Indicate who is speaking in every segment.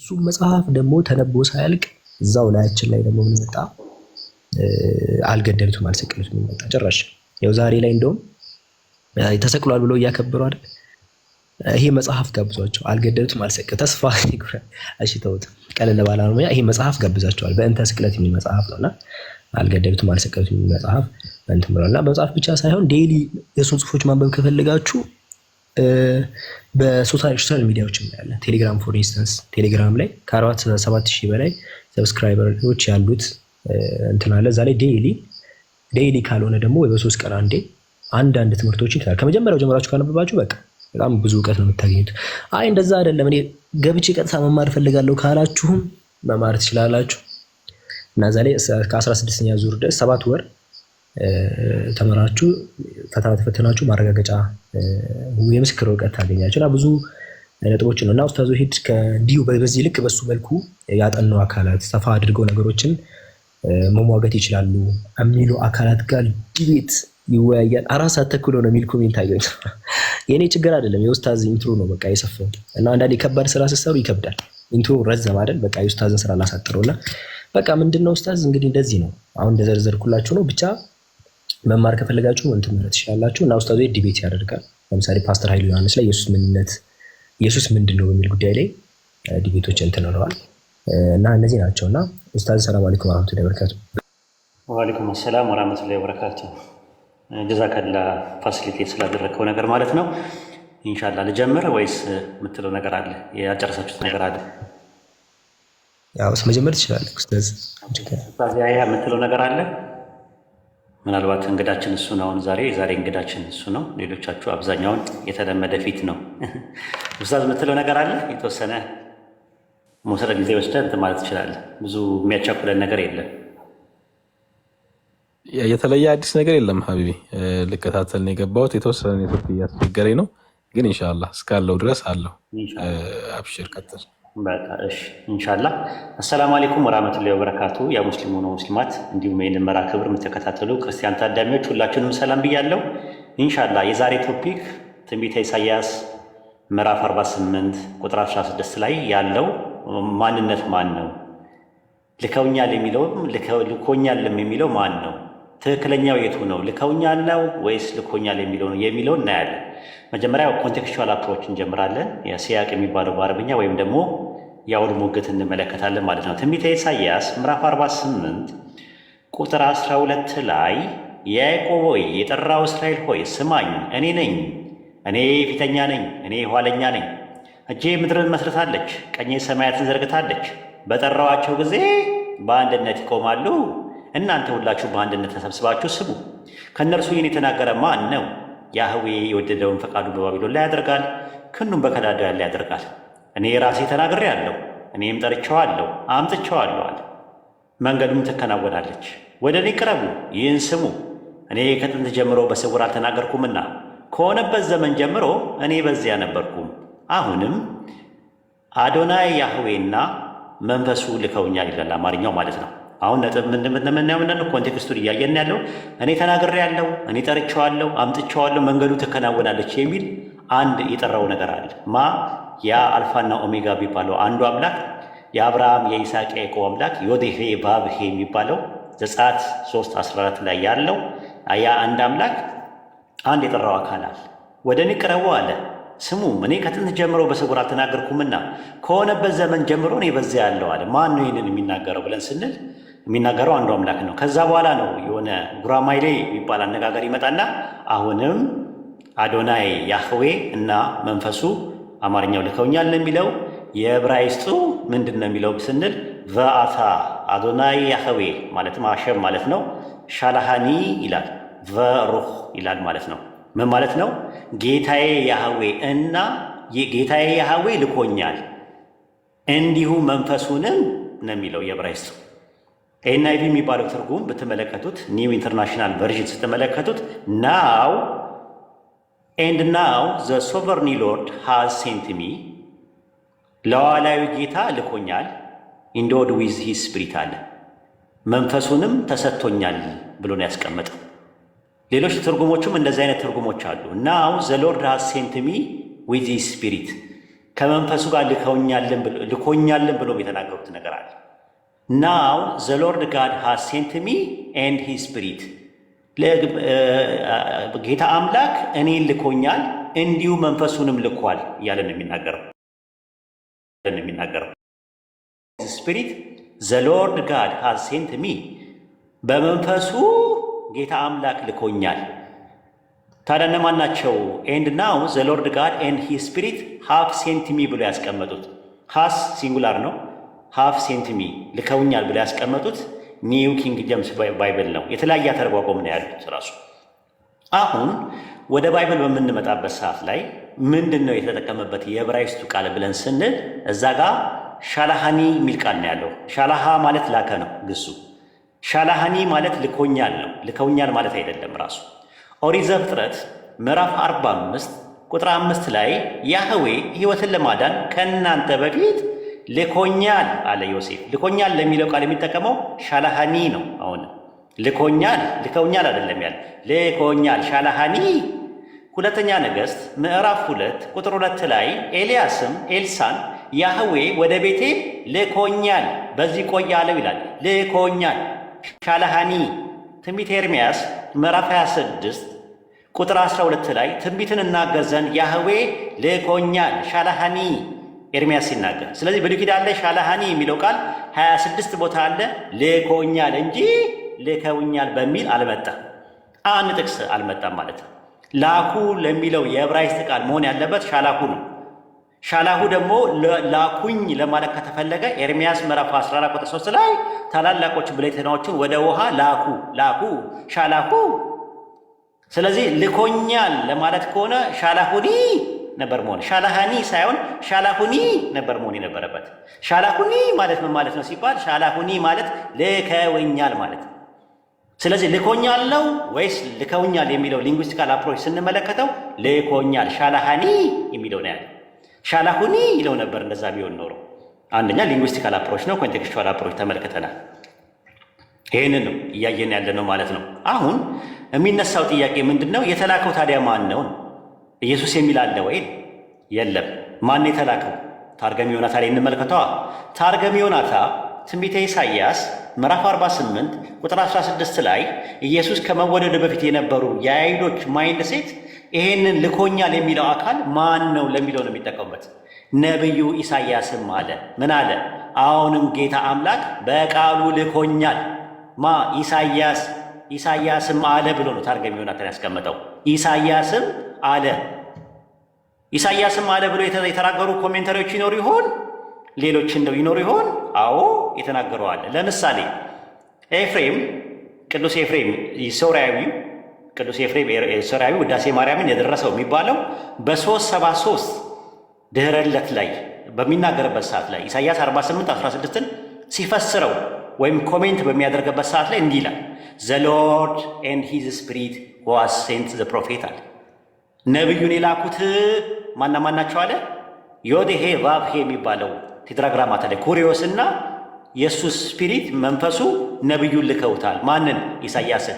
Speaker 1: እሱ መጽሐፍ ደግሞ ተነቦ ሳያልቅ እዛው ላያችን ላይ ደግሞ ምን መጣ? አልገደሉትም አልሰቀሉትም መጣ ጭራሽ። ያው ዛሬ ላይ እንደውም ተሰቅሏል ብሎ እያከበሩ አይደል? ይሄ መጽሐፍ ጋብዟቸው አልገደሉትም አልሰቀሉትም ተስፋ ይጉራ። እሺ ተውት፣ ቀለል ባለ ነው። ይሄ መጽሐፍ ጋብዛቸዋል በእንተ ስቅለት የሚል መጽሐፍ ነውና አልገደሉትም አልሰቀሉትም የሚል መጽሐፍ እንትን ብለውና በመጽሐፍ ብቻ ሳይሆን ዴይሊ የእሱን ጽሁፎች ማንበብ ከፈለጋችሁ በሶሻል ሚዲያዎች ያለ ቴሌግራም ፎር ኢንስታንስ ቴሌግራም ላይ ከ47,000 በላይ ሰብስክራይበሮች ያሉት እንትን አለ። እዛ ላይ ዴይሊ ካልሆነ ደግሞ በሶስት ቀን አንዳንድ ትምህርቶችን ይችላል። ከመጀመሪያው ጀምራችሁ ካነበባችሁ በቃ በጣም ብዙ እውቀት ነው የምታገኙት። አይ እንደዛ አይደለም እኔ ገብቼ ቀጥታ መማር ፈልጋለሁ ካላችሁም መማር ትችላላችሁ። እና እዛ ላይ ከ16ኛ ዙር ድረስ 7 ወር ተመራችሁ ፈተና ተፈተናችሁ ማረጋገጫ የምስክር ወረቀት ታገኛችሁ። እና ብዙ ነጥቦችን ነው እና ኡስታዝ ወሒድ ከዲዩ በዚህ ልክ በሱ መልኩ ያጠኑ አካላት ሰፋ አድርገው ነገሮችን መሟገት ይችላሉ የሚሉ አካላት ጋር ዲቤት ይወያያል። 4 ሰዓት ተኩል ነው የሚል ኮሜንት አየሁ። የኔ ችግር አይደለም የኡስታዝ ኢንትሮ ነው በቃ የሰፈው። እና አንዳንዴ ከባድ ስራ ስትሰሩ ይከብዳል። ኢንትሮ ረዘም አይደል? በቃ የኡስታዝን ስራ ላሳጥረውና በቃ ምንድነው ኡስታዝ እንግዲህ እንደዚህ ነው። አሁን እንደዘርዘርኩላችሁ ነው። ብቻ መማር ከፈለጋችሁ እንትን ማለት ትችላላችሁ። እና ኡስታዝ ዲቤት ያደርጋል። ለምሳሌ ፓስተር ኃይሉ ዮሐንስ ላይ ኢየሱስ ምንድነው በሚል ጉዳይ ላይ ዲቤቶች እንትን ሆነዋል። እና እነዚህ ናቸውና ኡስታዝ ሰላም አለይኩም ወራህመቱላሂ ወበረካቱ።
Speaker 2: ወአለይኩም ሰላም ወራህመቱላሂ ወበረካቱ። ጀዛከላ ፋሲሊቴት ስላደረከው ነገር ማለት ነው። ኢንሻአላህ ልጀምር ወይስ የምትለው ነገር አለ? ያጨረሳችሁት ነገር አለ?
Speaker 1: ያው መጀመር ትችላለህ ኡስታዝ።
Speaker 2: ያ የምትለው ነገር አለ? ምናልባት እንግዳችን እሱ ነው። ዛሬ እንግዳችን እሱ ነው። ሌሎቻችሁ አብዛኛውን የተለመደ ፊት ነው። ኡስታዝ የምትለው ነገር አለ? የተወሰነ መውሰድ ጊዜ ወስደህ እንትን ማለት ትችላለህ። ብዙ የሚያቻኩለን ነገር የለም።
Speaker 3: የተለየ አዲስ ነገር የለም ሀቢቢ። ልከታተል ነው የገባሁት። የተወሰነ ኔትወርክ እያስቸገረኝ ነው፣ ግን ኢንሻአላህ እስካለው ድረስ አለው። አብሽር ቀጥል።
Speaker 2: በቃ እሺ ኢንሻአላህ። አሰላሙ አለይኩም ወራህመቱላሂ ወበረካቱ። ያ ሙስሊሙ ነው ሙስሊማት፣ እንዲሁም ይህንን መርሃ ክብር የምትከታተሉ ክርስቲያን ታዳሚዎች ሁላችሁንም ሰላም ብያለሁ። ኢንሻአላህ የዛሬ ቶፒክ ትንቢተ ኢሳይያስ ምዕራፍ 48 ቁጥር 16 ላይ ያለው ማንነት ማን ነው? ልከውኛል የሚለው ማን ነው? ትክክለኛው የቱ ነው? ልከውኛል ነው ወይስ ልኮኛል የሚለው እናያለን። መጀመሪያ ኮንቴክስቹዋል አፕሮች እንጀምራለን። የሲያቅ የሚባለው በአረብኛ ወይም ደግሞ የአውድ ሞገት እንመለከታለን ማለት ነው። ትንቢተ ኢሳይያስ ምዕራፍ 48 ቁጥር 12 ላይ ያዕቆብ ሆይ የጠራው እስራኤል ሆይ ስማኝ፣ እኔ ነኝ፣ እኔ ፊተኛ ነኝ፣ እኔ ኋለኛ ነኝ። እጄ ምድርን መስርታለች፣ ቀኜ ሰማያትን ዘርግታለች። በጠራዋቸው ጊዜ በአንድነት ይቆማሉ። እናንተ ሁላችሁ በአንድነት ተሰብስባችሁ ስሙ። ከእነርሱ ይህን የተናገረ ማን ነው? ያህዌ የወደደውን ፈቃዱ በባቢሎን ላይ ያደርጋል፣ ክንዱን በከላዳውያን ላይ ያደርጋል። እኔ ራሴ ተናግሬአለሁ፣ እኔም ጠርቼዋለሁ፣ አምጥቼዋለሁ አለ። መንገዱም ትከናወናለች። ወደ እኔ ቅረቡ፣ ይህን ስሙ። እኔ ከጥንት ጀምሮ በስውር አልተናገርኩምና ከሆነበት ዘመን ጀምሮ እኔ በዚያ ነበርኩም። አሁንም አዶናይ ያህዌና መንፈሱ ልከውኛል ይላል አማርኛው ማለት ነው። አሁን ነጥብ ምንድነው? ኮንቴክስቱን እያየን ያለው እኔ ተናግሬአለሁ፣ እኔ ጠርቼዋለሁ፣ አምጥቼዋለሁ፣ መንገዱ ትከናወናለች የሚል አንድ የጠራው ነገር አለ። ያ አልፋና ኦሜጋ የሚባለው አንዱ አምላክ የአብርሃም የይስሐቅ የያዕቆብ አምላክ ዮዴሄ ባብሄ የሚባለው ዘጸአት 3:14 ላይ ያለው ያ አንድ አምላክ አንድ የጠራው አካል አለ። ወደ እኔ ቅረቡ አለ፣ ስሙ። እኔ ከጥንት ጀምሮ በስውር አልተናገርኩምና ከሆነበት ዘመን ጀምሮ እኔ በዚያ ያለው አለ። ማን ነው ይህንን የሚናገረው ብለን ስንል የሚናገረው አንዱ አምላክ ነው። ከዛ በኋላ ነው የሆነ ጉራማይሌ የሚባል አነጋገር ይመጣና አሁንም አዶናይ ያህዌ እና መንፈሱ አማርኛው ልከውኛል ነው የሚለው። የዕብራይስጡ ምንድን ነው የሚለው ስንል ቨአታ አዶናይ ያህዌ ማለትም አሸም ማለት ነው። ሻላሃኒ ይላል፣ ቨሩህ ይላል ማለት ነው። ምን ማለት ነው? ጌታዬ ያህዌ እና ጌታዬ ያህዌ ልኮኛል፣ እንዲሁ መንፈሱንም ነው የሚለው የዕብራይስጡ። ኤንአይቪ የሚባለው ትርጉም ብትመለከቱት ኒው ኢንተርናሽናል ቨርዥን ስትመለከቱት ናው ዘ ሶቨርኒ ሎርድ ሃዝ ሴንት ሚ፣ ለዋላዊ ጌታ ልኮኛል፣ ኢንዶድ ዊዝ ሂዝ ስፒሪት አለ፣ መንፈሱንም ተሰጥቶኛል ብሎ ነው ያስቀመጠው። ሌሎች ትርጉሞችም እንደዚህ አይነት ትርጉሞች አሉ። ናው ዘ ሎርድ ሃዝ ሴንት ሚ ዊዝ ሂዝ ስፒሪት፣ ከመንፈሱ ጋር ልኮኛልን ብሎም የተናገሩት ነገር አለ። ናው ዘ ሎርድ ጋድ ሃዝ ሴንት ሚ ኤንድ ሂዝ ስፒሪት፣ ጌታ አምላክ እኔን ልኮኛል እንዲሁ መንፈሱንም ልኳል እያለ ነው የሚናገረው። ስፒሪት ዘ ሎርድ ጋድ ሃዝ ሴንት ሚ፣ በመንፈሱ ጌታ አምላክ ልኮኛል። ታዲያ እነማን ናቸው? ኤንድ ናው ዘ ሎርድ ጋድ ኤንድ ሂዝ ስፒሪት ሃቭ ሴንት ሚ ብሎ ያስቀመጡት? ሃስ ሲንጉላር ነው። ሃቭ ሴንት ሚ ልከውኛል ብሎ ያስቀመጡት ኒው ኪንግ ጄምስ ባይብል ነው። የተለያየ አተረጓጎም ነው ያሉት ራሱ። አሁን ወደ ባይብል በምንመጣበት ሰዓት ላይ ምንድን ነው የተጠቀመበት የዕብራይስጡ ቃል ብለን ስንል እዛ ጋር ሻላሃኒ የሚል ቃል ነው ያለው። ሻላሃ ማለት ላከ ነው ግሱ። ሻላሃኒ ማለት ልኮኛል ነው። ልከውኛል ማለት አይደለም ራሱ። ኦሪት ዘፍጥረት ምዕራፍ 45 ቁጥር 5 ላይ ያህዌ ሕይወትን ለማዳን ከእናንተ በፊት ልኮኛል አለ ዮሴፍ። ልኮኛል ለሚለው ቃል የሚጠቀመው ሻላሃኒ ነው። አሁን ልኮኛል ልከውኛል አይደለም ያለ፣ ልኮኛል ሻላሃኒ። ሁለተኛ ነገሥት ምዕራፍ 2 ቁጥር 2 ላይ ኤልያስም ኤልሳን ያህዌ ወደ ቤቴ ልኮኛል በዚህ ቆይ አለው ይላል። ልኮኛል ሻላሃኒ። ትንቢተ ኤርምያስ ምዕራፍ 26 ቁጥር 12 ላይ ትንቢትን እናገር ዘንድ ያህዌ ልኮኛል ሻላሃኒ ኤርምያስ ሲናገር። ስለዚህ ብሉይ ኪዳን ላይ ሻላሃኒ የሚለው ቃል 26 ቦታ አለ። ልኮኛል እንጂ ልከውኛል በሚል አልመጣም። አንድ ጥቅስ አልመጣም ማለት ነው። ላኩ ለሚለው የዕብራይስጥ ቃል መሆን ያለበት ሻላሁ ነው። ሻላሁ ደግሞ ላኩኝ ለማለት ከተፈለገ ኤርምያስ ምዕራፍ 14 ቁጥር 3 ላይ ታላላቆች ብሌተናዎችን ወደ ውሃ ላኩ ሻላሁ። ስለዚህ ልኮኛል ለማለት ከሆነ ሻላሁኒ ነበር መሆን፣ ሻላሃኒ ሳይሆን ሻላሁኒ ነበር መሆን የነበረበት። ሻላሁኒ ማለት ምን ማለት ነው ሲባል ሻላሁኒ ማለት ልከውኛል ማለት ነው። ስለዚህ ልኮኛል ነው ወይስ ልከውኛል የሚለው ሊንጉስቲካል አፕሮች ስንመለከተው ልኮኛል ሻላሃኒ የሚለው ነው ያለ። ሻላሁኒ ይለው ነበር እንደዛ ቢሆን ኖሮ። አንደኛ ሊንጉስቲካል አፕሮች ነው፣ ኮንቴክስቹዋል አፕሮች ተመልክተናል። ይህንን ነው እያየን ያለ ነው ማለት ነው። አሁን የሚነሳው ጥያቄ ምንድን ነው? የተላከው ታዲያ ማን ነው? ኢየሱስ የሚል አለ ወይ? የለም። ማን የተላከው? ታርገም ዮናታ ላይ እንመልከተዋ። ታርገም ዮናታ ትንቢተ ኢሳይያስ ምዕራፍ 48 ቁጥር 16 ላይ ኢየሱስ ከመወለዱ በፊት የነበሩ የአይሁዶች ማይንድ ሴት ይሄንን ልኮኛል የሚለው አካል ማን ነው ለሚለው ነው የሚጠቀሙበት። ነቢዩ ኢሳይያስም አለ። ምን አለ? አሁንም ጌታ አምላክ በቃሉ ልኮኛል። ማ? ኢሳይያስ። ኢሳይያስም አለ ብሎ ነው ታርገም ዮናታን ያስቀመጠው። ኢሳይያስም አለ። ኢሳይያስም አለ ብሎ የተናገሩ ኮሜንታሪዎች ይኖሩ ይሆን? ሌሎች እንደው ይኖሩ ይሆን? አዎ የተናገሩ አለ። ለምሳሌ ኤፍሬም፣ ቅዱስ ኤፍሬም ሶርያዊው፣ ቅዱስ ኤፍሬም ሶርያዊው ውዳሴ ማርያምን የደረሰው የሚባለው በ373 ድህረ ልደት ላይ በሚናገርበት ሰዓት ላይ ኢሳይያስ 48 16ን ሲፈስረው ወይም ኮሜንት በሚያደርግበት ሰዓት ላይ እንዲህ ይላል፣ ዘ ሎርድ ኤንድ ሂዝ ስፒሪት ዋዝ ሴንት ዘ ፕሮፌት አለ። ነቢዩን የላኩት ማናቸው አለ? ዮዴሄ ቫብሄ የሚባለው ቴትራግራማት ላይ ኩሪዮስ እና የእሱ ስፒሪት መንፈሱ ነቢዩን ልከውታል። ማንን? ኢሳይያስን።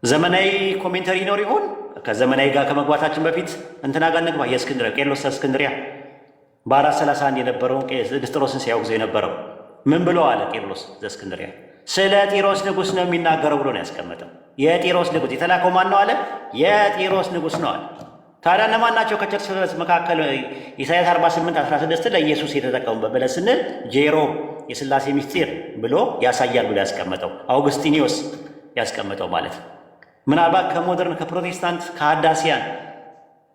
Speaker 2: ዘመናዊ ኮሜንተሪ ይኖር ይሆን? ከዘመናዊ ጋር ከመግባታችን በፊት እንትና ጋር እንግባ። የእስክንድርያ ቄርሎስ እስክንድሪያ በ431 የነበረውን ንስጥሮስን ሲያወግዙ የነበረው ምን ብሎ አለ? ቄርሎስ ዘእስክንድርያ ስለ ጢሮስ ንጉሥ ነው የሚናገረው ብሎ ነው ያስቀመጠው። የጢሮስ ንጉሥ የተላከው ማን ነው አለ? የጢሮስ ንጉሥ ነው አለ። ታዲያ እነማን ናቸው ከቸርች መካከል ኢሳይያስ 48 16 ለኢየሱስ የተጠቀሙበት ብለን ስንል ጄሮም የሥላሴ ምስጢር ብሎ ያሳያል ብሎ ያስቀመጠው አውግስጢኒዮስ ያስቀመጠው ማለት ነው። ምናልባት ከሞደርን ከፕሮቴስታንት ከሃዳሲያን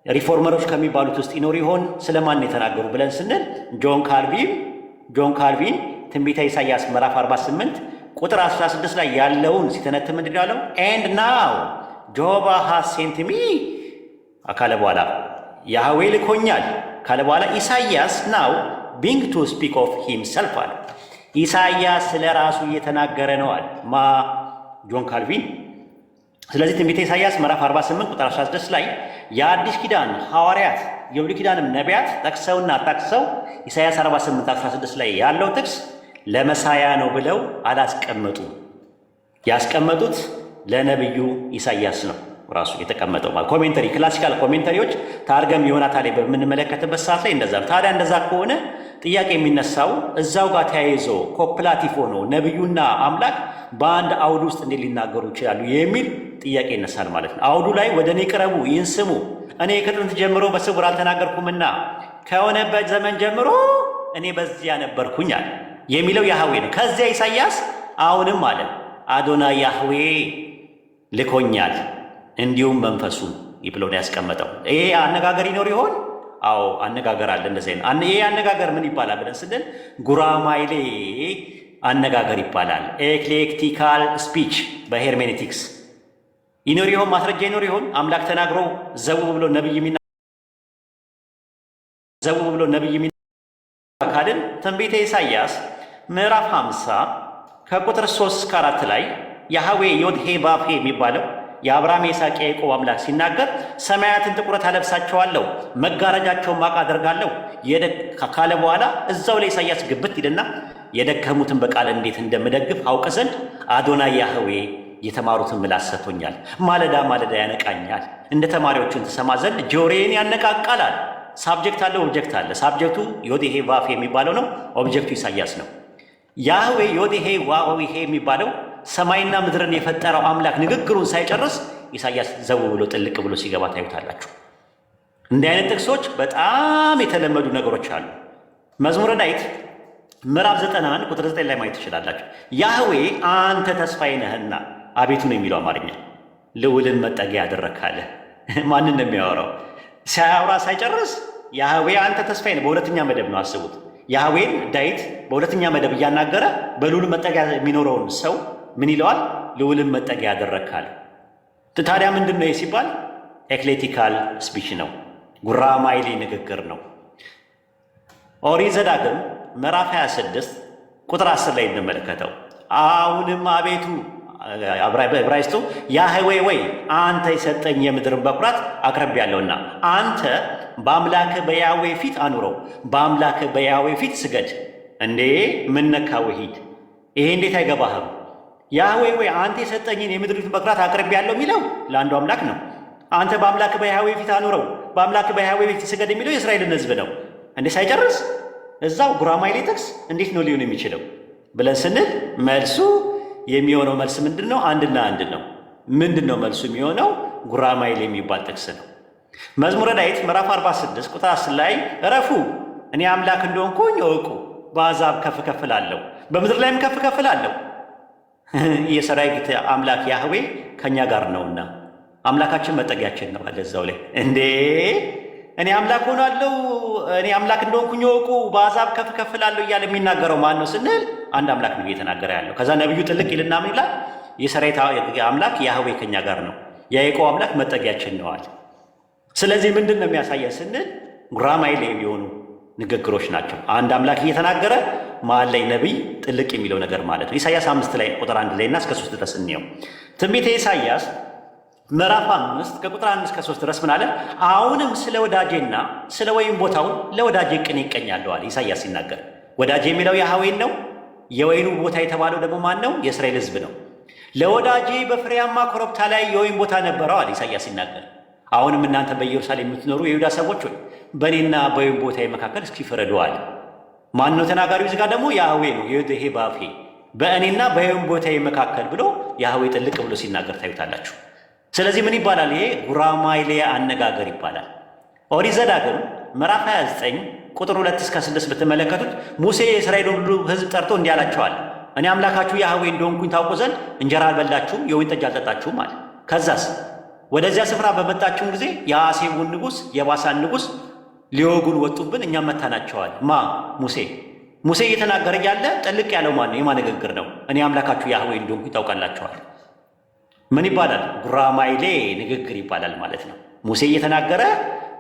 Speaker 2: ሪፎርመሮች ከሚባሉት ውስጥ ይኖር ይሆን? ስለማን የተናገሩ ብለን ስንል ጆን ካልቪን ትንቢተ ኢሳይያስ ምዕራፍ 48 ቁጥር 16 ላይ ያለውን ሲተነትም ምንድን ያለው? ኤንድ ናው ጆባ ሃዝ ሴንት ሚ ካለ በኋላ ያህዌ ልኮኛል ካለ በኋላ ኢሳይያስ ናው ቢንግ ቱ ስፒክ ኦፍ ሂምሰልፍ አለ። ኢሳይያስ ስለ ራሱ እየተናገረ ነው አለ። ማ? ጆን ካልቪን። ስለዚህ ትንቢተ ኢሳይያስ ምዕራፍ 48 ቁጥር 16 ላይ የአዲስ ኪዳን ሐዋርያት የብሉይ ኪዳንም ነቢያት ጠቅሰውና ጠቅሰው ኢሳይያስ 48 16 ላይ ያለው ጥቅስ ለመሳያ ነው ብለው አላስቀመጡም። ያስቀመጡት ለነቢዩ ኢሳይያስ ነው። ራሱ የተቀመጠው ማለት ኮሜንተሪ፣ ክላሲካል ኮሜንተሪዎች ታርገም ዮናታ ላይ በምንመለከትበት ሰዓት ላይ እንደዛ ነው። ታዲያ እንደዛ ከሆነ ጥያቄ የሚነሳው እዛው ጋር ተያይዞ ኮፕላቲቭ ሆኖ ነቢዩና አምላክ በአንድ አውድ ውስጥ እንዴት ሊናገሩ ይችላሉ የሚል ጥያቄ ይነሳል ማለት ነው። አውዱ ላይ ወደ እኔ ቅረቡ ይህን ስሙ፣ እኔ ከጥንት ጀምሮ በስውር አልተናገርኩምና ከሆነበት ዘመን ጀምሮ እኔ በዚያ ነበርኩኝ አለ የሚለው ያህዌ ነው። ከዚያ ኢሳይያስ አሁንም አለ አዶና ያህዌ ልኮኛል እንዲሁም መንፈሱ ብሎ ነው ያስቀመጠው። ይሄ አነጋገር ይኖር ይሆን? አዎ አነጋገር አለ። እንደዚህ ነው። ይሄ አነጋገር ምን ይባላል ብለን ስንል ጉራማይሌ አነጋገር ይባላል። ኤክሌክቲካል ስፒች በሄርሜኔቲክስ ይኖር ይሆን? ማስረጃ ይኖር ይሆን? አምላክ ተናግሮ ዘው ብሎ ነብይ ካልን ትንቢተ ኢሳይያስ ምዕራፍ 50 ከቁጥር 3 እስከ 4 ላይ ያህዌ ዮድሄ ባፌ የሚባለው የአብርሃም የይስሐቅ የያዕቆብ አምላክ ሲናገር ሰማያትን ጥቁረት አለብሳቸዋለሁ፣ መጋረጃቸውን ማቅ አደርጋለሁ ካለ በኋላ እዛው ላይ ኢሳይያስ ግብት ይልና የደከሙትን በቃል እንዴት እንደምደግፍ አውቅ ዘንድ አዶናይ ያህዌ የተማሩትን ምላስ ሰጥቶኛል፣ ማለዳ ማለዳ ያነቃኛል፣ እንደ ተማሪዎቹን ትሰማ ዘንድ ጆሮዬን ያነቃቃላል። ሳብጀክት አለ፣ ኦብጀክት አለ። ሳብጀክቱ ዮድሄ ባፌ የሚባለው ነው። ኦብጀክቱ ኢሳይያስ ነው። ያህዌ ዮድሄ ዋኦሄ የሚባለው ሰማይና ምድርን የፈጠረው አምላክ ንግግሩን ሳይጨርስ ኢሳይያስ ዘው ብሎ ጥልቅ ብሎ ሲገባ ታዩታላችሁ። እንዲህ አይነት ጥቅሶች በጣም የተለመዱ ነገሮች አሉ። መዝሙረ ዳዊት ምዕራፍ 91 ቁጥር 9 ላይ ማየት ትችላላችሁ። ያህዌ አንተ ተስፋዬ ነህና አቤቱ ነው የሚለው አማርኛ። ልዑልን መጠጊያ ያደረግካለ። ማንን ነው የሚያወራው? ሳያወራ ሳይጨርስ ያህዌ አንተ ተስፋዬ ነህ። በሁለተኛ መደብ ነው አስቡት። ያህዌን ዳዊት በሁለተኛ መደብ እያናገረ በልዑል መጠጊያ የሚኖረውን ሰው ምን ይለዋል? ልዑልን መጠጊያ ያደረግካለ። ታዲያ ምንድን ነው ሲባል ኤክሌቲካል ስፒች ነው፣ ጉራማይሌ ንግግር ነው። ኦሪት ዘዳግም ምዕራፍ 26 ቁጥር 10 ላይ እንመለከተው። አሁንም አቤቱ ዕብራይስጡ ያህዌ ወይ አንተ የሰጠኝ የምድርን በኩራት አቅርቤያለሁና አንተ በአምላክህ በያህዌ ፊት አኑረው፣ በአምላክህ በያህዌ ፊት ስገድ። እንዴ ምን ነካ ወሂድ? ይሄ እንዴት አይገባህም? ያህዌ ወይ አንተ የሰጠኝን የምድሪቱን በኩራት አቅርቤያለሁ የሚለው ለአንዱ አምላክ ነው። አንተ በአምላክህ በያህዌ ፊት አኑረው፣ በአምላክህ በያህዌ ፊት ስገድ የሚለው የእስራኤልን ሕዝብ ነው። እንዴ ሳይጨርስ እዛው ጉራማይሌ ጥቅስ እንዴት ነው ሊሆን የሚችለው ብለን ስንል መልሱ የሚሆነው መልስ ምንድን ነው? አንድና አንድ ነው። ምንድን ነው መልሱ የሚሆነው? ጉራማይሌ የሚባል ጥቅስ ነው። መዝሙረ ዳዊት ምዕራፍ 46 ቁጥር 10 ላይ እረፉ፣ እኔ አምላክ እንደሆንኩኝ እወቁ፣ በአሕዛብ ከፍ ከፍ እላለሁ፣ በምድር ላይም ከፍ ከፍ እላለሁ። የሰራዊት አምላክ ያህዌ ከእኛ ጋር ነውና አምላካችን መጠጊያችን ነው አለ እዛው ላይ። እንዴ እኔ አምላክ ሆናለሁ፣ እኔ አምላክ እንደሆንኩኝ እወቁ፣ በአሕዛብ ከፍ ከፍ እላለሁ እያለ የሚናገረው ማን ነው ስንል አንድ አምላክ ነው እየተናገረ ያለው። ከዛ ነቢዩ ጥልቅ ይልና ምን ይላል? የሰራዊት አምላክ ያህዌ ከኛ ጋር ነው፣ የያዕቆብ አምላክ መጠጊያችን ነው አለ። ስለዚህ ምንድን ነው የሚያሳየን ስንል ጉራማይሌ የሆኑ ንግግሮች ናቸው። አንድ አምላክ እየተናገረ መሀል ላይ ነቢይ ጥልቅ የሚለው ነገር ማለት ነው። ኢሳይያስ 5 ላይ ቁጥር 1 ላይ እና እስከ 3 ድረስ እንየው። ትንቢተ ኢሳይያስ ምዕራፍ 5 ከቁጥር 1 እስከ 3 ድረስ ምን አለ? አሁንም ስለ ወዳጄና ስለ ወይን ቦታው ለወዳጄ ቅኔ ይቀኛለሁ አለ ኢሳይያስ ሲናገር። ወዳጄ የሚለው ያህዌን ነው። የወይኑ ቦታ የተባለው ደግሞ ማን ነው? የእስራኤል ሕዝብ ነው። ለወዳጄ በፍሬያማ ኮረብታ ላይ የወይን ቦታ ነበረው አለ ኢሳይያስ ሲናገር። አሁንም እናንተ በኢየሩሳሌም የምትኖሩ የይሁዳ ሰዎች ሆይ በእኔና በወይን ቦታ መካከል እስኪ ፍረዱ አለ። ማን ነው ተናጋሪው? እዚህ ጋር ደግሞ ያህዌ ነው። ዮድሄ ባፌ በእኔና በወይን ቦታ መካከል ብሎ ያህዌ ጥልቅ ብሎ ሲናገር ታዩታላችሁ። ስለዚህ ምን ይባላል? ይሄ ጉራማይሌ አነጋገር ይባላል። ኦሪት ዘዳግም ምዕራፍ 29 ቁጥር 2 እስከ 6 ብትመለከቱት ሙሴ የእስራኤልን ሁሉ ሕዝብ ጠርቶ እንዲህ አላቸዋል፣ እኔ አምላካችሁ ያህዌ እንደሆንኩኝ ታውቁ ዘንድ እንጀራ አልበላችሁም፣ የወይን ጠጅ አልጠጣችሁም አለ። ከዛስ ወደዚያ ስፍራ በመጣችሁም ጊዜ የአሴቡን ንጉሥ የባሳን ንጉሥ ሊወጉን ወጡብን፣ እኛም መታናቸዋል። ሙሴ እየተናገረ እያለ ጥልቅ ያለው ማን ነው? የማን ንግግር ነው? እኔ አምላካችሁ ያህዌ እንደሆንኩኝ ታውቃላችኋል። ምን ይባላል? ጉራማይሌ ንግግር ይባላል ማለት ነው። ሙሴ እየተናገረ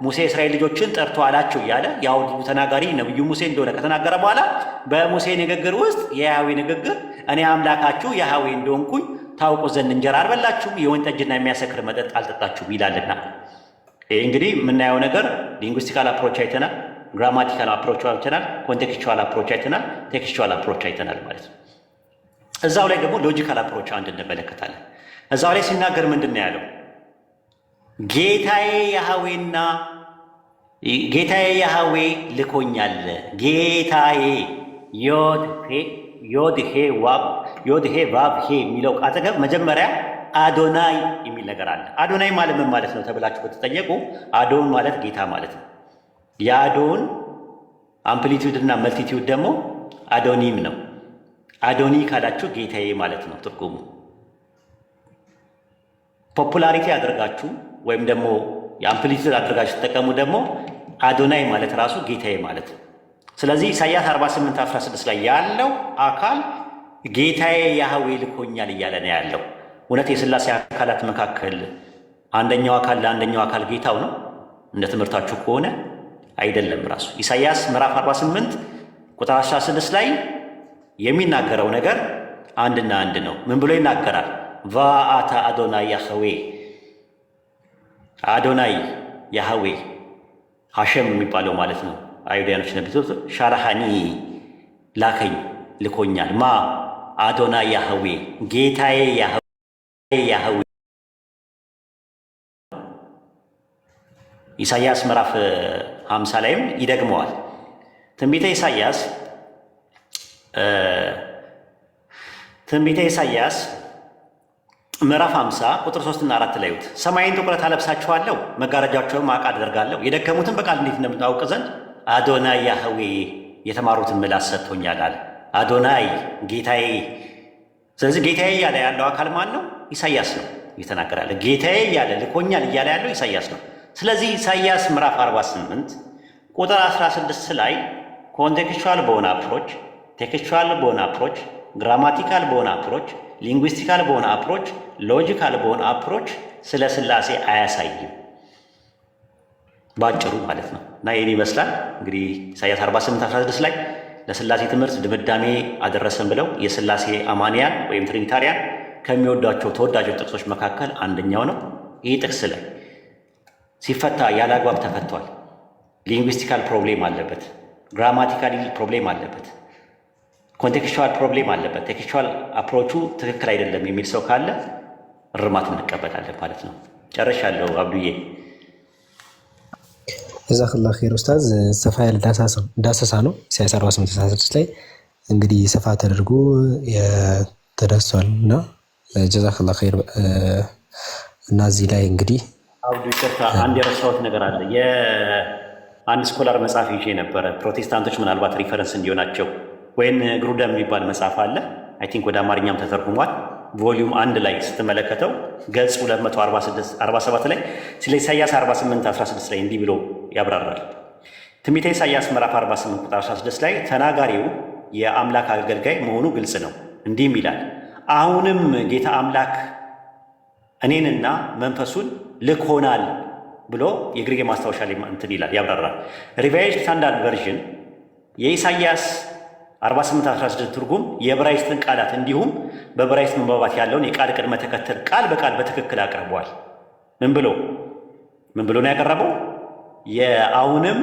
Speaker 2: ሙሴ የእስራኤል ልጆችን ጠርቶ አላቸው እያለ የአውዱ ተናጋሪ ነቢዩ ሙሴ እንደሆነ ከተናገረ በኋላ በሙሴ ንግግር ውስጥ የያህዌ ንግግር እኔ አምላካችሁ ያህዌ እንደሆንኩኝ ታውቁ ዘንድ እንጀራ አልበላችሁም፣ የወይን ጠጅና የሚያሰክር መጠጥ አልጠጣችሁም ይላልና። ይህ እንግዲህ የምናየው ነገር ሊንጉስቲካል አፕሮች አይተናል፣ ግራማቲካል አፕሮች አይተናል፣ ኮንቴክስቹዋል አፕሮች አይተናል፣ ቴክስቹዋል አፕሮች አይተናል ማለት ነው። እዛው ላይ ደግሞ ሎጂካል አፕሮች አንድ እንመለከታለን። እዛው ላይ ሲናገር ምንድን ነው ያለው? ጌታዬ ያህዌና ጌታዬ ያህዌ ልኮኛል። ጌታዬ ዮድሄ ቫብሄ የሚለው አጠገብ መጀመሪያ አዶናይ የሚል ነገር አለ። አዶናይ ማለት ምን ማለት ነው ተብላችሁ በተጠየቁ አዶን ማለት ጌታ ማለት ነው። የአዶን አምፕሊቲዩድ እና መልቲቲዩድ ደግሞ አዶኒም ነው። አዶኒ ካላችሁ ጌታዬ ማለት ነው ትርጉሙ። ፖፑላሪቲ አድርጋችሁ ወይም ደግሞ የአምፕሊቲዩድ አድርጋችሁ ተጠቀሙ ደግሞ አዶናይ ማለት ራሱ ጌታዬ ማለት ነው። ስለዚህ ኢሳይያስ 48:16 ላይ ያለው አካል ጌታዬ ያህዌ ልኮኛል እያለ ነው ያለው። እውነት የሥላሴ አካላት መካከል አንደኛው አካል ለአንደኛው አካል ጌታው ነው እንደ ትምህርታችሁ ከሆነ አይደለም። ራሱ ኢሳይያስ ምዕራፍ 48 ቁጥር 16 ላይ የሚናገረው ነገር አንድና አንድ ነው። ምን ብሎ ይናገራል? ቫአታ አዶናይ ያህዌ፣ አዶናይ ያህዌ ሐሸም የሚባለው ማለት ነው። አይሁዳኖች ነቢቶች ሻራሃኒ ላከኝ ልኮኛል። ማ አዶናይ ያህዌ ጌታዬ ያህዌ። ኢሳይያስ ምዕራፍ 50 ላይም ይደግመዋል። ትንቢተ ኢሳይያስ ምዕራፍ 50 ቁጥር 3 እና 4 ላይ ሰማይን ጥቁረት አለብሳችኋለሁ፣ መጋረጃቸውን ማቅ አደርጋለሁ፣ የደከሙትን በቃል እንዴት እንደምታውቅ ዘንድ አዶናይ ያህዌ የተማሩትን ምላስ ሰጥቶኛል አለ። አዶናይ ጌታዬ። ስለዚህ ጌታዬ እያለ ያለው አካል ማን ነው? ኢሳይያስ ነው እየተናገረ ያለ። ጌታዬ እያለ ልኮኛል እያለ ያለው ኢሳይያስ ነው። ስለዚህ ኢሳይያስ ምዕራፍ 48 ቁጥር 16 ላይ ኮንቴክስቹዋል በሆነ አፕሮች፣ ቴክስቹዋል በሆነ አፕሮች፣ ግራማቲካል በሆነ አፕሮች፣ ሊንጉስቲካል በሆነ አፕሮች፣ ሎጂካል በሆነ አፕሮች ስለ ሥላሴ አያሳይም ባጭሩ ማለት ነው። እና ይህን ይመስላል እንግዲህ ኢሳይያስ 48:16 ላይ ለሥላሴ ትምህርት ድምዳሜ አደረሰን ብለው የሥላሴ አማንያን ወይም ትሪኒታሪያን ከሚወዷቸው ተወዳጆች ጥቅሶች መካከል አንደኛው ነው። ይህ ጥቅስ ላይ ሲፈታ ያለ አግባብ ተፈቷል። ሊንጉስቲካል ፕሮብሌም አለበት፣ ግራማቲካሊ ፕሮብሌም አለበት፣ ኮንቴክስቹዋል ፕሮብሌም አለበት፣ ቴክስቹዋል አፕሮቹ ትክክል አይደለም የሚል ሰው ካለ እርማት እንቀበላለን ማለት ነው። ጨርሻለሁ አብዱዬ።
Speaker 1: ጀዛከላሁ ኸይር ኡስታዝ። ሰፋ ያለ ዳሰሳ ነው። ኢሳይያስ 48:16 ላይ እንግዲህ ሰፋ ተደርጎ ተዳስሷል እና ጀዛከላሁ ኸይር። እና እዚህ ላይ እንግዲህ
Speaker 2: አብዱ ይቅርታ፣ አንድ የረሳሁት ነገር አለ። የአንድ ስኮላር መጽሐፍ ይዤ ነበረ። ፕሮቴስታንቶች ምናልባት ሪፈረንስ እንዲሆናቸው ወይም ግሩደም የሚባል መጽሐፍ አለ። አይ ቲንክ ወደ አማርኛም ተተርጉሟል። ቮሊዩም 1 ላይ ስትመለከተው ገጽ 247 ላይ ስለ ኢሳይያስ 48:16 ላይ እንዲህ ብሎ ያብራራል። ትንቢተ ኢሳይያስ ምዕራፍ 48 ቁጥር 16 ላይ ተናጋሪው የአምላክ አገልጋይ መሆኑ ግልጽ ነው። እንዲህም ይላል፣ አሁንም ጌታ አምላክ እኔንና መንፈሱን ልኮናል ብሎ የግሪክ ማስታወሻ ላይ እንትን ይላል ያብራራል። ሪቫይዝድ ስታንዳርድ ቨርዥን የኢሳይያስ 48:16 ትርጉም የዕብራይስጥን ቃላት እንዲሁም በዕብራይስጥ መንባባት ያለውን የቃል ቅድመ ተከተል ቃል በቃል በትክክል አቅርቧል። ምን ብሎ ነው ያቀረበው? የአሁንም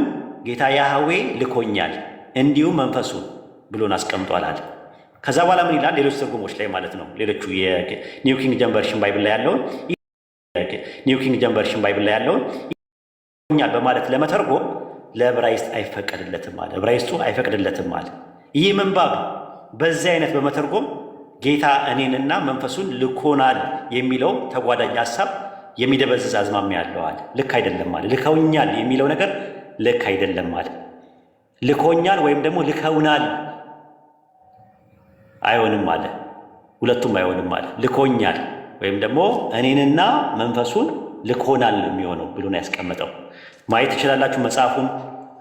Speaker 2: ጌታ ያህዌ ልኮኛል እንዲሁም መንፈሱን ብሎን አስቀምጧል አለ። ከዛ በኋላ ምን ይላል? ሌሎች ትርጉሞች ላይ ማለት ነው። ሌሎቹ የኒው ኪንግ ጀምስ ቨርዥን ባይብል ላይ ያለውን ይልኮኛል በማለት ለመተርጎም ለዕብራይስጥ አይፈቀድለትም አለ። ዕብራይስጡ አይፈቅድለትም አለ። ይህ ምንባብ በዚህ አይነት በመተርጎም ጌታ እኔንና መንፈሱን ልኮናል የሚለው ተጓዳኝ ሀሳብ የሚደበዝዝ አዝማሚያ ያለው አለ። ልክ አይደለም አለ። ልከውኛል የሚለው ነገር ልክ አይደለም አለ። ልኮኛል ወይም ደግሞ ልከውናል አይሆንም አለ። ሁለቱም አይሆንም አለ። ልኮኛል ወይም ደግሞ እኔንና መንፈሱን ልኮናል የሚሆነው ብሎ ነው ያስቀመጠው። ማየት ትችላላችሁ መጽሐፉን።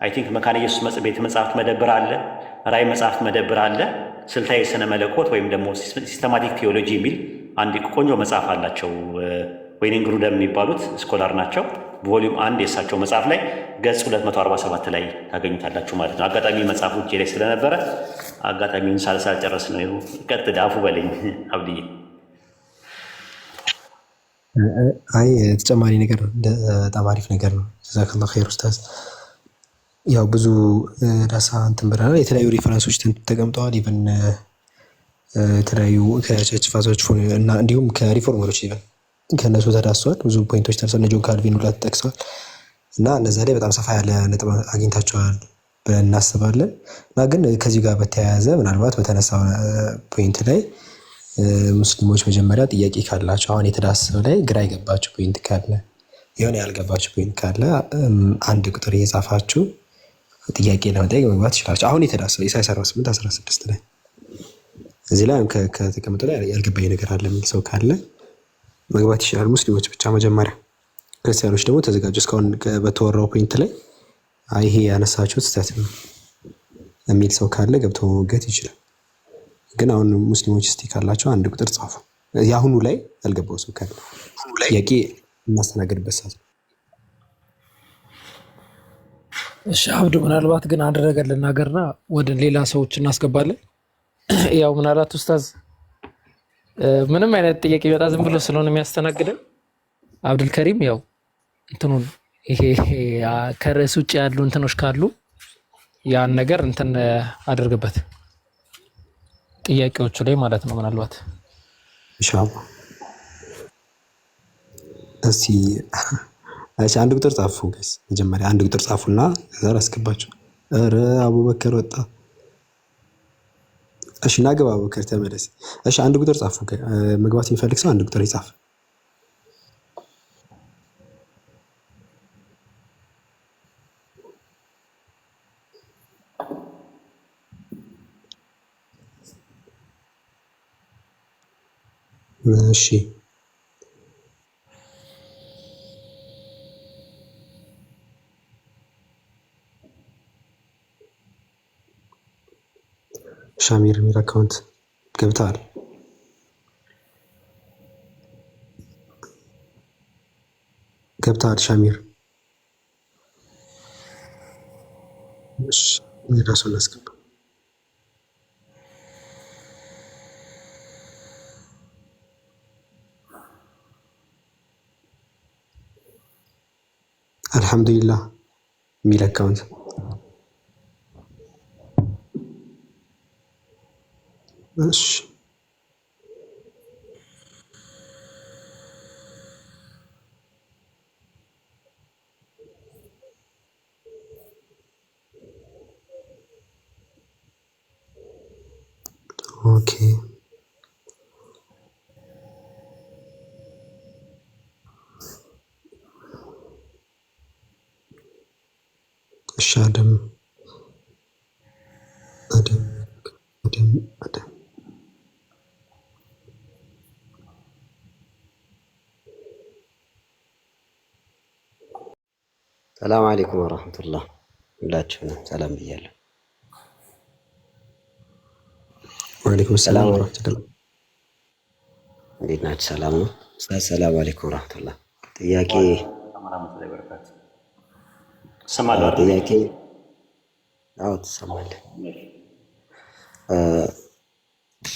Speaker 2: አይ ቲንክ መካነ ኢየሱስ ቤተ መጽሐፍት መደብር አለ፣ ራእይ መጽሐፍት መደብር አለ። ስልታዊ ስነ መለኮት ወይም ደግሞ ሲስተማቲክ ቴዎሎጂ የሚል አንድ ቆንጆ መጽሐፍ አላቸው። ወይኔን ግሩደም የሚባሉት ስኮላር ናቸው። ቮሊዩም 1 የእሳቸው መጽሐፍ ላይ ገጽ 247 ላይ ታገኙታላችሁ ማለት ነው። አጋጣሚ መጽሐፉ እጄ ላይ ስለነበረ አጋጣሚውን ሳልጨርስ ነው። ይኸው ቀጥል፣ አፉ በለኝ አብድዬ።
Speaker 1: አይ ተጨማሪ ነገር በጣም አሪፍ ነገር ነው። ጀዛከላሁ ኸይር ኡስታዝ። ያው ብዙ ዳሳ እንትን ብለናል። የተለያዩ ሪፈረንሶች ተቀምጠዋል። ኢቨን የተለያዩ ከቸርች ፋዘሮች እና እንዲሁም ከሪፎርመሮች ኢቨን ከእነሱ ተዳስሷል። ብዙ ፖይንቶች ተርሰው እነ ጆን ካልቪን ሁላ ተጠቅሰዋል እና እነዛ ላይ በጣም ሰፋ ያለ ነጥብ አግኝታቸዋል ብለን እናስባለን። እና ግን ከዚህ ጋር በተያያዘ ምናልባት በተነሳው ፖይንት ላይ ሙስሊሞች መጀመሪያ ጥያቄ ካላቸው አሁን የተዳሰሰው ላይ ግራ የገባቸው ፖይንት ካለ የሆነ ያልገባቸው ፖይንት ካለ አንድ ቁጥር እየጻፋችሁ ጥያቄ ለመጠየቅ መግባት ይችላል። አሁን የተዳሰው ኢሳይያስ 48:16 ላይ እዚህ ላይ ከተቀመጠ ላይ ያልገባኝ ነገር አለ የሚል ሰው ካለ መግባት ይችላል። ሙስሊሞች ብቻ መጀመሪያ፣ ክርስቲያኖች ደግሞ ተዘጋጁ። እስካሁን በተወራው ፖይንት ላይ ይሄ ያነሳችሁት ስህተት ነው የሚል ሰው ካለ ገብቶ መሞገት ይችላል። ግን አሁን ሙስሊሞች እስቲ ካላቸው አንድ ቁጥር ጻፉ። የአሁኑ ላይ ያልገባው ሰው ካለ ጥያቄ እናስተናግድበት ሰዓት ነው።
Speaker 4: እሺ አብዱ፣ ምናልባት ግን አንድ ነገር ልናገርና ወደ ሌላ ሰዎች እናስገባለን። ያው ምናልባት ኡስታዝ ምንም አይነት ጥያቄ ቢመጣ ዝም ብሎ ስለሆነ የሚያስተናግደን አብዱልከሪም ያው እንትኑን ይሄ ከርዕስ ውጭ ያሉ እንትኖች ካሉ ያን ነገር እንትን አድርግበት ጥያቄዎቹ ላይ ማለት ነው። ምናልባት
Speaker 1: ኢንሻአላህ እስቲ አንድ ቁጥር ጻፉ ጋይስ። መጀመሪያ አንድ ቁጥር ጻፉና ከዛ አስገባችሁ። ኧረ አቡበከር ወጣ። እሺ ናገባ አቡበከር ተመለስ። እሺ አንድ ቁጥር ጻፉ። መግባት የሚፈልግ ሰው አንድ ቁጥር ይጻፍ። እሺ ሻሚር የሚል አካውንት ገብተዋል። ሻሚር እሺ ራሱን አስገባ። አልሐምዱሊላህ የሚል አካውንት እሺ ኦኬ እሺ አደም
Speaker 5: ሰላም አለይኩም ወራህመቱላህ። ሁላችሁንም ሰላም ብያለሁ።
Speaker 1: ወአለይኩም ሰላም ወራህመቱላህ።
Speaker 5: እንዴት ናችሁ? ሰላም ነው? ሰላም አለይኩም ወራህመቱላህ። ጥያቄ አዎ ትሰማለህ።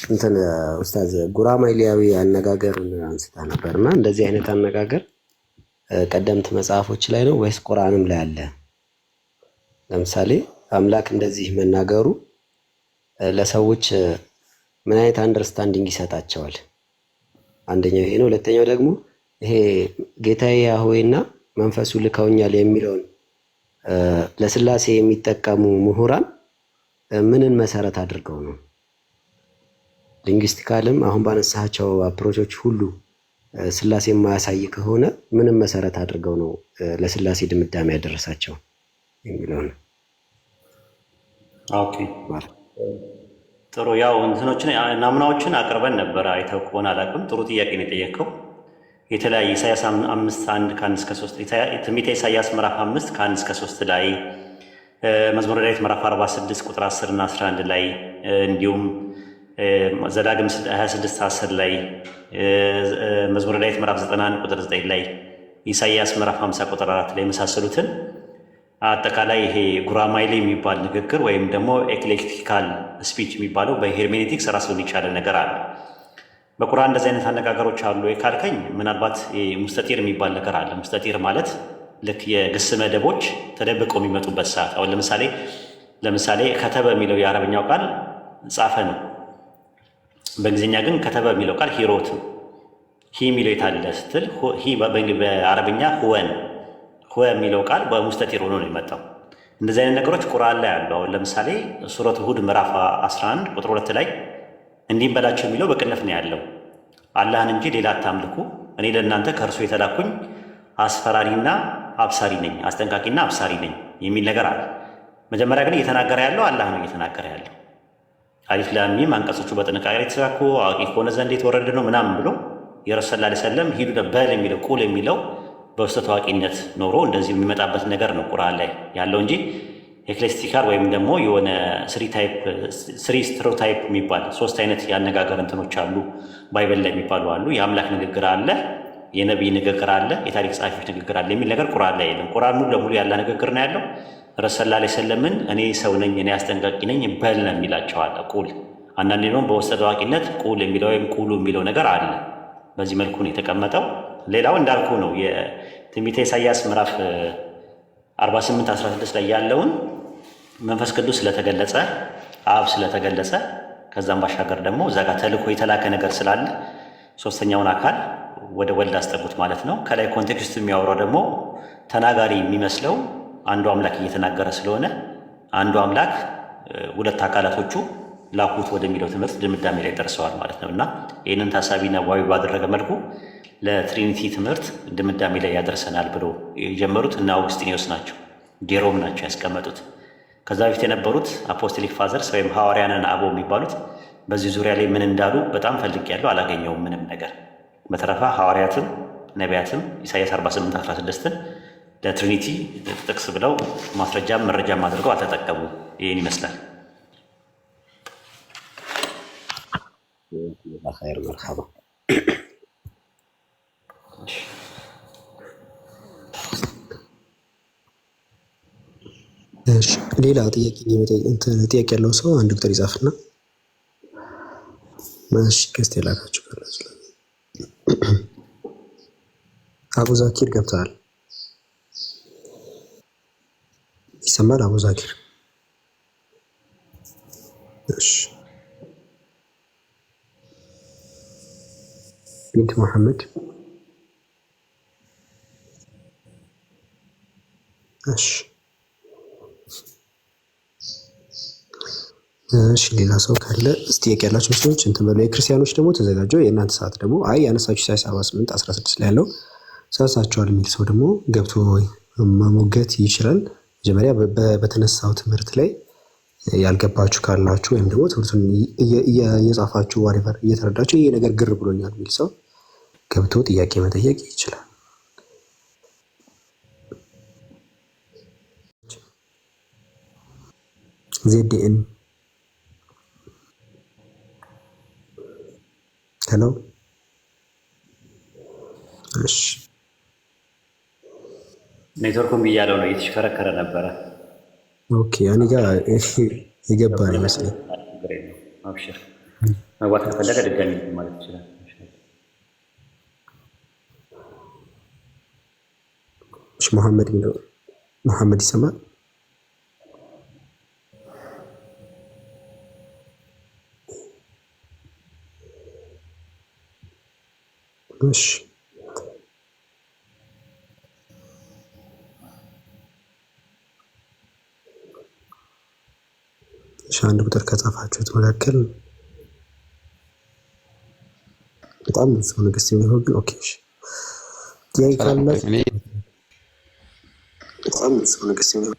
Speaker 5: እንትን ኡስታዝ ጉራማይሌያዊ አነጋገርን አንስታ ነበርና እንደዚህ አይነት አነጋገር ቀደምት መጽሐፎች ላይ ነው ወይስ ቁርአንም ላይ አለ? ለምሳሌ አምላክ እንደዚህ መናገሩ ለሰዎች ምን አይነት አንደርስታንዲንግ ይሰጣቸዋል? አንደኛው ይሄ ነው። ሁለተኛው ደግሞ ይሄ ጌታዬ ያህዌና መንፈሱ ልከውኛል የሚለውን ለስላሴ የሚጠቀሙ ምሁራን ምንን መሰረት አድርገው ነው? ሊንግዊስቲካልም አሁን ባነሳቸው አፕሮቾች ሁሉ ስላሴ የማያሳይ ከሆነ ምንም መሰረት አድርገው ነው ለስላሴ ድምዳሜ ያደረሳቸው የሚለው ነው።
Speaker 2: ኦኬ ጥሩ። ያው እንትኖችን ናሙናዎችን አቅርበን ነበረ። አይተው ከሆነ አላውቅም። ጥሩ ጥያቄ ነው የጠየቀው። የተለያየ ኢሳያስ 5:1-3 ትንቢተ ኢሳያስ ምዕራፍ 5:1-3 ላይ መዝሙረ ዳዊት ምዕራፍ 46 ቁጥር 10 እና 11 ላይ እንዲሁም ዘዳግም 26:10 ላይ መዝሙረ ዳዊት ምዕራፍ 91 ቁጥር 9 ላይ ኢሳያስ ምዕራፍ 50 ቁጥር 4 ላይ የመሳሰሉትን አጠቃላይ ይሄ ጉራማይሌ የሚባል ንግግር ወይም ደግሞ ኤክሌክቲካል ስፒች የሚባለው በሄርሜኔቲክስ ራሱን የቻለ ነገር አለ። በቁርአን እንደዚህ አይነት አነጋገሮች አሉ ካልከኝ ምናልባት ሙስተጢር የሚባል ነገር አለ። ሙስተጢር ማለት ልክ የግስ መደቦች ተደብቀው የሚመጡበት ሰዓት። አሁን ለምሳሌ ከተበ የሚለው የአረብኛው ቃል ጻፈ ነው። በእንግሊዝኛ ግን ከተበ የሚለው ቃል ሂሮት ነው። ሂ የሚለው የታለ ስትል ሂ በአረብኛ ሁወ የሚለው ቃል በሙስተጢር ሆኖ ነው የመጣው። እንደዚህ አይነት ነገሮች ቁርአን ላይ አሉ። አሁን ለምሳሌ ሱረቱ ሁድ ምዕራፍ 11 ቁጥር 2 ላይ እንዲህ በላቸው የሚለው በቅንፍ ነው ያለው። አላህን እንጂ ሌላ አታምልኩ፣ እኔ ለእናንተ ከእርሱ የተላኩኝ አስፈራሪና አብሳሪ ነኝ፣ አስጠንቃቂና አብሳሪ ነኝ የሚል ነገር አለ። መጀመሪያ ግን እየተናገረ ያለው አላህ ነው እየተናገረ ያለው። አሊፍ ላም ሚም አንቀጾቹ በጥንቃቄ የተሳኩ አዋቂ ከሆነ ዘንድ የተወረደ ነው ምናምን ብሎ የረሱል ሰለላሁ ዐለይሂ ወሰለም ሂዱ በል የሚለው ቁል የሚለው በውስጠ ታዋቂነት ኖሮ እንደዚህ የሚመጣበት ነገር ነው ቁርአን ላይ ያለው እንጂ ኤክሌክቲካል ወይም ደግሞ የሆነ ስሪ ስትሮታይፕ የሚባል 3 አይነት የአነጋገር እንትኖች አሉ። ባይበል ላይ የሚባሉ አሉ። የአምላክ ንግግር አለ፣ የነቢይ ንግግር አለ፣ የታሪክ ጸሐፊዎች ንግግር አለ የሚል ነገር ቁርአን ላይ የለም። ቁርአን ሙሉ ለሙሉ ያለ ንግግር ነው ያለው። ረሱል ሰለላሁ ዐለይሂ ወሰለምን እኔ ሰው ነኝ፣ እኔ አስጠንቃቂ ነኝ በል ነው የሚላቸው አለ። ቁል አንዳንዴ ደግሞ በውስጠ ታዋቂነት ቁል የሚለው ወይም ቁሉ የሚለው ነገር አለ። በዚህ መልኩ ነው የተቀመጠው። ሌላው እንዳልኩ ነው የትንቢተ ኢሳይያስ ምዕራፍ 48:16 ላይ ያለውን መንፈስ ቅዱስ ስለተገለጸ አብ ስለተገለጸ ከዛም ባሻገር ደግሞ እዛ ጋር ተልኮ የተላከ ነገር ስላለ ሶስተኛውን አካል ወደ ወልድ አስጠጉት ማለት ነው። ከላይ ኮንቴክስቱ የሚያወራው ደግሞ ተናጋሪ የሚመስለው አንዱ አምላክ እየተናገረ ስለሆነ አንዱ አምላክ ሁለት አካላቶቹ ላኩት ወደሚለው ትምህርት ድምዳሜ ላይ ደርሰዋል ማለት ነው። እና ይህንን ታሳቢና ዋቢ ባደረገ መልኩ ለትሪኒቲ ትምህርት ድምዳሜ ላይ ያደርሰናል ብሎ የጀመሩት እና አውግስጢኖስ ናቸው፣ ጄሮም ናቸው ያስቀመጡት። ከዛ በፊት የነበሩት አፖስቶሊክ ፋዘርስ ወይም ሐዋርያንን አበው የሚባሉት በዚህ ዙሪያ ላይ ምን እንዳሉ በጣም ፈልጌያለሁ፣ አላገኘውም ምንም ነገር። በተረፈ ሐዋርያትም ነቢያትም ኢሳይያስ 48:16ን ለትሪኒቲ ጥቅስ ብለው ማስረጃም መረጃም አድርገው አልተጠቀሙ። ይህን ይመስላል።
Speaker 5: ኸይር መርሐባ።
Speaker 1: ሌላ ጥያቄ ያለው ሰው አንድ ቁጥር ይጻፍና ማሽ ከስቴ ላካችሁ ካላችሁ አቡ ዛኪር ገብተዋል። ይሰማል? አቡ ዛኪር እሺ። ቢንት መሐመድ እሺ። እሺ ሌላ ሰው ካለ እስቲ ጥያቄ ያላችሁ ሰዎች እንትን በሉ። የክርስቲያኖች ደግሞ ተዘጋጀው። የእናንተ ሰዓት ደግሞ አይ ያነሳችሁ ኢሳይያስ 48:16 ላይ ያለው ሳሳቸዋል የሚል ሰው ደግሞ ገብቶ መሞገት ይችላል። መጀመሪያ በተነሳው ትምህርት ላይ ያልገባችሁ ካላችሁ ወይም ደግሞ ትምህርቱን እየጻፋችሁ ዋሪቨር እየተረዳችሁ ይሄ ነገር ግር ብሎኛል የሚል ሰው ገብቶ ጥያቄ መጠየቅ ይችላል። ዜድኤን ሄሎ። እሺ
Speaker 2: ኔትወርኩም ብያለው ነው እየተሽከረከረ ነበረ።
Speaker 1: ኦኬ እኔ ጋር የገባ ነው ይመስለኝ።
Speaker 2: አብሽር መግባት ከፈለገ ድጋሚ ማለት ይችላል።
Speaker 1: እሺ መሐመድ ነው። መሐመድ ይሰማል? እሺ አንድ ቁጥር ከጻፋችሁት መካከል በጣም ብዙ ሰው ንግስት የሚሆን ግን ኦኬ እሺ ጥያቄ ካላችሁ በጣም ብዙ ሰው ንግስት የሚሆን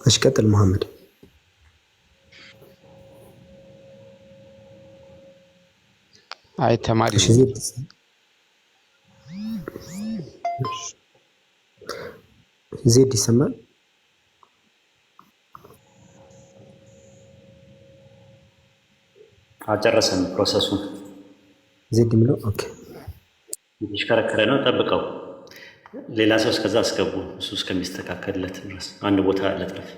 Speaker 1: እሺ ቀጥል መሐመድ።
Speaker 6: አይ ተማሪ
Speaker 1: ዜድ ይሰማል?
Speaker 2: አልጨረሰም ፕሮሰሱን።
Speaker 1: ዜድ የሚለው ኦኬ
Speaker 2: የተሽከረከረ ነው። ጠብቀው፣ ሌላ ሰው እስከዛ አስገቡ። እሱ እስከሚስተካከልለት ድረስ አንድ ቦታ ለጥረፍ።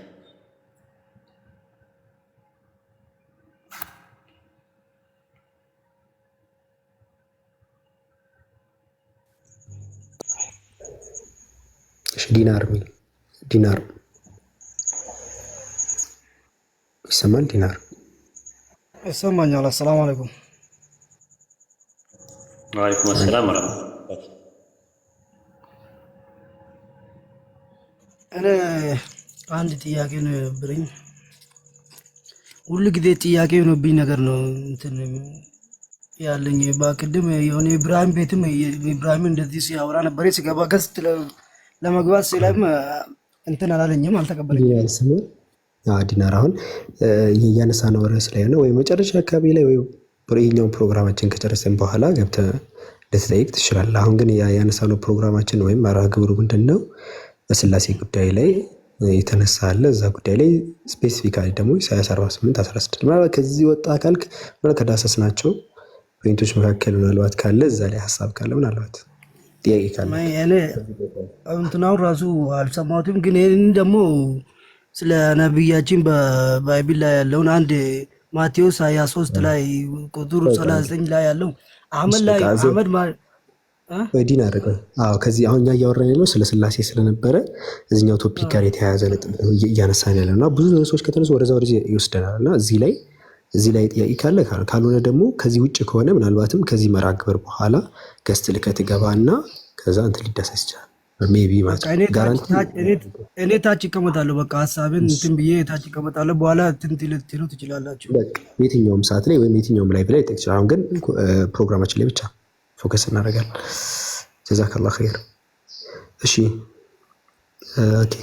Speaker 1: ዲናር የሚል ዲናር ይሰማል? ዲናር
Speaker 7: ይሰማኛል። አሰላሙ አለይኩም።
Speaker 2: ወአለይኩም ሰላም ወራህመቱላህ።
Speaker 7: እኔ አንድ ጥያቄ ነበረኝ። ሁሉ ጊዜ ጥያቄ የሆነብኝ ነገር ነው እንትን ያለኝ። በቅድም የሆነ ኢብራሂም ቤትም ኢብራሂም እንደዚህ ሲያወራ ነበር። ሲገባ ገስት ለመግባት ሲለም እንትን አላለኝም፣ አልተቀበለኝም።
Speaker 1: ዲናር አሁን እያነሳ ነው ርዕስ ላይ ነው ወይ መጨረሻ አካባቢ ላይ ወይ ይሄኛውን ፕሮግራማችን ከጨረሰን በኋላ ገብተህ ልትጠይቅ ትችላለህ። አሁን ግን ያነሳነው ፕሮግራማችን ወይም መርሃ ግብሩ ምንድን ነው? በስላሴ ጉዳይ ላይ የተነሳ አለ። እዛ ጉዳይ ላይ ስፔሲፊካሊ ደግሞ ኢሳያስ 48:16 ምናልባት ከዚህ ወጣ ካልክ ከዳሰስ ናቸው ፖይንቶች መካከል ምናልባት ካለ እዛ ላይ ሀሳብ ካለ ምናልባት ጥያቄ ካለ
Speaker 7: እንትናውን ራሱ አልሰማሁትም። ግን ይህን ደግሞ ስለ ነቢያችን በባይብል ላይ ያለውን አንድ ማቴዎስ 23 ላይ ቁጥር 39 ላይ ያለው አህመድ ላይ አህመድ
Speaker 1: ዲን አደረገ። ከዚህ አሁን እኛ እያወራን ያለው ስለ ስላሴ ስለነበረ እዚኛው ቶፒክ ጋር የተያያዘ ነጥብ እያነሳን ያለ እና ብዙ ሰዎች ከተነሱ ወደዛ ወደዚህ ይወስደናል እና እዚህ ላይ ጥያቄ ካለ ካልሆነ ደግሞ ከዚህ ውጭ ከሆነ ምናልባትም ከዚህ መርሃ ግብር በኋላ ገስት ልከት ገባ እና ከዛ እንትን ሊዳሰስ ይችላል። ሜይ ቢ ማለት
Speaker 7: እኔ ታች ይቀመጣለሁ። በቃ ሀሳብን እንትን ብዬ ታች ይቀመጣለሁ። በኋላ ትሉ ትችላላችሁ
Speaker 1: የትኛውም ሰዓት ላይ ወይም የትኛውም ላይ ብላይ ጠቅ ይችላል። አሁን ግን ፕሮግራማችን ላይ ብቻ ፎከስ እናደርጋለን። ጀዛከላህ ኸይር። እሺ ኦኬ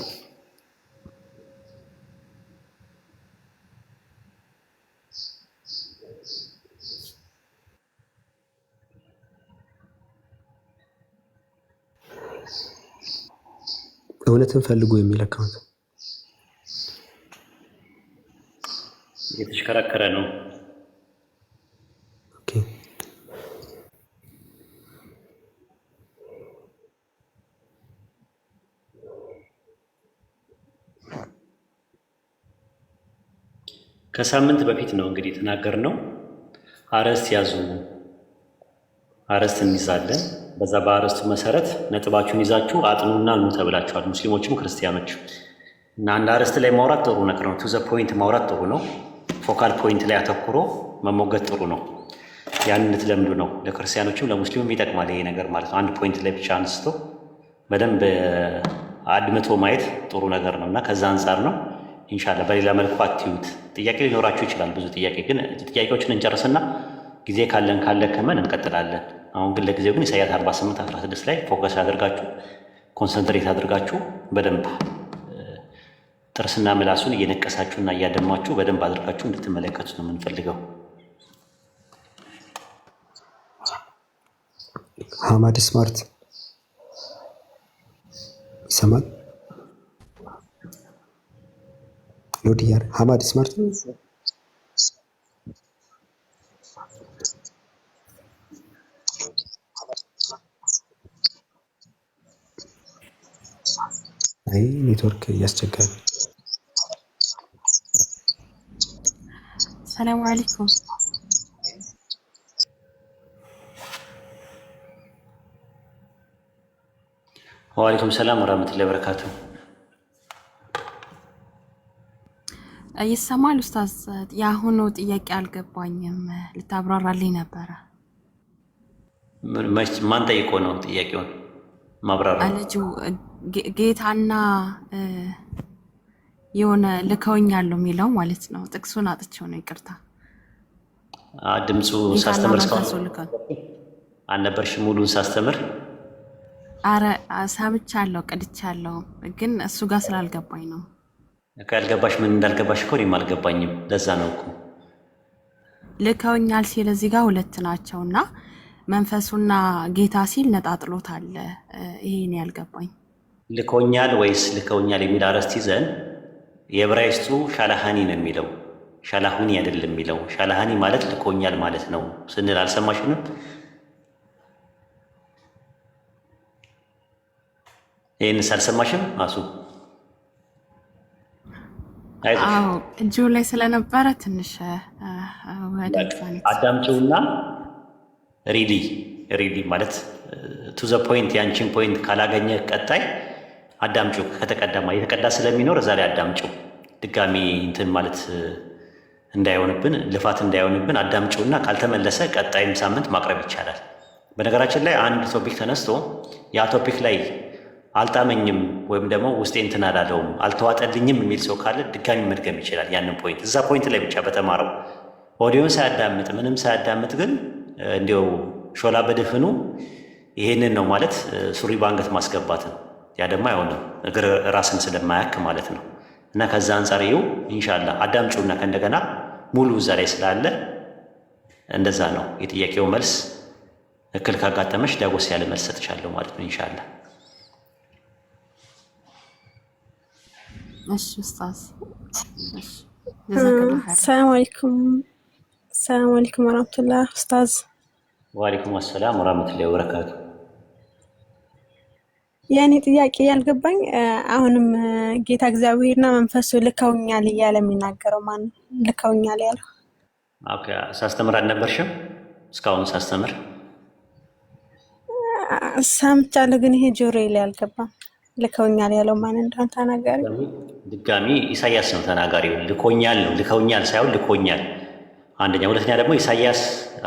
Speaker 1: እውነትን ፈልጉ የሚል አካውንት
Speaker 2: እየተሽከረከረ ነው።
Speaker 1: ኦኬ
Speaker 2: ከሳምንት በፊት ነው እንግዲህ የተናገርነው። አርዕስት ያዙ፣ አርዕስት እንይዛለን። በዛ በአርዕስቱ መሰረት ነጥባችሁን ይዛችሁ አጥኑና ኑ ተብላችኋል፣ ሙስሊሞችም ክርስቲያኖች። እና አንድ አርዕስት ላይ ማውራት ጥሩ ነገር ነው። ቱ ዘ ፖይንት ማውራት ጥሩ ነው። ፎካል ፖይንት ላይ አተኩሮ መሞገት ጥሩ ነው። ያን ልትለምዱ ነው። ለክርስቲያኖችም ለሙስሊምም ይጠቅማል ይሄ ነገር ማለት ነው። አንድ ፖይንት ላይ ብቻ አንስቶ በደንብ አድምቶ ማየት ጥሩ ነገር ነው እና ከዛ አንጻር ነው ኢንሻአላህ። በሌላ መልኩ አትዩት። ጥያቄ ሊኖራችሁ ይችላል፣ ብዙ ጥያቄ። ግን ጥያቄዎችን እንጨርስና ጊዜ ካለን ካለከመን እንቀጥላለን። አሁን ግን ለጊዜው ግን ኢሳይያስ 48:16 ላይ ፎከስ አድርጋችሁ ኮንሰንትሬት አድርጋችሁ በደንብ ጥርስና ምላሱን እየነቀሳችሁና እያደማችሁ በደንብ አድርጋችሁ እንድትመለከቱት ነው የምንፈልገው።
Speaker 1: ሐማድ ስማርት ይሰማል? ሎድ ያር ሐማድ ስማርት አይ ኔትወርክ እያስቸገረ።
Speaker 8: ሰላም አለይኩም።
Speaker 2: ወአለይኩም ሰላም ወራህመቱላሂ ወበረካቱ።
Speaker 8: ይሰማል ኡስታዝ? የአሁኑ ጥያቄ አልገባኝም፣ ልታብራራልኝ ነበረ።
Speaker 2: ማን ጠይቆ ነው ጥያቄውን ማብራራ?
Speaker 8: ልጁ ጌታና የሆነ ልከውኛለሁ የሚለው ማለት ነው። ጥቅሱን አጥቼው ነው፣ ይቅርታ።
Speaker 2: ድምፁ ሳስተምር እስካሁን አልነበርሽ? ሙሉን ሳስተምር
Speaker 8: አረ ሰምቻለሁ፣ ቀድቻለሁ፣ ግን እሱ ጋር ስላልገባኝ ነው።
Speaker 2: ያልገባሽ ምን እንዳልገባሽ እኮ እኔም አልገባኝም። ለዛ ነው እኮ
Speaker 8: ልከውኛል ሲል እዚህ ጋር ሁለት ናቸውና መንፈሱና ጌታ ሲል ነጣጥሎት አለ። ይሄን ያልገባኝ
Speaker 2: ልከውኛል ወይስ ልከውኛል የሚል አርዕስት ይዘን የዕብራይስጡ ሻላሃኒ ነው የሚለው፣ ሻላሁኒ አይደለም የሚለው። ሻላሃኒ ማለት ልከውኛል ማለት ነው ስንል አልሰማሽንም? ይህንስ አልሰማሽም? አሱ
Speaker 8: አዎ እጁ ላይ ስለነበረ ትንሽ
Speaker 2: አዳምጪውና ሪሊ ማለት ቱ ዘ ፖይንት ያንቺን ፖይንት ካላገኘ ቀጣይ አዳምጪው። ከተቀዳማ የተቀዳ ስለሚኖር እዛ ላይ አዳምጪው። ድጋሚ እንትን ማለት እንዳይሆንብን፣ ልፋት እንዳይሆንብን አዳምጪውና ካልተመለሰ ቀጣይም ሳምንት ማቅረብ ይቻላል። በነገራችን ላይ አንድ ቶፒክ ተነስቶ ያ ቶፒክ ላይ አልጣመኝም ወይም ደግሞ ውስጤ እንትን አላለውም አልተዋጠልኝም የሚል ሰው ካለ ድጋሚ መድገም ይችላል። ያንን ፖይንት እዛ ፖይንት ላይ ብቻ በተማረው ኦዲዮን ሳያዳምጥ ምንም ሳያዳምጥ ግን እንዲያው ሾላ በድፍኑ ይሄንን ነው ማለት ሱሪ ባንገት ማስገባት ነው። ያ ደግሞ አይሆንም፣ እግር ራስን ስለማያክ ማለት ነው። እና ከዛ አንጻር ይኸው ኢንሻአላህ አዳምጪውና ከእንደገና ሙሉ እዛ ላይ ስላለ እንደዛ ነው የጥያቄው መልስ። እክል ካጋጠመሽ ዳጎስ ያለ መልስ ሰጥቻለሁ ማለት ነው ኢንሻአላህ።
Speaker 8: እሺ ኡስታዝ።
Speaker 9: ሰላም አለይኩም ወራህመቱላህ ኡስታዝ።
Speaker 2: ወአለይኩም ሰላም ወራህመቱላሂ ወበረካቱ።
Speaker 9: የኔ ጥያቄ ያልገባኝ አሁንም ጌታ እግዚአብሔርና መንፈሱ ልከውኛል እያለ የሚናገረው ማን ነው? ልከውኛል ያለው
Speaker 2: ኦኬ። ሳስተምር አልነበርሽም? እስካሁን ሳስተምር
Speaker 9: ሰምቻለሁ፣ ግን ይሄ ጆሮዬ ላይ አልገባም። ልከውኛል ያለው ማን እንደሆነ ተናጋሪ
Speaker 2: ድጋሚ ኢሳያስ ነው ተናጋሪው። ልኮኛል ነው ልከውኛል ሳይሆን ልኮኛል። አንደኛ። ሁለተኛ ደግሞ ኢሳያስ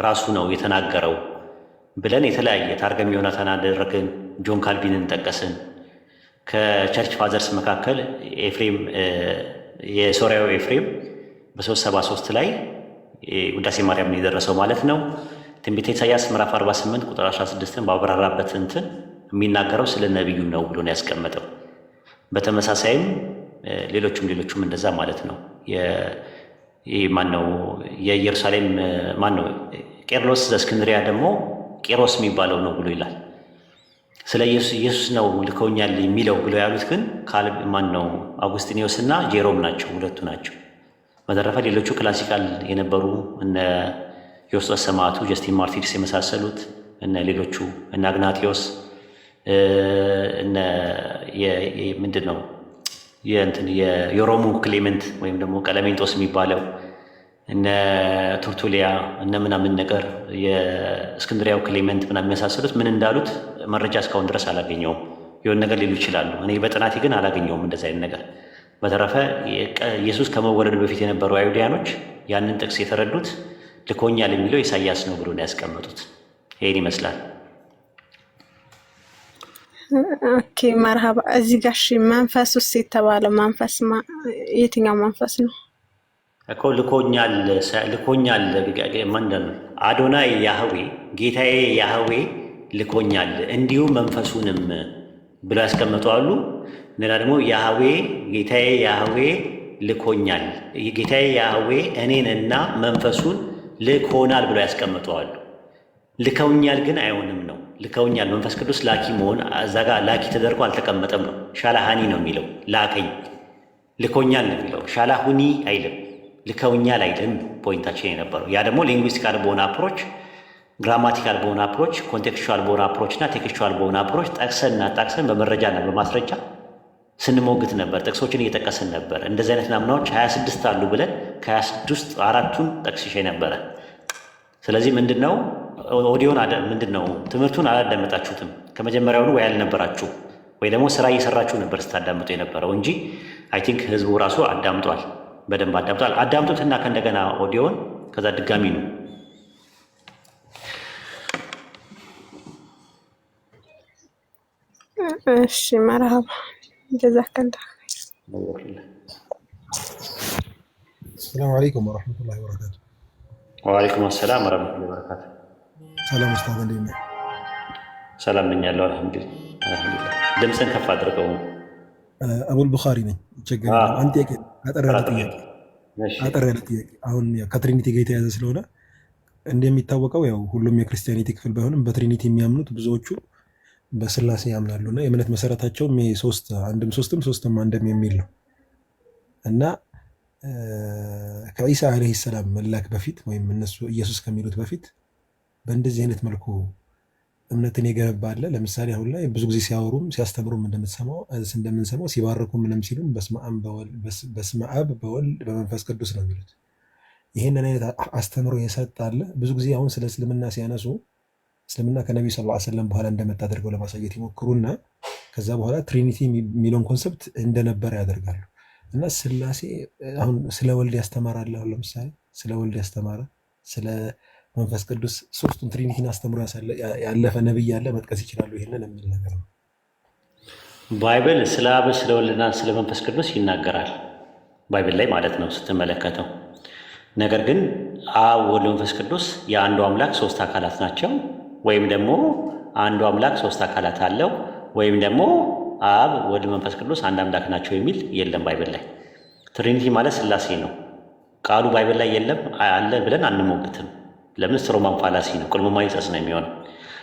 Speaker 2: ራሱ ነው የተናገረው ብለን የተለያየ ታርገም ዮናታን አደረግን፣ ጆን ካልቪንን ጠቀስን። ከቸርች ፋዘርስ መካከል ኤፍሬም የሶሪያዊ ኤፍሬም በ373 ላይ ውዳሴ ማርያምን የደረሰው ማለት ነው። ትንቢተ ኢሳያስ ምዕራፍ 48 ቁጥር 16ን ባብራራበት እንትን የሚናገረው ስለ ነቢዩ ነው ብሎ ነው ያስቀመጠው። በተመሳሳይም ሌሎቹም እንደዛ ማለት ነው። ማነው የኢየሩሳሌም ማነው ቄርሎስ ዘእስክንድርያ ደግሞ ቄሮስ የሚባለው ነው ብሎ ይላል። ስለ ኢየሱስ ነው ልከውኛል የሚለው ብሎ ያሉት ግን ማነው አውጉስጢኖስ እና ጄሮም ናቸው፣ ሁለቱ ናቸው። በተረፈ ሌሎቹ ክላሲካል የነበሩ እነ ዮስጦስ ሰማዕቱ፣ ጀስቲን ማርቲርስ የመሳሰሉት እነ ሌሎቹ እነ አግናጢዮስ እነ ምንድን ነው የሮሙ ክሌመንት ወይም ደግሞ ቀለሜንጦስ የሚባለው እነ ቱርቱሊያ እነ ምናምን ነገር የእስክንድሪያው ክሌመንት ምናምን የሚመሳሰሉት ምን እንዳሉት መረጃ እስካሁን ድረስ አላገኘውም። የሆነ ነገር ሊሉ ይችላሉ። እኔ በጥናቴ ግን አላገኘውም እንደዚህ አይነት ነገር። በተረፈ ኢየሱስ ከመወለዱ በፊት የነበሩ አይሁዳኖች ያንን ጥቅስ የተረዱት ልኮኛል የሚለው ኢሳያስ ነው ብሎ ነው ያስቀመጡት። ይሄን ይመስላል።
Speaker 9: ኦኬ መርሃባ። እዚህ ጋር እሺ፣ መንፈስ ውስጥ የተባለው መንፈስ የትኛው መንፈስ ነው
Speaker 2: እኮ? ልኮኛል ምንድን ነው? አዶናይ ያህዌ ጌታዬ ያህዌ ልኮኛል እንዲሁ መንፈሱንም ብሎ ያስቀምጡ አሉ። ሌላ ደግሞ ያህዌ ጌታዬ ያህዌ ልኮኛል፣ ጌታዬ ያህዌ እኔንና መንፈሱን ልኮናል ብሎ ያስቀምጡ አሉ። ልከውኛል ግን አይሆንም ነው። ልከውኛል መንፈስ ቅዱስ ላኪ መሆን እዛ ጋር ላኪ ተደርጎ አልተቀመጠም ነው። ሻላሃኒ ነው የሚለው ላከኝ። ልኮኛል ነው የሚለው ሻላሁኒ አይልም። ልከውኛል አይልም። ፖይንታችን የነበረው ያ ደግሞ ሊንጉዊስቲካል በሆነ አፕሮች፣ ግራማቲካል በሆነ አፕሮች፣ ኮንቴክስቹዋል በሆነ አፕሮች እና ቴክስቹዋል በሆነ አፕሮች ጠቅሰንና ጣቅሰን በመረጃና በማስረጃ ስንሞግት ነበር። ጥቅሶችን እየጠቀስን ነበር። እንደዚህ አይነት ናምናዎች 26 አሉ ብለን ከ26 ውስጥ 4ቱን ጠቅስሼ ነበረ። ስለዚህ ምንድነው ኦዲዮን ምንድነው ትምህርቱን አላዳመጣችሁትም ከመጀመሪያውኑ፣ ወይ አልነበራችሁ ወይ ደግሞ ስራ እየሰራችሁ ነበር ስታዳምጡ የነበረው እንጂ አይ ቲንክ ህዝቡ ራሱ አዳምጧል፣ በደንብ አዳምጧል። አዳምጡትና ከእንደገና ኦዲዮን ከዛ ድጋሚ ነው።
Speaker 9: እሺ መርሃባ ጀዛከላ።
Speaker 10: ሰላም አለይኩም ወራህመቱላሂ ወበረካቱ።
Speaker 2: ወአለይኩም ሰላም ወራህመቱላሂ ወበረካቱ።
Speaker 10: ሰላም ኡስታዝ፣ እንዴት ነህ?
Speaker 2: ሰላም ነኝ ያለው አልሐምዱሊላህ። ድምፅን ከፍ አድርገው።
Speaker 10: አቡል ቡኻሪ ነኝ። ችግር የለም። አንድ ጥያቄ፣ አጠር ያለ ጥያቄ። አሁን ከትሪኒቲ ጋር የተያዘ ስለሆነ እንደሚታወቀው ያው ሁሉም የክርስቲያኒቲ ክፍል ባይሆንም በትሪኒቲ የሚያምኑት ብዙዎቹ በስላሴ ያምናሉ እና የእምነት መሰረታቸውም ሶስት አንድም ሶስትም ሶስትም አንድም የሚል ነው እና ከኢሳ ዓለይሂ ሰላም መላክ በፊት ወይም እነሱ ኢየሱስ ከሚሉት በፊት በእንደዚህ አይነት መልኩ እምነትን የገነባ አለ። ለምሳሌ አሁን ላይ ብዙ ጊዜ ሲያወሩም ሲያስተምሩም እንደምንሰማው ሲባርኩ ምንም ሲሉም በስመ አብ በወልድ በመንፈስ ቅዱስ ነው የሚሉት። ይህንን አይነት አስተምሮ የሰጠ አለ። ብዙ ጊዜ አሁን ስለ እስልምና ሲያነሱ እስልምና ከነቢዩ ሰለላሁ ዐለይሂ ወሰለም በኋላ እንደመጣ አድርገው ለማሳየት ይሞክሩና ከዛ በኋላ ትሪኒቲ የሚለውን ኮንሰፕት እንደነበረ ያደርጋሉ። እና ስላሴ አሁን ስለ ወልድ ያስተማራል። አሁን ለምሳሌ ስለ ወልድ ያስተማረ፣ ስለ መንፈስ ቅዱስ ሶስቱን ትሪኒቲን አስተምሮ ያለፈ ነብይ ያለ መጥቀስ ይችላሉ? ይሄንን የሚል ነገር ነው።
Speaker 2: ባይብል ስለ አብ ስለ ወልድና ስለ መንፈስ ቅዱስ ይናገራል፣ ባይብል ላይ ማለት ነው ስትመለከተው። ነገር ግን አብ ወልድ መንፈስ ቅዱስ የአንዱ አምላክ ሶስት አካላት ናቸው፣ ወይም ደግሞ አንዱ አምላክ ሶስት አካላት አለው፣ ወይም ደግሞ አብ ወልድ መንፈስ ቅዱስ አንድ አምላክ ናቸው የሚል የለም ባይብል ላይ። ትሪኒቲ ማለት ስላሴ ነው። ቃሉ ባይብል ላይ የለም አለ ብለን አንሞግትም። ለምን? ስትሮማን ፋላሲ ነው፣ ቁልምማዊ ጸጽ ነው የሚሆነው።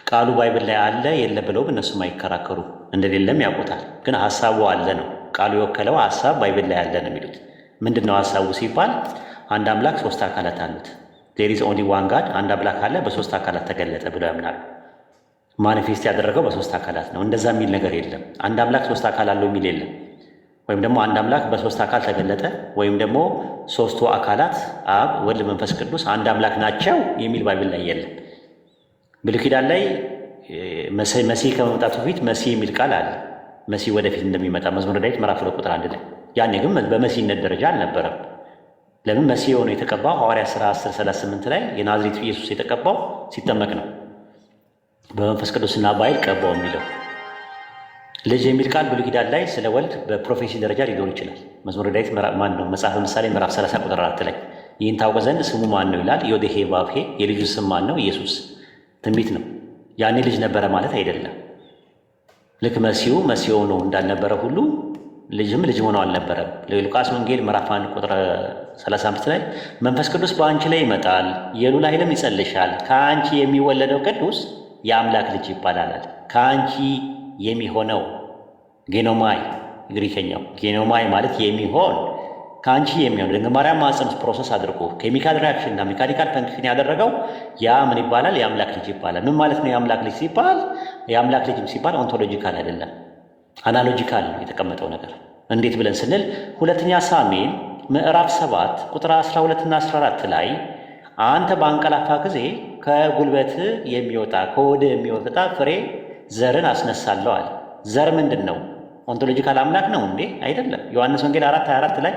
Speaker 2: ቃሉ ባይብል ላይ አለ የለ ብለው እነሱም አይከራከሩ፣ እንደሌለም ያውቁታል። ግን ሀሳቡ አለ ነው። ቃሉ የወከለው ሀሳብ ባይብል ላይ አለ ነው የሚሉት። ምንድን ነው ሀሳቡ ሲባል አንድ አምላክ ሶስት አካላት አሉት። ዜር ኢዝ ኦንሊ ዋን ጋድ፣ አንድ አምላክ አለ በሶስት አካላት ተገለጠ ብለው ያምናሉ። ማኒፌስት ያደረገው በሶስት አካላት ነው። እንደዛ የሚል ነገር የለም። አንድ አምላክ ሶስት አካል አለው የሚል የለም። ወይም ደግሞ አንድ አምላክ በሶስት አካል ተገለጠ፣ ወይም ደግሞ ሶስቱ አካላት አብ ወልድ መንፈስ ቅዱስ አንድ አምላክ ናቸው የሚል ባይብል ላይ የለም። ብሉይ ኪዳን ላይ መሲህ ከመምጣቱ በፊት መሲህ የሚል ቃል አለ። መሲህ ወደፊት እንደሚመጣ መዝሙረ ዳዊት ምዕራፍ 2 ቁጥር 1 ላይ። ያኔ ግን በመሲህነት ደረጃ አልነበረም። ለምን? መሲህ ሆኖ የተቀባው ሐዋርያት ሥራ 10:38 ላይ የናዝሬቱ ኢየሱስ የተቀባው ሲጠመቅ ነው። በመንፈስ ቅዱስና በኃይል ቀባው የሚለው ልጅ የሚል ቃል ብሉይ ኪዳን ላይ ስለ ወልድ በፕሮፌሲ ደረጃ ሊኖር ይችላል። መዝሙረ ዳዊት ማን ነው? መጽሐፈ ምሳሌ ምዕራፍ 30 ቁጥር 4 ላይ ይህን ታውቅ ዘንድ ስሙ ማን ነው ይላል። ዮዴሄ ባብሄ፣ የልጁ ስም ማን ነው? ኢየሱስ። ትንቢት ነው። ያኔ ልጅ ነበረ ማለት አይደለም። ልክ መሲሁ መሲሁ ሆኖ እንዳልነበረ ሁሉ ልጅም ልጅ ሆኖ አልነበረም። ሉቃስ ወንጌል ምዕራፍ 1 ቁጥር 35 ላይ መንፈስ ቅዱስ በአንቺ ላይ ይመጣል፣ የልዑል ኃይልም ይጸልሻል፣ ከአንቺ የሚወለደው ቅዱስ የአምላክ ልጅ ይባላል። ከአንቺ የሚሆነው ጌኖማይ፣ ግሪከኛው ጌኖማይ ማለት የሚሆን፣ ከአንቺ የሚሆን ድንግል ማርያም ማህፀን ውስጥ ፕሮሰስ አድርጎ ኬሚካል ሪያክሽን እና ሜካኒካል ፈንክሽን ያደረገው ያ ምን ይባላል? የአምላክ ልጅ ይባላል። ምን ማለት ነው የአምላክ ልጅ ሲባል? የአምላክ ልጅም ሲባል ኦንቶሎጂካል አይደለም፣ አናሎጂካል ነው የተቀመጠው ነገር። እንዴት ብለን ስንል ሁለተኛ ሳሙኤል ምዕራፍ 7 ቁጥር 12 እና 14 ላይ አንተ በአንቀላፋ ጊዜ ከጉልበት የሚወጣ ከወደ የሚወጣ ፍሬ ዘርን አስነሳለሁ አለ። ዘር ምንድን ነው? ኦንቶሎጂካል አምላክ ነው እንዴ? አይደለም። ዮሐንስ ወንጌል 4:24 ላይ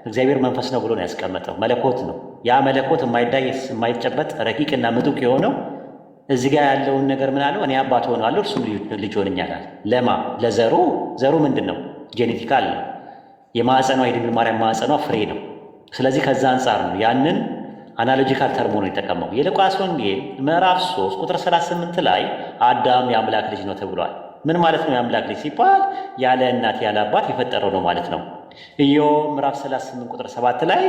Speaker 2: እግዚአብሔር መንፈስ ነው ብሎ ነው ያስቀመጠው። መለኮት ነው። ያ መለኮት የማይዳይ የማይጨበጥ ረቂቅና ምጡቅ የሆነው እዚህ ጋር ያለውን ነገር ምን አለው? እኔ አባት ሆነዋለሁ እርሱም ልጅ ሆነኛል አለ። ለማ? ለዘሩ። ዘሩ ምንድን ነው? ጄኔቲካል ነው። የማዕፀኗ የድንግል ማርያም ማዕፀኗ ፍሬ ነው። ስለዚህ ከዛ አንጻር ነው ያንን አናሎጂካል ተርሞ ነው የጠቀመው። የሉቃስ ወንጌል ምዕራፍ 3 ቁጥር 38 ላይ አዳም የአምላክ ልጅ ነው ተብሏል። ምን ማለት ነው የአምላክ ልጅ ሲባል? ያለ እናት ያለ አባት የፈጠረው ነው ማለት ነው። ኢዮብ ምዕራፍ 38 ቁጥር 7 ላይ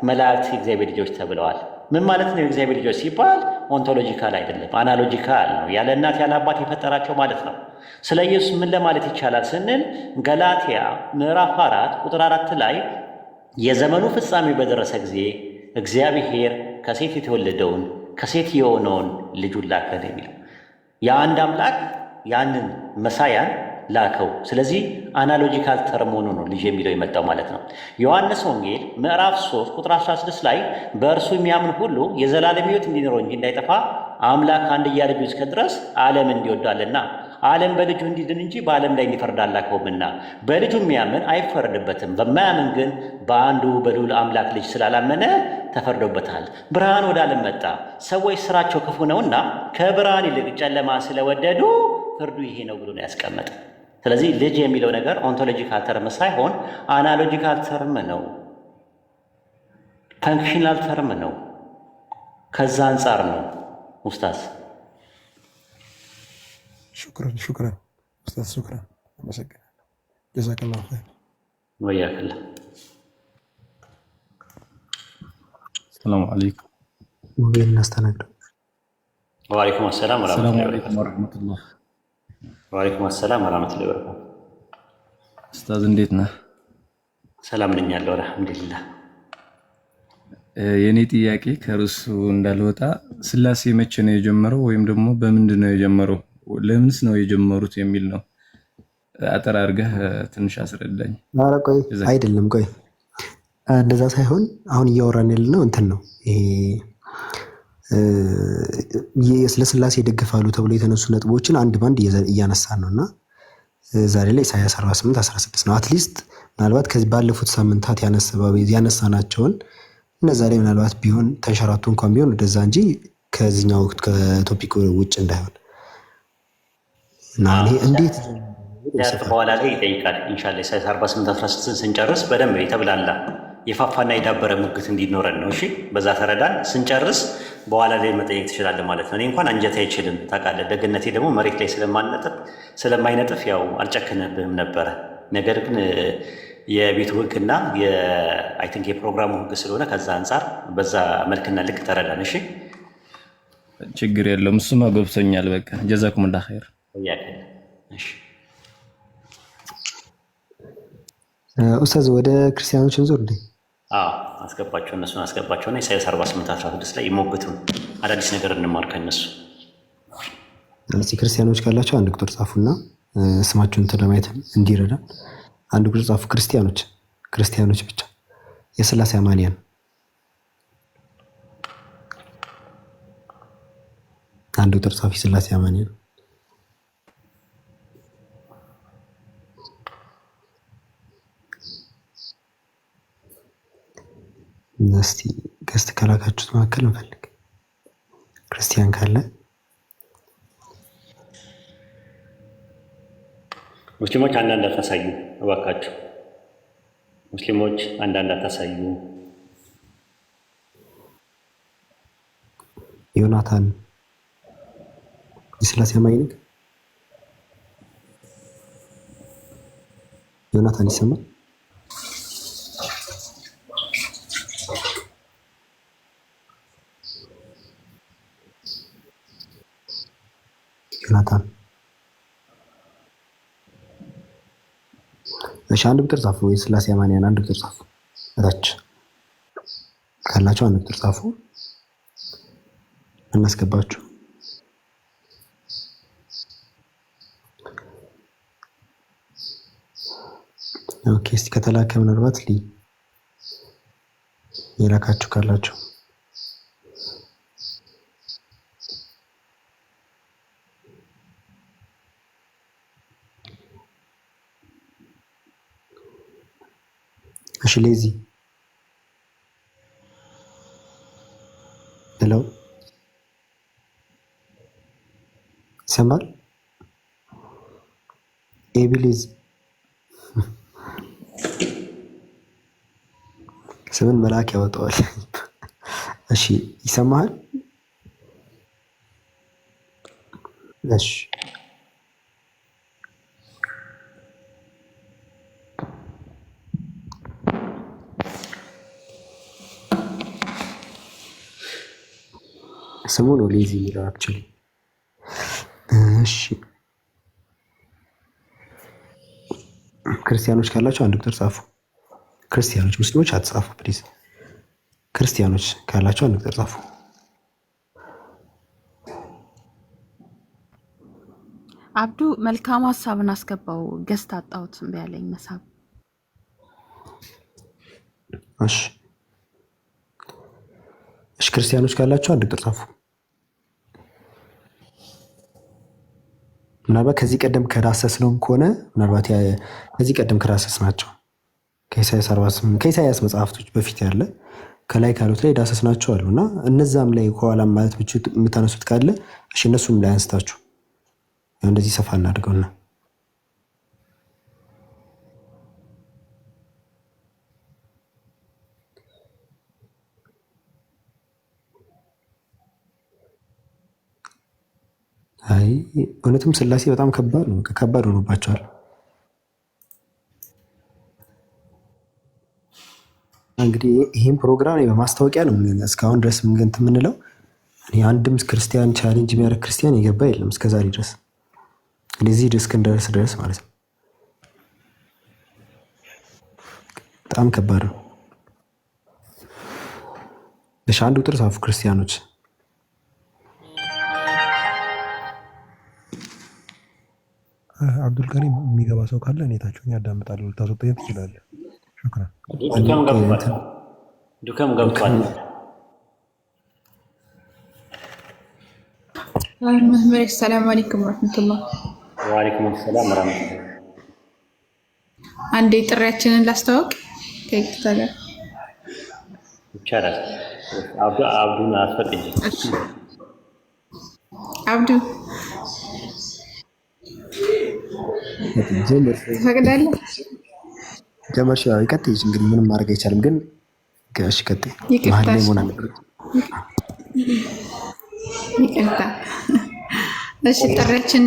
Speaker 2: መላእክት የእግዚአብሔር ልጆች ተብለዋል። ምን ማለት ነው የእግዚአብሔር ልጆች ሲባል? ኦንቶሎጂካል አይደለም፣ አናሎጂካል ነው። ያለ እናት ያለ አባት የፈጠራቸው ማለት ነው። ስለ ኢየሱስ ምን ለማለት ይቻላል ስንል ገላትያ ምዕራፍ 4 ቁጥር 4 ላይ የዘመኑ ፍጻሜ በደረሰ ጊዜ እግዚአብሔር ከሴት የተወለደውን ከሴት የሆነውን ልጁን ላከ ነው የሚለው። የአንድ አምላክ ያንን መሳያን ላከው። ስለዚህ አናሎጂካል ተርም ሆኖ ነው ልጅ የሚለው የመጣው ማለት ነው። ዮሐንስ ወንጌል ምዕራፍ 3 ቁጥር 16 ላይ በእርሱ የሚያምን ሁሉ የዘላለም ሕይወት እንዲኖረው እንጂ እንዳይጠፋ አምላክ አንድያ ልጁን እስከ ድረስ ዓለም እንዲወዳልና ዓለም በልጁ እንዲድን እንጂ በዓለም ላይ እንዲፈርድ አላከውምና በልጁ የሚያምን አይፈረድበትም። በማያምን ግን በአንዱ በልዑል አምላክ ልጅ ስላላመነ ተፈርዶበታል። ብርሃን ወደ ዓለም መጣ፣ ሰዎች ስራቸው ክፉ ነውና ከብርሃን ይልቅ ጨለማ ስለወደዱ ፍርዱ ይሄ ነው ብሎ ነው ያስቀመጠ። ስለዚህ ልጅ የሚለው ነገር ኦንቶሎጂካል ተርም ሳይሆን አናሎጂካል ተርም ነው፣ ፈንክሽናል ተርም ነው። ከዛ አንጻር ነው ኡስታዝ።
Speaker 10: ሹክራን ኡስታዝ፣ ሹክራን፣ አመሰግናለሁ። ጀዛከላሁ ኸይር።
Speaker 2: ወያከላ።
Speaker 3: ሰላም አለይኩም።
Speaker 1: ወይን እናስተናግደው።
Speaker 2: ወአለይኩም ሰላም
Speaker 3: ወራህመቱላህ።
Speaker 2: ወአለይኩም ሰላም ወራህመቱላሂ ወበረካቱ።
Speaker 3: ኡስታዝ እንዴት ነህ?
Speaker 2: ሰላም ነኝ ያለው አልሐምዱሊላህ።
Speaker 3: የኔ ጥያቄ ከርሱ እንዳልወጣ ስላሴ መቼ ነው የጀመረው ወይም ደግሞ በምንድን ነው የጀመረው? ለምንስ ነው የጀመሩት የሚል ነው። አጠር አድርገህ ትንሽ አስረዳኝ።
Speaker 1: ኧረ ቆይ አይደለም፣ ቆይ እንደዛ ሳይሆን አሁን እያወራን ያለነው እንትን ነው። ይሄ ስለ ስላሴ ይደግፋሉ ተብሎ የተነሱ ነጥቦችን አንድ ባንድ እያነሳን ነውና ዛሬ ላይ ኢሳይያስ 48:16 ነው። አትሊስት ምናልባት ከዚህ ባለፉት ሳምንታት ያነሳናቸውን እነዛ ላይ ምናልባት ቢሆን ተንሸራቱ እንኳን ቢሆን ወደዛ እንጂ
Speaker 5: ከዚህኛው ከቶፒክ ውጭ እንዳይሆን እና እኔ እንዴት
Speaker 2: በኋላ ላይ ይጠይቃል። ኢንሻላህ ኢሳይያስ 48:16 ስንጨርስ በደንብ የተብላላ የፋፋና የዳበረ ሙግት እንዲኖረን ነው። እሺ በዛ ተረዳን። ስንጨርስ በኋላ ላይ መጠየቅ ትችላለህ ማለት ነው። እኔ እንኳን አንጀት አይችልም ታውቃለህ። ደግነቴ ደግሞ መሬት ላይ ስለማይነጥፍ ያው አልጨክንብህም ነበረ። ነገር ግን የቤቱ ህግና አይ ቲንክ የፕሮግራሙ ህግ ስለሆነ ከዛ አንጻር በዛ መልክና ልክ ተረዳን። እሺ
Speaker 3: ችግር የለውም። እሱማ ገብቶኛል። በቃ ጀዛኩሙላህ ኸይር።
Speaker 2: እሺ
Speaker 5: ኡስታዝ ወደ ክርስቲያኖች እንዞር እንዴ?
Speaker 2: አስገባቸው፣ እነሱን አስገባቸውና ኢሳይያስ 48:16 ላይ ይሞግቱን፣ አዳዲስ ነገር እንማር ከነሱ።
Speaker 5: ስለዚህ ክርስቲያኖች ካላቸው አንድ ቁጥር ጻፉና ስማችሁን ለማየት እንዲረዳ አንድ ቁጥር ጻፉ። ክርስቲያኖች ብቻ የሥላሴ አማንያን አንድ ቁጥር ጻፉ። የሥላሴ አማንያን እስቲ ገስት ከላካችሁት መካከል እንፈልግ። ክርስቲያን ካለ
Speaker 2: ሙስሊሞች አንዳንድ አታሳዩ እባካችሁ። ሙስሊሞች አንዳንድ አታሳዩ።
Speaker 5: ዮናታን የሥላሴ አማኝ ነህ? ዮናታን ይሰማል? ዮናታን እሺ፣ አንድ ቁጥር ጻፉ። የሥላሴ አማንያን አንድ ቁጥር ጻፉ። እታች ካላችሁ አንድ ቁጥር ጻፉ። እናስገባችሁ። ኦኬ፣ እስቲ ከተላከ ምናልባት የላካችሁ ካላችሁ እሺ። ሌዚ ሄሎ ይሰማል? ኤቢሊዝ ስምን መልአክ ያወጣዋል። እሺ ይሰማሃል? እሺ ስሙ ነው ሌዚ የሚለው አክቹሊ። እሺ ክርስቲያኖች ካላችሁ አንድ ቁጥር ጻፉ። ክርስቲያኖች፣ ሙስሊሞች አትጻፉ ፕሊዝ። ክርስቲያኖች ካላችሁ አንድ ቁጥር ጻፉ።
Speaker 8: አብዱ መልካም ሀሳብን አስገባው። ገስት አጣሁት እምቢ አለኝ መሳብ።
Speaker 5: እሺ ክርስቲያኖች ካላችሁ አንድ ቁጥር ጻፉ። ምናልባት ከዚህ ቀደም ከዳሰስ ነው ከሆነ ምናልባት ከዚህ ቀደም ከዳሰስ ናቸው ከኢሳይያስ መጽሐፍቶች በፊት ያለ ከላይ ካሉት ላይ ዳሰስ ናቸው አሉ እና እነዛም ላይ ከኋላ ማለት የምታነሱት ካለ እሺ እነሱም ላይ አንስታችሁ እንደዚህ ሰፋ እናድርገውና አይ እውነትም ሥላሴ በጣም ከባድ ሆኖባቸዋል። እንግዲህ ይህም ፕሮግራም በማስታወቂያ ነው እስካሁን ድረስ ምንገንት የምንለው። አንድም ክርስቲያን ቻሌንጅ የሚያደርግ ክርስቲያን የገባ የለም እስከዛሬ ድረስ እንደዚህ እስክንደርስ ድረስ ማለት ነው። በጣም ከባድ ነው። እሺ አንድ ቁጥር ጻፉ ክርስቲያኖች።
Speaker 10: አብዱልከሪም የሚገባ ሰው ካለ እኔ ታችሁኝ ያዳምጣለሁ። ልታስወጣኝ ትችላለህ። ሹክራን።
Speaker 2: ዱከም ገብቷል።
Speaker 11: ሰላም አለይኩም ወራህመቱላህ።
Speaker 2: ወአለይኩም ሰላም ወራህመቱላህ።
Speaker 11: አንዴ ጥሪያችንን ላስተዋውቅ ከይቅርታ ጋር
Speaker 2: ይቻላል። አብዱን አስፈቅጂ።
Speaker 11: አብዱ
Speaker 5: ጀመር
Speaker 11: ትፈቅዳለህ?
Speaker 5: ጀመር ይቀጥል እንግዲህ ምንም ማድረግ አይቻልም። ግን እሺ ቀጥል። መሀል ላይ መሆን አለበት።
Speaker 11: ይቅርታ። እሺ ጥሪያችን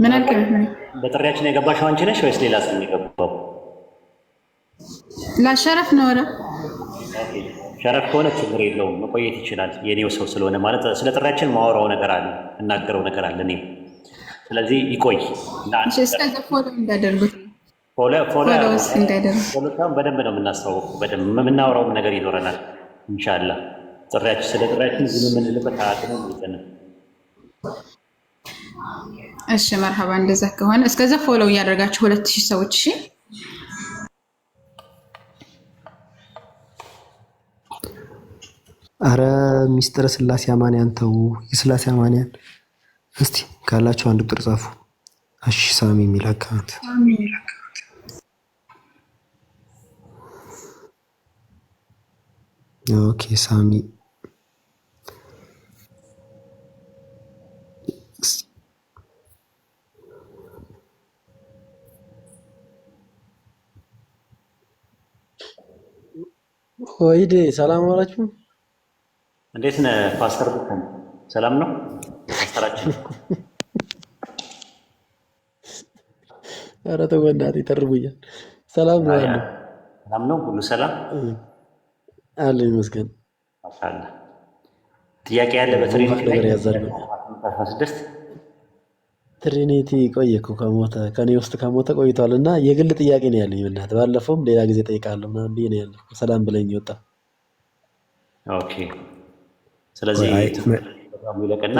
Speaker 11: ምን አልከኝ?
Speaker 2: በጥሪያችን የገባሽው አንቺ ነሽ ወይስ ሌላ ሰው የገባው?
Speaker 11: ላሸረፍ ነው። ኧረ
Speaker 2: ሸረፍ ከሆነ ችግር የለውም መቆየት ይችላል። የኔው ሰው ስለሆነ ማለት ስለ ጥሪያችን ማወራው ነገር አለ፣ እናገረው ነገር አለ እኔ። ስለዚህ ይቆይ።
Speaker 11: እስከዛ ፎሎ እንዳደርጉት
Speaker 2: ፎሎስ እንዳደርጉት በደንብ ነው የምናስተዋውቀው። በደንብ የምናወራውም ነገር ይኖረናል ኢንሻአላህ። ጥሪያችን ስለ ጥሪያችን ዝም የምንልበት አቅም የለንም።
Speaker 11: እሺ መርሐባ። እንደዛ ከሆነ እስከዛ ፎሎ እያደረጋችሁ 2000 ሰዎች እሺ።
Speaker 5: አረ ሚስጥረ ስላሴ አማንያን ተው። የስላሴ አማንያን እስቲ ካላችሁ አንድ ቁጥር ጻፉ። እሺ ሳሚ የሚል አካውንት ኦኬ ሳሚ
Speaker 12: ወይዴ ሰላም አላችሁ?
Speaker 2: እንዴት ነህ ፓስተር ቡከን? ሰላም ነው ፓስተራችን?
Speaker 12: ኧረ ተው በእናትህ ይተርቡኛል። ሰላም ነው ያለው።
Speaker 2: ሰላም ነው ሁሉ ሰላም
Speaker 12: አለ ይመስገን።
Speaker 2: ማሻአላህ። ጥያቄ ያለ በትሪኒቲ
Speaker 12: ነገር ያዛል። ትሪኒቲ ቆየ እኮ ከሞተ ከኔ ውስጥ ከሞተ ቆይቷል። እና የግል ጥያቄ ነው ያለኝ። በእናትህ ባለፈውም ሌላ ጊዜ ጠይቃለሁ ምናምን ብዬ ነው ያለው። ሰላም ብለኝ ወጣ።
Speaker 2: ኦኬ ስለዚህ ፕሮግራሙ ይለቅና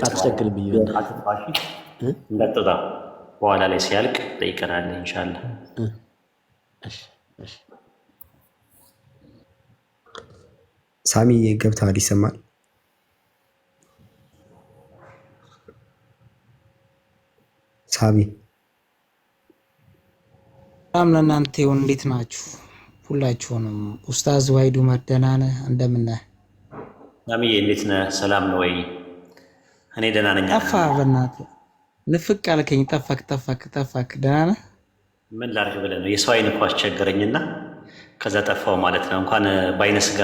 Speaker 12: አትቸግርም ብዬ
Speaker 2: እንዳትወጣ በኋላ ላይ ሲያልቅ ጠይቀናል ኢንሻአላህ።
Speaker 5: ሳሚ ገብተሃል? ይሰማል? ሳሚ
Speaker 13: ሰላም ለእናንተ ይሁን። እንዴት ናችሁ ሁላችሁንም? ኡስታዝ ዋሂድ ኡመር ደህና ነህ? እንደምን ነህ?
Speaker 2: ሳሚዬ እንዴት ነህ? ሰላም ነው ወይ? እኔ ደህና ነኝ።
Speaker 13: ጠፋህ በእናትህ ንፍቅ አልከኝ። ጠፋክ። ደህና ነህ?
Speaker 2: ምን ላድርግ ብለህ ነው? የሰው አይን እኮ አስቸገረኝና ከዛ ጠፋው ማለት ነው። እንኳን በአይነ ስጋ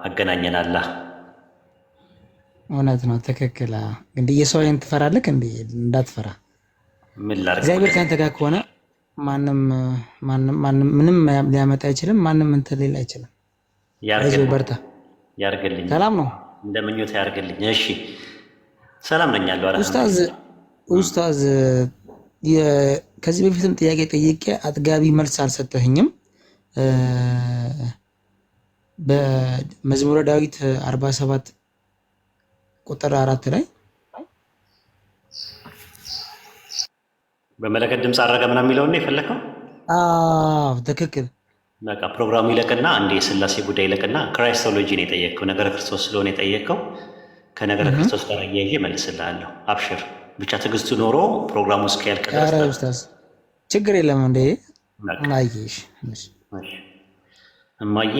Speaker 2: አገናኘን አላህ።
Speaker 13: እውነት ነው፣ ትክክል። እንደ የሰው አይን ትፈራለህ እንዴ? እንዳትፈራ።
Speaker 2: ምን ላድርግ?
Speaker 13: እግዚአብሔር ካንተ ጋር ከሆነ ማንም ምንም ሊያመጣ አይችልም። ማንም እንትን ሊል አይችልም። አይዞህ በርታ።
Speaker 2: ያርግልኝ።
Speaker 13: ሰላም ነው?
Speaker 2: እንደምኞት ያርግልኝ። እሺ ሰላም ነኝ ያለው
Speaker 13: ኡስታዝ ከዚህ በፊትም ጥያቄ ጠይቄ አጥጋቢ መልስ አልሰጠህኝም። በመዝሙረ ዳዊት 47 ቁጥር 4 ላይ
Speaker 2: በመለከት ድምፅ አረገ ምናምን የሚለውን ነው የፈለከው?
Speaker 13: አዎ ትክክል።
Speaker 2: በቃ ፕሮግራሙ ይለቅና አንድ የስላሴ ጉዳይ ይለቅና ክራይስቶሎጂ ነው የጠየቅከው፣ ነገረ ክርስቶስ ስለሆነ የጠየቅከው ከነገረ ክርስቶስ ጋር እያይዤ እመልስልሃለሁ። አብሽር ብቻ ትዕግስቱ ኖሮ ፕሮግራሙ እስኪያልቅ ድረስ።
Speaker 13: ኧረ ኡስታዝ ችግር የለም እንዴ ማይሽ
Speaker 2: እማዬ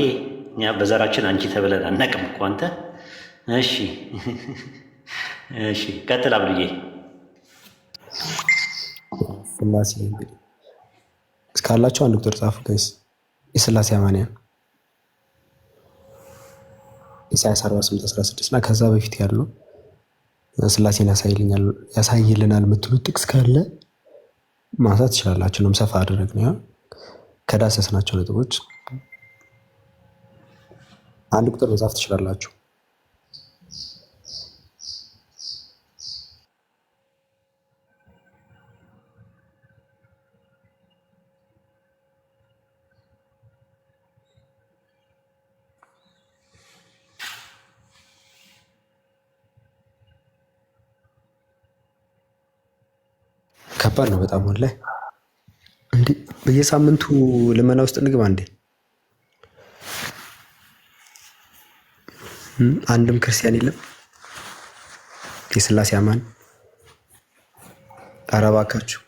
Speaker 2: እኛ በዘራችን አንቺ ተብለን አናውቅም እኮ አንተ። እሺ ቀጥል አብዱዬ።
Speaker 5: ስላሴ እንግዲህ እስካላችሁ አንድ ቁጥር ጻፉ ጋይስ። የስላሴ አማንያን ኢሳይያስ 48:16 እና ከዛ በፊት ያሉ ስላሴን ያሳይልናል የምትሉት ጥቅስ ካለ ማንሳት ትችላላችሁ። ነው ሰፋ አደረግን ያ ከዳሰስናቸው ነጥቦች አንድ ቁጥር መጻፍ ትችላላችሁ። ከባድ ነው በጣም ወላሂ። እንዴ በየሳምንቱ ልመና ውስጥ እንግባ እንዴ? አንድም ክርስቲያን የለም የስላሴ አማን። ኧረ እባካችሁ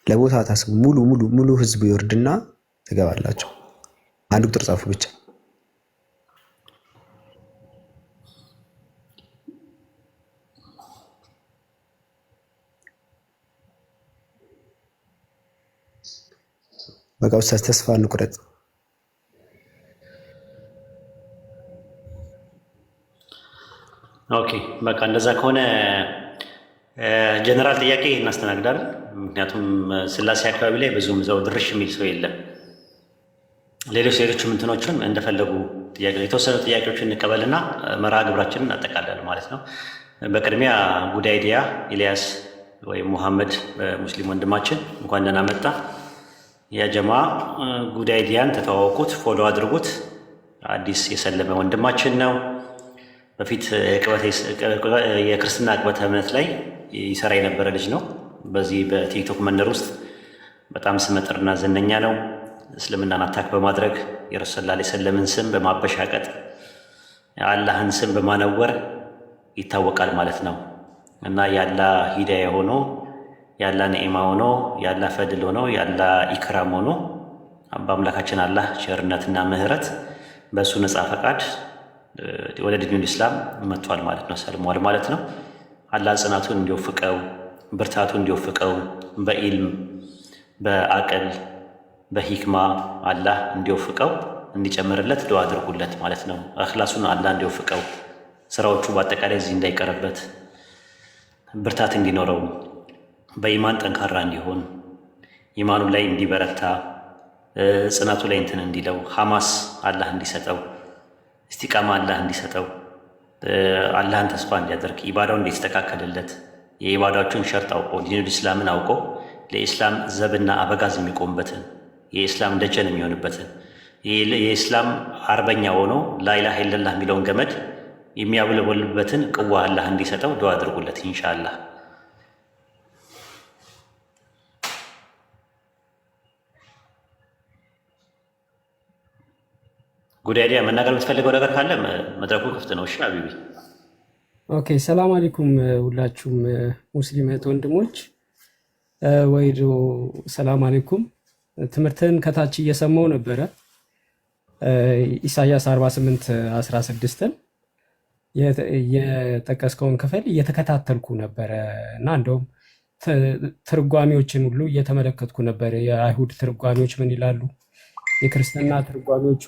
Speaker 5: ለቦታ ታስቡ። ሙሉ ህዝብ ይወርድና ትገባላችሁ። አንድ ቁጥር ጻፉ ብቻ። በቃ ኡስታዝ ተስፋ እንቁረጥ።
Speaker 2: ኦኬ በቃ እንደዛ ከሆነ ጀነራል ጥያቄ እናስተናግዳለን። ምክንያቱም ስላሴ አካባቢ ላይ ብዙም ዘው ድርሽ የሚል ሰው የለም። ሌሎችም እንትኖችን እንደፈለጉ የተወሰኑ ጥያቄዎችን እንቀበልና መርሃ ግብራችንን እናጠቃለን ማለት ነው። በቅድሚያ ጉዳይ ዲያ ኤልያስ ወይም ሙሐመድ ሙስሊም ወንድማችን እንኳን ደህና መጣ። የጀማ ጉዳይ ዲያን ተተዋወቁት፣ ፎሎ አድርጉት። አዲስ የሰለመ ወንድማችን ነው። በፊት የክርስትና ቅበተ እምነት ላይ ይሰራ የነበረ ልጅ ነው። በዚህ በቲክቶክ መንደር ውስጥ በጣም ስመጥርና ዝነኛ ነው። እስልምናን አታክ በማድረግ የረሱል ሰለላሁ ዐለይሂ ወሰለምን ስም በማበሻቀጥ የአላህን ስም በማነወር ይታወቃል ማለት ነው። እና ያላ ሂዳያ ሆኖ ያላ ኒዕማ ሆኖ ያላ ፈድል ሆኖ ያላ ኢክራም ሆኖ በአምላካችን አላህ ቸርነትና ምህረት በእሱ ነፃ ፈቃድ ወደ ዲኑል ኢስላም መጥቷል ማለት ነው። ሰልሟል ማለት ነው። አላህ ጽናቱን እንዲወፍቀው ብርታቱን እንዲወፍቀው በኢልም በአቅል በሂክማ አላህ እንዲወፍቀው እንዲጨምርለት ዱዓ አድርጉለት ማለት ነው። አኽላሱን አላህ እንዲወፍቀው ስራዎቹ በአጠቃላይ እዚህ እንዳይቀርበት ብርታት እንዲኖረው በኢማን ጠንካራ እንዲሆን ኢማኑ ላይ እንዲበረታ ጽናቱ ላይ እንትን እንዲለው ሐማስ አላህ እንዲሰጠው እስቲቃማ አላህ እንዲሰጠው አላህን ተስፋ እንዲያደርግ ኢባዳው እንዲስተካከልለት የኢባዳዎቹን ሸርጥ አውቆ ዲኑል ኢስላምን አውቆ ለኢስላም ዘብና አበጋዝ የሚቆምበትን የኢስላም ደጀን የሚሆንበትን የኢስላም አርበኛ ሆኖ ላኢላሃ ኢለላህ የሚለውን ገመድ የሚያውለበልበትን ቅዋ አላህ እንዲሰጠው ዱዓ አድርጉለት ኢንሻአላህ። ጉዳይ ላይ መናገር የምትፈልገው ነገር ካለ መድረኩ ክፍት ነው። እሺ አቢቢ።
Speaker 14: ኦኬ ሰላም አለይኩም ሁላችሁም ሙስሊም እህት ወንድሞች፣ ወይዶ ሰላም አለይኩም። ትምህርትን ከታች እየሰማው ነበረ። ኢሳያስ 48:16ን የጠቀስከውን ክፍል እየተከታተልኩ ነበረ እና እንደውም ትርጓሜዎችን ሁሉ እየተመለከትኩ ነበረ። የአይሁድ ትርጓሜዎች ምን ይላሉ፣ የክርስትና ትርጓሜዎቹ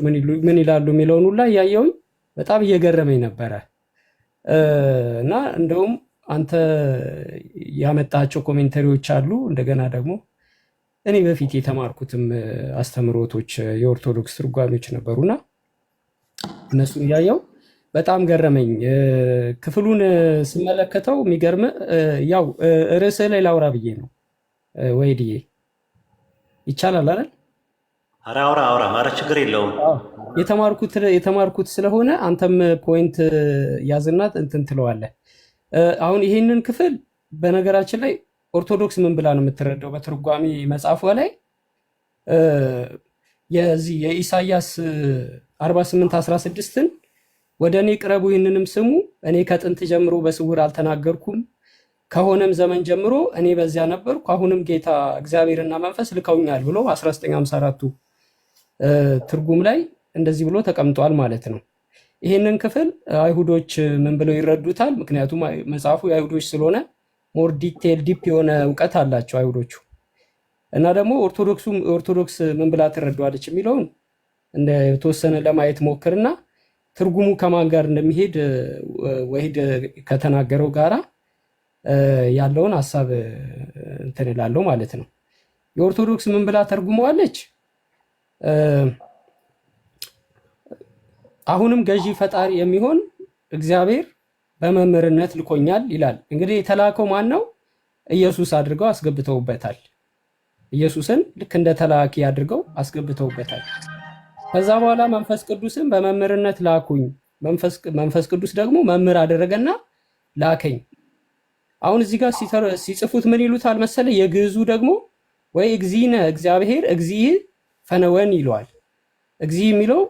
Speaker 14: ምን ይላሉ የሚለውን ሁላ እያየውኝ በጣም እየገረመኝ ነበረ እና እንደውም አንተ ያመጣቸው ኮሜንተሪዎች አሉ። እንደገና ደግሞ እኔ በፊት የተማርኩትም አስተምሮቶች የኦርቶዶክስ ትርጓሜዎች ነበሩና እነሱን እያየው በጣም ገረመኝ። ክፍሉን ስመለከተው የሚገርም ያው ርዕስ ላይ ላውራ ብዬ ነው። ወይድዬ ይቻላል አይደል?
Speaker 2: አውራ ችግር የለውም።
Speaker 14: የተማርኩት ስለሆነ አንተም ፖይንት ያዝና እንትን ትለዋለህ። አሁን ይሄንን ክፍል በነገራችን ላይ ኦርቶዶክስ ምን ብላ ነው የምትረዳው? በትርጓሜ መጽሐፏ ላይ የዚህ የኢሳያስ 48:16ን ወደ እኔ ቅረቡ ይህንንም ስሙ፣ እኔ ከጥንት ጀምሮ በስውር አልተናገርኩም፣ ከሆነም ዘመን ጀምሮ እኔ በዚያ ነበርኩ፣ አሁንም ጌታ እግዚአብሔርና መንፈስ ልከውኛል ብሎ 1954ቱ ትርጉም ላይ እንደዚህ ብሎ ተቀምጧል ማለት ነው። ይህንን ክፍል አይሁዶች ምን ብለው ይረዱታል? ምክንያቱም መጽሐፉ የአይሁዶች ስለሆነ ሞር ዲቴል ዲፕ የሆነ እውቀት አላቸው አይሁዶቹ። እና ደግሞ ኦርቶዶክስ ምን ብላ ትረዳዋለች የሚለውን እንደ የተወሰነ ለማየት ሞክርና ትርጉሙ ከማን ጋር እንደሚሄድ ወሂድ ከተናገረው ጋራ ያለውን ሐሳብ እንትን እላለሁ ማለት ነው። የኦርቶዶክስ ምን ብላ ተርጉመዋለች? አሁንም ገዢ ፈጣሪ የሚሆን እግዚአብሔር በመምህርነት ልኮኛል ይላል። እንግዲህ የተላከው ማን ነው? ኢየሱስ አድርገው አስገብተውበታል። ኢየሱስን ልክ እንደ ተላኪ አድርገው አስገብተውበታል። ከዛ በኋላ መንፈስ ቅዱስን በመምህርነት ላኩኝ። መንፈስ ቅዱስ ደግሞ መምህር አደረገና ላከኝ። አሁን እዚህ ጋር ሲጽፉት ምን ይሉታል መሰለ? የግዕዙ ደግሞ ወይ እግዚእነ እግዚአብሔር እግዚእ ፈነወን ይለዋል። እግዚእ የሚለው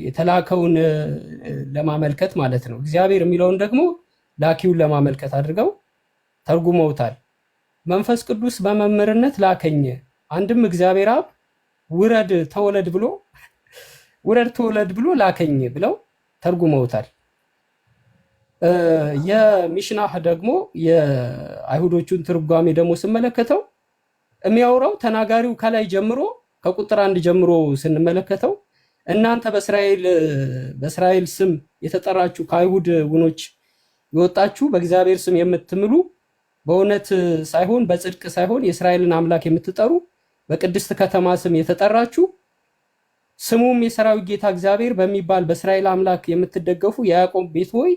Speaker 14: የተላከውን ለማመልከት ማለት ነው። እግዚአብሔር የሚለውን ደግሞ ላኪውን ለማመልከት አድርገው ተርጉመውታል። መንፈስ ቅዱስ በመምህርነት ላከኝ። አንድም እግዚአብሔር አብ ውረድ ተወለድ ብሎ ውረድ ተወለድ ብሎ ላከኝ ብለው ተርጉመውታል። የሚሽናህ ደግሞ የአይሁዶቹን ትርጓሜ ደግሞ ስመለከተው የሚያወራው ተናጋሪው ከላይ ጀምሮ ከቁጥር 1 ጀምሮ ስንመለከተው እናንተ በእስራኤል ስም የተጠራችሁ ከአይሁድ ውኖች የወጣችሁ በእግዚአብሔር ስም የምትምሉ በእውነት ሳይሆን በጽድቅ ሳይሆን የእስራኤልን አምላክ የምትጠሩ በቅድስት ከተማ ስም የተጠራችሁ ስሙም የሰራዊት ጌታ እግዚአብሔር በሚባል በእስራኤል አምላክ የምትደገፉ የያዕቆብ ቤት ሆይ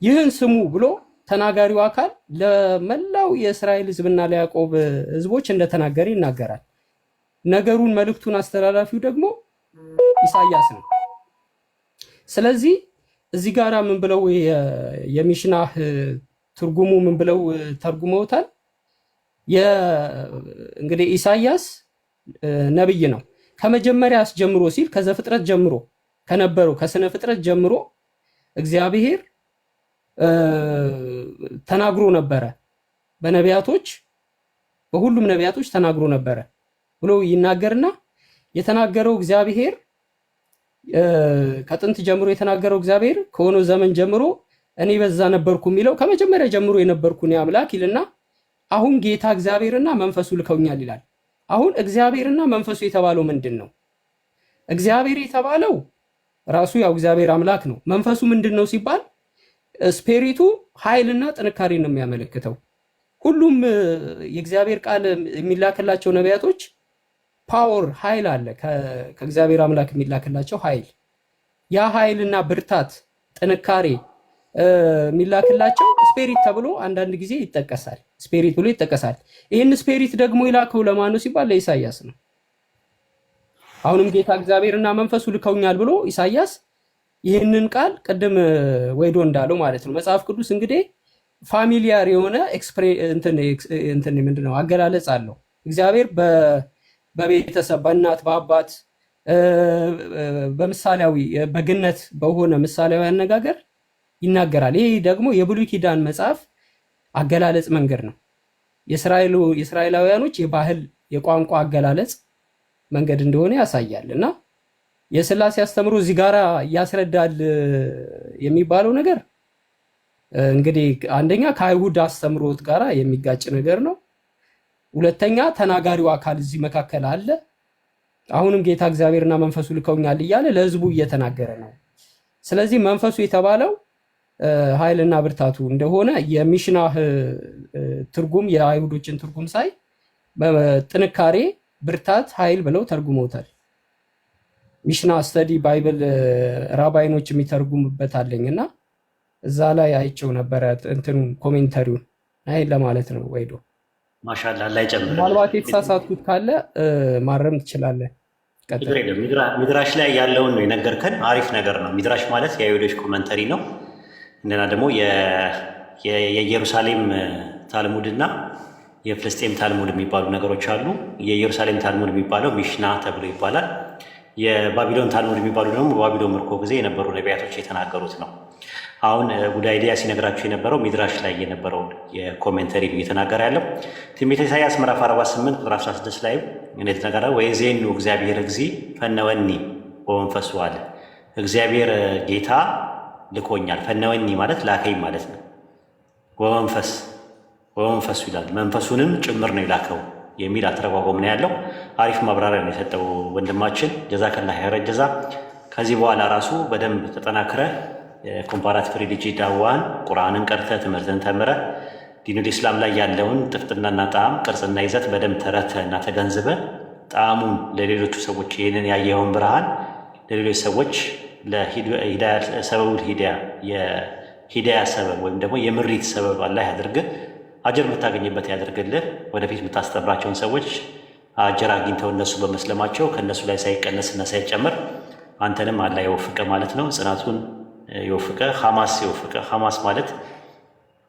Speaker 14: ይህን ስሙ ብሎ ተናጋሪው አካል ለመላው የእስራኤል ሕዝብና ለያዕቆብ ሕዝቦች እንደተናገረ ይናገራል። ነገሩን መልእክቱን አስተላላፊው ደግሞ ኢሳያስ ነው። ስለዚህ እዚህ ጋራ ምን ብለው የሚሽናህ ትርጉሙ ምን ብለው ተርጉመውታል? እንግዲህ ኢሳያስ ነብይ ነው። ከመጀመሪያ አስጀምሮ ሲል ከዘፍጥረት ጀምሮ ከነበረው ከስነ ፍጥረት ጀምሮ እግዚአብሔር ተናግሮ ነበረ። በነቢያቶች በሁሉም ነቢያቶች ተናግሮ ነበረ ብሎ ይናገርና የተናገረው እግዚአብሔር ከጥንት ጀምሮ የተናገረው እግዚአብሔር ከሆነ ዘመን ጀምሮ እኔ በዛ ነበርኩ የሚለው ከመጀመሪያ ጀምሮ የነበርኩ እኔ አምላክ ይልና አሁን ጌታ እግዚአብሔርና መንፈሱ ልከውኛል ይላል። አሁን እግዚአብሔርና መንፈሱ የተባለው ምንድን ነው? እግዚአብሔር የተባለው ራሱ ያው እግዚአብሔር አምላክ ነው። መንፈሱ ምንድን ነው ሲባል ስፒሪቱ ኃይልና ጥንካሬ ነው የሚያመለክተው። ሁሉም የእግዚአብሔር ቃል የሚላክላቸው ነቢያቶች ፓወር ኃይል አለ፣ ከእግዚአብሔር አምላክ የሚላክላቸው ኃይል። ያ ኃይልና ብርታት ጥንካሬ የሚላክላቸው ስፒሪት ተብሎ አንዳንድ ጊዜ ይጠቀሳል። ስፒሪት ብሎ ይጠቀሳል። ይህን ስፒሪት ደግሞ ይላከው ለማን ነው ሲባል ለኢሳያስ ነው። አሁንም ጌታ እግዚአብሔርና መንፈሱ ልከውኛል ብሎ ኢሳያስ ይህንን ቃል ቅድም ወይዶ እንዳለው ማለት ነው። መጽሐፍ ቅዱስ እንግዲህ ፋሚሊያር የሆነ እንትን ምንድነው አገላለጽ አለው። እግዚአብሔር በቤተሰብ በእናት በአባት በምሳሌያዊ በግነት በሆነ ምሳሌያዊ አነጋገር ይናገራል። ይሄ ደግሞ የብሉይ ኪዳን መጽሐፍ አገላለጽ መንገድ ነው። የእስራኤላውያኖች የባህል የቋንቋ አገላለጽ መንገድ እንደሆነ ያሳያል። እና የሥላሴ አስተምሮ እዚህ ጋር ያስረዳል የሚባለው ነገር እንግዲህ አንደኛ ከአይሁድ አስተምሮት ጋር የሚጋጭ ነገር ነው። ሁለተኛ ተናጋሪው አካል እዚህ መካከል አለ። አሁንም ጌታ እግዚአብሔርና መንፈሱ ልከውኛል እያለ ለሕዝቡ እየተናገረ ነው። ስለዚህ መንፈሱ የተባለው ኃይልና ብርታቱ እንደሆነ የሚሽናህ ትርጉም የአይሁዶችን ትርጉም ሳይ ጥንካሬ፣ ብርታት፣ ኃይል ብለው ተርጉመውታል። ሚሽና ስተዲ ባይብል ራባይኖች የሚተርጉምበት አለኝና እዛ ላይ አይቸው ነበረ እንትኑ ኮሜንተሪውን አይን ለማለት ነው። ወይዶ
Speaker 2: ማሻአላህ ላይ ጨምር።
Speaker 14: ምናልባት የተሳሳትኩት ካለ ማረም ትችላለህ።
Speaker 2: ሚድራሽ ላይ ያለውን ነው የነገርከን። አሪፍ ነገር ነው። ሚድራሽ ማለት የአይሁዶች ኮመንተሪ ነው። እንደና ደግሞ የኢየሩሳሌም ታልሙድ እና የፍልስጤም ታልሙድ የሚባሉ ነገሮች አሉ። የኢየሩሳሌም ታልሙድ የሚባለው ሚሽና ተብሎ ይባላል። የባቢሎን ታልሙድ የሚባሉ ደግሞ በባቢሎን ምርኮ ጊዜ የነበሩ ነቢያቶች የተናገሩት ነው። አሁን ጉዳይዲያ ሲነግራችሁ የነበረው ሚድራሽ ላይ የነበረውን የኮሜንተሪ ነው እየተናገረ ያለው። ትንቢተ ኢሳያስ ምዕራፍ 48 ቁጥር 16 ላይ እንደተነገረ ወይዜኑ እግዚአብሔር እግዚ ፈነወኒ ወመንፈሱ አለ። እግዚአብሔር ጌታ ልኮኛል። ፈነወኒ ማለት ላከኝ ማለት ነው። ወመንፈሱ ይላል፣ መንፈሱንም ጭምር ነው የላከው የሚል አተረጓጎም ነው ያለው። አሪፍ ማብራሪያ ነው የሰጠው ወንድማችን፣ ጀዛከላህ ኸይረ ጀዛ። ከዚህ በኋላ ራሱ በደንብ ተጠናክረ ኮምፓራቲቭ ሪሊጂ ዳዋን ቁርአንን ቀርተ ትምህርትን ተምረ ዲኑል ኢስላም ላይ ያለውን ጥፍጥናና ጣዕም ቅርጽና ይዘት በደንብ ተረተ እና ተገንዝበ ጣዕሙን ለሌሎቹ ሰዎች ይህንን ያየኸውን ብርሃን ለሌሎች ሰዎች ሰበቡል የሂዳያ ሰበብ ወይም ደግሞ የምሪት ሰበብ አላህ ያድርግህ። አጀር የምታገኝበት ያደርግልህ። ወደፊት የምታስተምራቸውን ሰዎች አጀር አግኝተው እነሱ በመስለማቸው ከእነሱ ላይ ሳይቀነስና ሳይጨምር አንተንም አላህ የወፍቀ ማለት ነው። ጽናቱን የወፍቀ፣ ሐማስ የወፍቀ። ሐማስ ማለት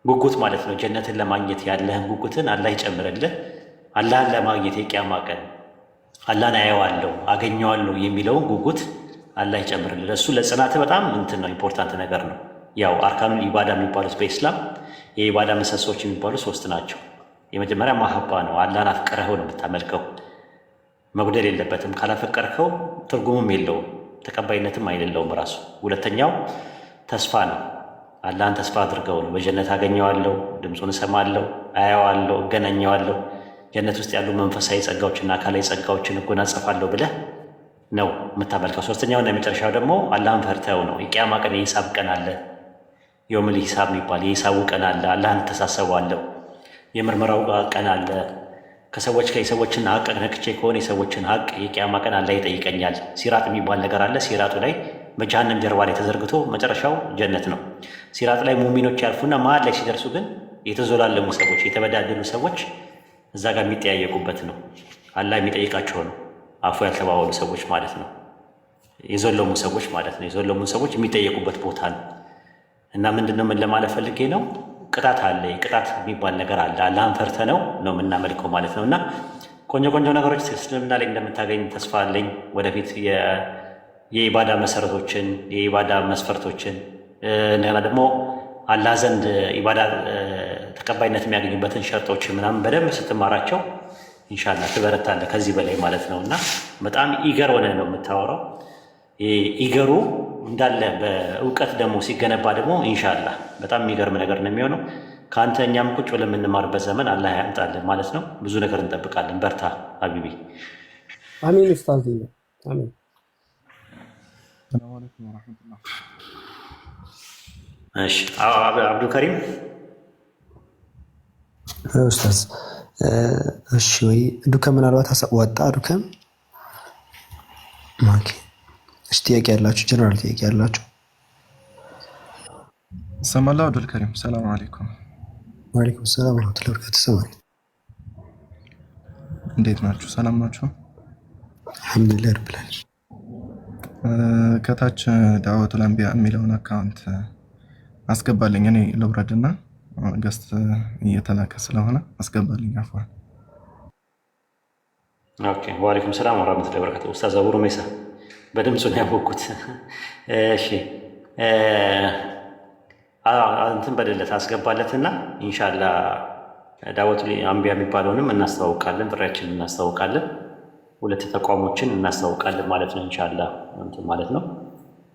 Speaker 2: ጉጉት ማለት ነው። ጀነትን ለማግኘት ያለህን ጉጉትን አላህ ይጨምርልህ። አላህን ለማግኘት የቂያማ ቀን አላህን አየዋለሁ አገኘዋለሁ የሚለውን ጉጉት አላህ ይጨምርልህ። እሱ ለጽናትህ በጣም እንትን ነው፣ ኢምፖርታንት ነገር ነው። ያው አርካኑል ኢባዳ የሚባሉት በኢስላም የኢባዳ ምሰሶች የሚባሉ 3 ናቸው። የመጀመሪያ ማሀባ ነው። አላህን አፍቅረኸው ነው የምታመልከው። መጉደል የለበትም። ካላፈቀርከው ትርጉምም የለውም። ተቀባይነትም አይደለውም ራሱ። ሁለተኛው ተስፋ ነው። አላህን ተስፋ አድርገው ነው በጀነት አገኘዋለሁ፣ ድምፁን እሰማለሁ፣ አየዋለሁ፣ እገናኘዋለሁ፣ ጀነት ውስጥ ያሉ መንፈሳዊ ጸጋዎችና አካላዊ ጸጋዎችን እጎናጸፋለሁ ብለህ ነው የምታመልከው። ሶስተኛውና የመጨረሻው ደግሞ አላህን ፈርተው ነው። የቂያማ ቀን የሂሳብ ቀን አለ። የውመል ሂሳብ የሚባል የሂሳቡ ቀን አለ። አላህን ተሳሰባለሁ። የምርመራው ቀን አለ። የሰዎችን ሀቅ ነክቼ ከሆነ የሰዎችን ሀቅ የቂያማ ቀን አላህ ይጠይቀኛል። ሲራጥ የሚባል ነገር አለ። ሲራጡ ላይ በጀሃነም ጀርባ ላይ ተዘርግቶ መጨረሻው ጀነት ነው። ሲራጥ ላይ ሙሚኖች ያልፉና መሀል ላይ ሲደርሱ ግን የተዞላለሙ ሰዎች፣ የተበዳደሉ ሰዎች እዛ ጋር የሚጠያየቁበት ነው። አላህ የሚጠይቃቸው ነው። አፉ ያልተባባሉ ሰዎች ማለት ነው። የዞለሙ ሰዎች ማለት ነው። የዞለሙ ሰዎች የሚጠየቁበት ቦታ ነው። እና ምንድነው ምን ለማለት ፈልጌ ነው? ቅጣት አለ። ቅጣት የሚባል ነገር አለ። አላህን ፈርተ ነው የምናመልከው ማለት ነው። እና ቆንጆ ቆንጆ ነገሮች እስልምና ላይ እንደምታገኝ ተስፋ አለኝ። ወደፊት የኢባዳ መሰረቶችን፣ የኢባዳ መስፈርቶችን እንደገና ደግሞ አላህ ዘንድ ኢባዳ ተቀባይነት የሚያገኙበትን ሸርጦችን ምናምን በደንብ ስትማራቸው ኢንሻላህ ትበረታለህ ከዚህ በላይ ማለት ነው። እና በጣም ኢገር ሆነ ነው የምታወራው። ኢገሩ እንዳለ በእውቀት ደግሞ ሲገነባ ደግሞ ኢንሻላህ በጣም የሚገርም ነገር ነው የሚሆነው። ከአንተ እኛም ቁጭ ብለን የምንማርበት ዘመን አላህ ያምጣልን ማለት ነው። ብዙ ነገር እንጠብቃለን። በርታ ሀቢቢ።
Speaker 14: አሚን ኡስታዝ። አሚን።
Speaker 3: ሰላም አለይኩም ወራህመቱላህ።
Speaker 2: እሺ አብዱልከሪም
Speaker 5: ኡስታዝ። እሺ ወይ ዱከም ምናልባት ወጣ ዱከም ማኪ። እሺ ጥያቄ ያላችሁ ጀነራል ጥያቄ ያላችሁ?
Speaker 3: ሰማላ አብዱልከሪም። ሰላም አለይኩም።
Speaker 5: ወአለይኩም ሰላም ወራህመቱላሂ ወበረካቱህ። ሰማል
Speaker 3: እንዴት ናችሁ? ሰላም ናችሁ?
Speaker 5: አልሐምዱሊላህ ረብል ዓለሚን።
Speaker 3: ከታች ዳዕወቱል አንቢያ የሚለውን አካውንት አስገባልኝ። እኔ ልውረድና ገስት እየተላከ ስለሆነ አስገባልኝ። አፍዋን።
Speaker 2: ኦኬ። ወአለይኩም ሰላም ወራህመቱላሂ ወበረካቱህ። ኡስታዝ አቡሩ ሜሳ በድምፁ ነው ያወቅኩት። እሺ እንትን በደለት አስገባለትና ኢንሻአላህ ዳዕወቱል አንቢያ የሚባለውንም እናስተዋውቃለን፣ ጥሪያችንን እናስተዋውቃለን፣ ሁለት ተቋሞችን እናስተዋውቃለን ማለት ነው። ኢንሻአላህ እንትን ማለት ነው።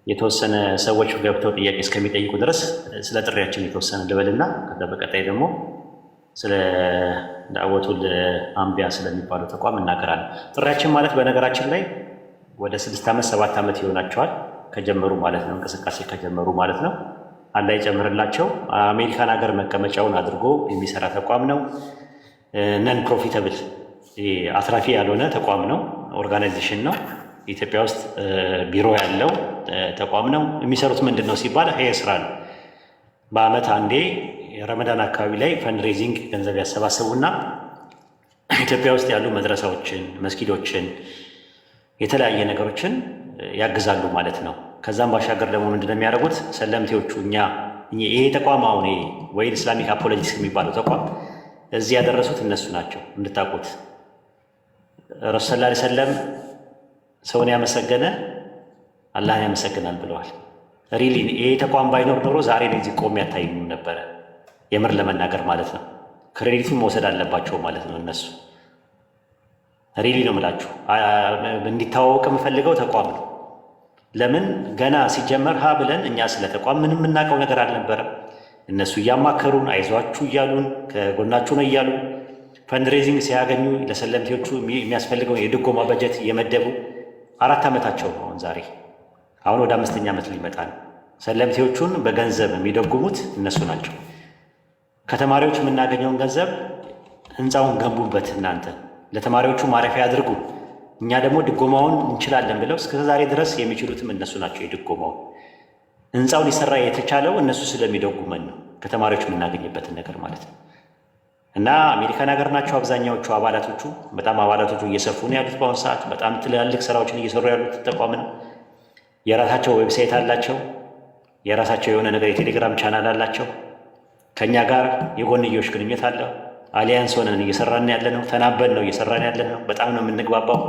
Speaker 2: የተወሰነ ሰዎች ገብተው ጥያቄ እስከሚጠይቁ ድረስ ስለ ጥሪያችን የተወሰነ ልበልና ከዛ በቀጣይ ደግሞ ስለ ዳዕወቱል አንቢያ ስለሚባለው ተቋም እናገራለን። ጥሪያችን ማለት በነገራችን ላይ ወደ 6 ዓመት 7 ዓመት ይሆናቸዋል ከጀመሩ ማለት ነው፣ እንቅስቃሴ ከጀመሩ ማለት ነው። አላህ ይጨምርላቸው። አሜሪካን ሀገር መቀመጫውን አድርጎ የሚሰራ ተቋም ነው። ነን ፕሮፊታብል አትራፊ ያልሆነ ተቋም ነው፣ ኦርጋናይዜሽን ነው። ኢትዮጵያ ውስጥ ቢሮ ያለው ተቋም ነው። የሚሰሩት ምንድን ነው ሲባል ይሄ ስራ ነው። በአመት አንዴ ረመዳን አካባቢ ላይ ፈንድሬዚንግ ገንዘብ ያሰባሰቡና ኢትዮጵያ ውስጥ ያሉ መድረሳዎችን፣ መስጊዶችን፣ የተለያየ ነገሮችን ያግዛሉ ማለት ነው። ከዛም ባሻገር ደግሞ ምንድነው የሚያደርጉት ሰለምቴዎቹ ይሄ ተቋም አሁን ወይል ኢስላሚክ አፖሎጂክስ የሚባለው ተቋም እዚህ ያደረሱት እነሱ ናቸው። እንድታውቁት ረሱል ሰለላሁ ዐለይሂ ወሰለም ሰውን ያመሰገነ አላህን ያመሰግናል ብለዋል። ሪሊ ይሄ ተቋም ባይኖር ኖሮ ዛሬ ላይ እዚህ ቆሜ አታዩኝም ነበረ። የምር ለመናገር ማለት ነው። ክሬዲቱን መውሰድ አለባቸው ማለት ነው እነሱ። ሪሊ ነው የምላችሁ። እንዲታወቅ የምፈልገው ተቋም ነው። ለምን ገና ሲጀመር ሀ ብለን እኛ ስለ ተቋም ምንም የምናውቀው ነገር አልነበረም። እነሱ እያማከሩን አይዟችሁ እያሉን ከጎናችሁ ነው እያሉ ፈንድሬዚንግ ሲያገኙ ለሰለምቴዎቹ የሚያስፈልገው የድጎማ በጀት እየመደቡ 4 ዓመታቸው ነው ዛሬ። አሁን ወደ 5ኛ ዓመት ሊመጣ ነው። ሰለምቴዎቹን በገንዘብ የሚደጉሙት እነሱ ናቸው። ከተማሪዎች የምናገኘውን ገንዘብ ህንፃውን ገንቡበት፣ እናንተ ለተማሪዎቹ ማረፊያ አድርጉ፣ እኛ ደግሞ ድጎማውን እንችላለን ብለው እስከ ዛሬ ድረስ የሚችሉትም እነሱ ናቸው። የድጎማውን ህንፃው ሊሰራ የተቻለው እነሱ ስለሚደጉመን ነው፣ ከተማሪዎች የምናገኝበትን ነገር ማለት ነው። እና አሜሪካን ሀገር ናቸው አብዛኛዎቹ አባላቶቹ። በጣም አባላቶቹ እየሰፉ ነው ያሉት። በአሁኑ ሰዓት በጣም ትላልቅ ስራዎችን እየሰሩ ያሉት ተቋም ነው። የራሳቸው ዌብሳይት አላቸው። የራሳቸው የሆነ ነገር የቴሌግራም ቻናል አላቸው። ከእኛ ጋር የጎንዮሽ ግንኙነት አለው። አሊያንስ ሆነን እየሰራን ያለ ነው። ተናበን ነው እየሰራን ያለ ነው። በጣም ነው የምንግባባው።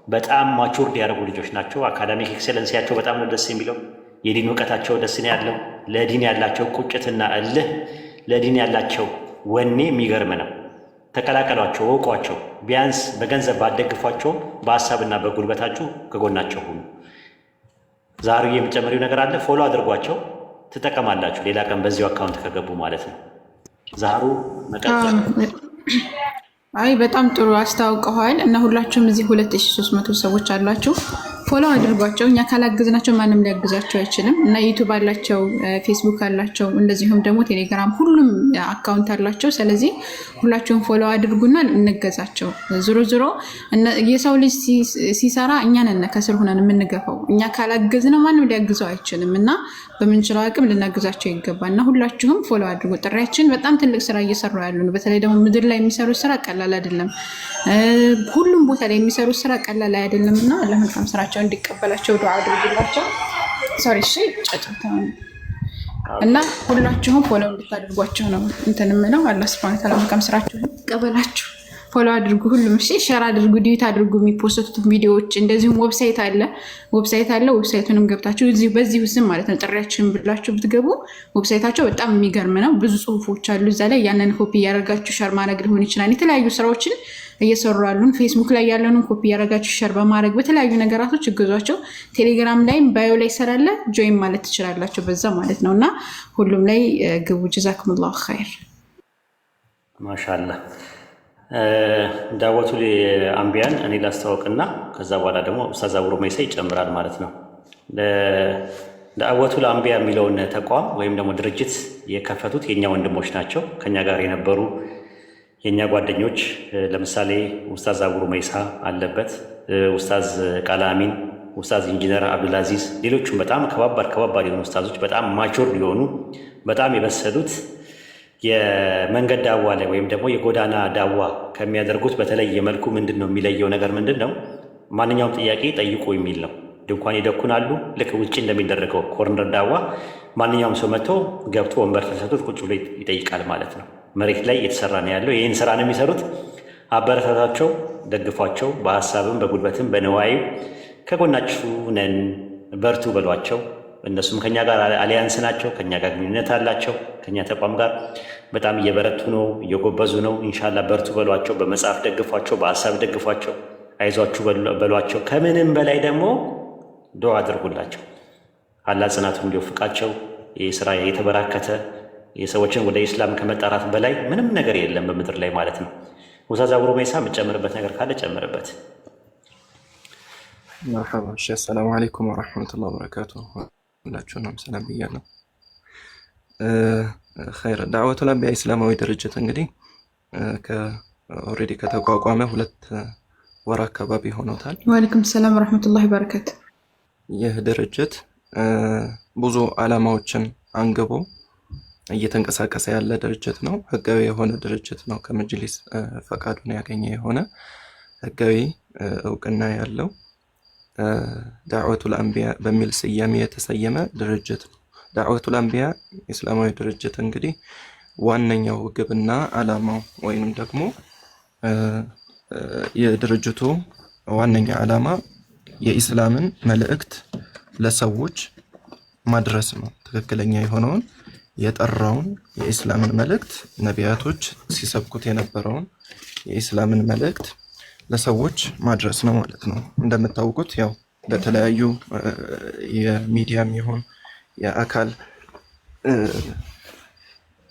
Speaker 2: በጣም ማቹርድ ያደረጉ ልጆች ናቸው። አካዳሚክ ኤክሰለንሲያቸው በጣም ነው ደስ የሚለው። የዲን እውቀታቸው ደስ ነው ያለው። ለዲን ያላቸው ቁጭትና እልህ፣ ለዲን ያላቸው ወኔ የሚገርም ነው። ተቀላቀሏቸው፣ እወቋቸው። ቢያንስ በገንዘብ ባደግፏቸው፣ በሀሳብና በጉልበታችሁ ከጎናቸው ሁኑ። ዛሬ የሚጨምሪው ነገር አለ። ፎሎ አድርጓቸው ትጠቀማላችሁ። ሌላ ቀን በዚሁ አካውንት ከገቡ ማለት ነው። ዛሩ መቀጠል።
Speaker 11: አይ በጣም ጥሩ አስታውቀዋል። እና ሁላችሁም እዚህ 2300 ሰዎች አላችሁ። ፎሎ አድርጓቸው። እኛ ካላገዝናቸው ማንም ሊያግዛቸው አይችልም። እና ዩቱብ አላቸው፣ ፌስቡክ አላቸው፣ እንደዚሁም ደግሞ ቴሌግራም፣ ሁሉም አካውንት አላቸው። ስለዚህ ሁላችሁም ፎሎ አድርጉና እንገዛቸው። ዞሮ ዞሮ የሰው ልጅ ሲሰራ እኛ ነን ከስር ሆነን የምንገፋው። እኛ ካላገዝነው ማንም ሊያግዘው አይችልም። እና በምንችለው አቅም ልናግዛቸው ይገባል። እና ሁላችሁም ፎሎ አድርጉ። ጥሪያችን በጣም ትልቅ ስራ እየሰሩ ያሉ ነው። በተለይ ደግሞ ምድር ላይ የሚሰሩት ስራ ቀላል አይደለም። ሁሉም ቦታ ላይ የሚሰሩት ስራ ቀላል አይደለም። እና ለመልካም ስራቸው እንዲቀበላቸው ዱዓ አድርጉላቸው። ሶሪ እሺ፣ ጫጫታ እና ሁላችሁም ፎሎ እንድታደርጓቸው ነው እንትን የምለው። አላህ ሱብሃነሁ ወተዓላ መልካም ስራችሁን ይቀበላችሁ። ፎሎ አድርጉ፣ ሁሉም እሺ፣ ሼር አድርጉ፣ ዲዩት አድርጉ የሚፖስቱት ቪዲዮዎች። እንደዚሁም ዌብሳይት አለ፣ ዌብሳይቱንም ገብታችሁ እዚሁ በዚሁ ስም ማለት ነው ጥሪያችን ብላችሁ ብትገቡ ዌብሳይታቸው በጣም የሚገርም ነው። ብዙ ጽሁፎች አሉ እዛ ላይ። ያንን ኮፒ እያደረጋችሁ ሸር ማድረግ ሊሆን ይችላል። የተለያዩ ስራዎችን እየሰሩ ያሉን ፌስቡክ ላይ ያለንን ኮፒ እያደረጋችሁ ሸር በማድረግ በተለያዩ ነገራቶች እገዟቸው። ቴሌግራም ላይም ባዮ ላይ ሰራለ ጆይን ማለት ትችላላችሁ በዛ ማለት ነው። እና ሁሉም ላይ ግቡ። ጀዛኩሙላሁ ኸይር።
Speaker 2: ማሻአላህ። ዳወቱ አንቢያን እኔ ላስተዋውቅና ከዛ በኋላ ደግሞ ኡስታዝ አብሮ መይሳ ይጨምራል ማለት ነው። ዳወቱ አንቢያ የሚለውን ተቋም ወይም ደግሞ ድርጅት የከፈቱት የኛ ወንድሞች ናቸው። ከኛ ጋር የነበሩ የኛ ጓደኞች፣ ለምሳሌ ኡስታዝ አብሮ መይሳ አለበት፣ ኡስታዝ ቃላሚን፣ ኡስታዝ ኢንጂነር አብዱልአዚዝ፣ ሌሎቹም በጣም ከባባድ የሆኑ ኡስታዞች፣ በጣም ማቹር ሊሆኑ በጣም የበሰሉት የመንገድ ዳዋ ላይ ወይም ደግሞ የጎዳና ዳዋ ከሚያደርጉት በተለየ መልኩ ምንድን ነው የሚለየው ነገር ምንድን ነው? ማንኛውም ጥያቄ ጠይቁ የሚል ነው። ድንኳን ይደኩናሉ። ልክ ውጭ እንደሚደረገው ኮርነር ዳዋ ማንኛውም ሰው መጥቶ ገብቶ ወንበር ተሰጥቶት ቁጭ ብሎ ይጠይቃል ማለት ነው። መሬት ላይ እየተሰራ ነው ያለው። ይህን ስራ ነው የሚሰሩት። አበረታታቸው፣ ደግፏቸው፣ በሀሳብም በጉልበትም በነዋዩ ከጎናችሁ ነን፣ በርቱ በሏቸው። እነሱም ከኛ ጋር አሊያንስ ናቸው፣ ከኛ ጋር ግንኙነት አላቸው። ከኛ ተቋም ጋር በጣም እየበረቱ ነው፣ እየጎበዙ ነው። ኢንሻአላህ በርቱ በሏቸው፣ በመጽሐፍ ደግፏቸው፣ በሀሳብ ደግፏቸው፣ አይዟችሁ በሏቸው። ከምንም በላይ ደግሞ ዱዓ አድርጉላቸው። አላህ ጽናቱን እንዲወፍቃቸው። ይህ ስራ የተበራከተ የሰዎችን ወደ ኢስላም ከመጣራት በላይ ምንም ነገር የለም በምድር ላይ ማለት ነው። ኡስታዝ አብሮ መይሳ የምጨምርበት ነገር ካለ ጨምርበት።
Speaker 3: መርሐባ። እሺ፣ አሰላሙ አለይኩም ወራህመቱላሂ ወበረካቱሁ። ሁላችሁንም ሰላም ብያለሁ። ኸይር። ዳዕወቱል አንቢያ እስላማዊ ድርጅት እንግዲህ ኦልሬዲ ከተቋቋመ 2 ወር አካባቢ ሆኖታል።
Speaker 11: ወአለይኩም ሰላም ወራህመቱላሂ ወበረካቱ።
Speaker 3: ይህ ድርጅት ብዙ ዓላማዎችን አንግቦ እየተንቀሳቀሰ ያለ ድርጅት ነው። ህጋዊ የሆነ ድርጅት ነው። ከመጅሊስ ፈቃዱን ያገኘ የሆነ ህጋዊ እውቅና ያለው ዳዕወቱል አንቢያ በሚል ስያሜ የተሰየመ ድርጅት ነው። ዳዕወቱል አንቢያ እስላማዊ ድርጅት እንግዲህ ዋነኛው ግብና ዓላማው ወይንም ደግሞ የድርጅቱ ዋነኛ ዓላማ የኢስላምን መልእክት ለሰዎች ማድረስ ነው። ትክክለኛ የሆነውን የጠራውን የኢስላምን መልእክት ነቢያቶች ሲሰብኩት የነበረውን የኢስላምን መልእክት ለሰዎች ማድረስ ነው ማለት ነው። እንደምታውቁት ያው በተለያዩ የሚዲያም ይሁን የአካል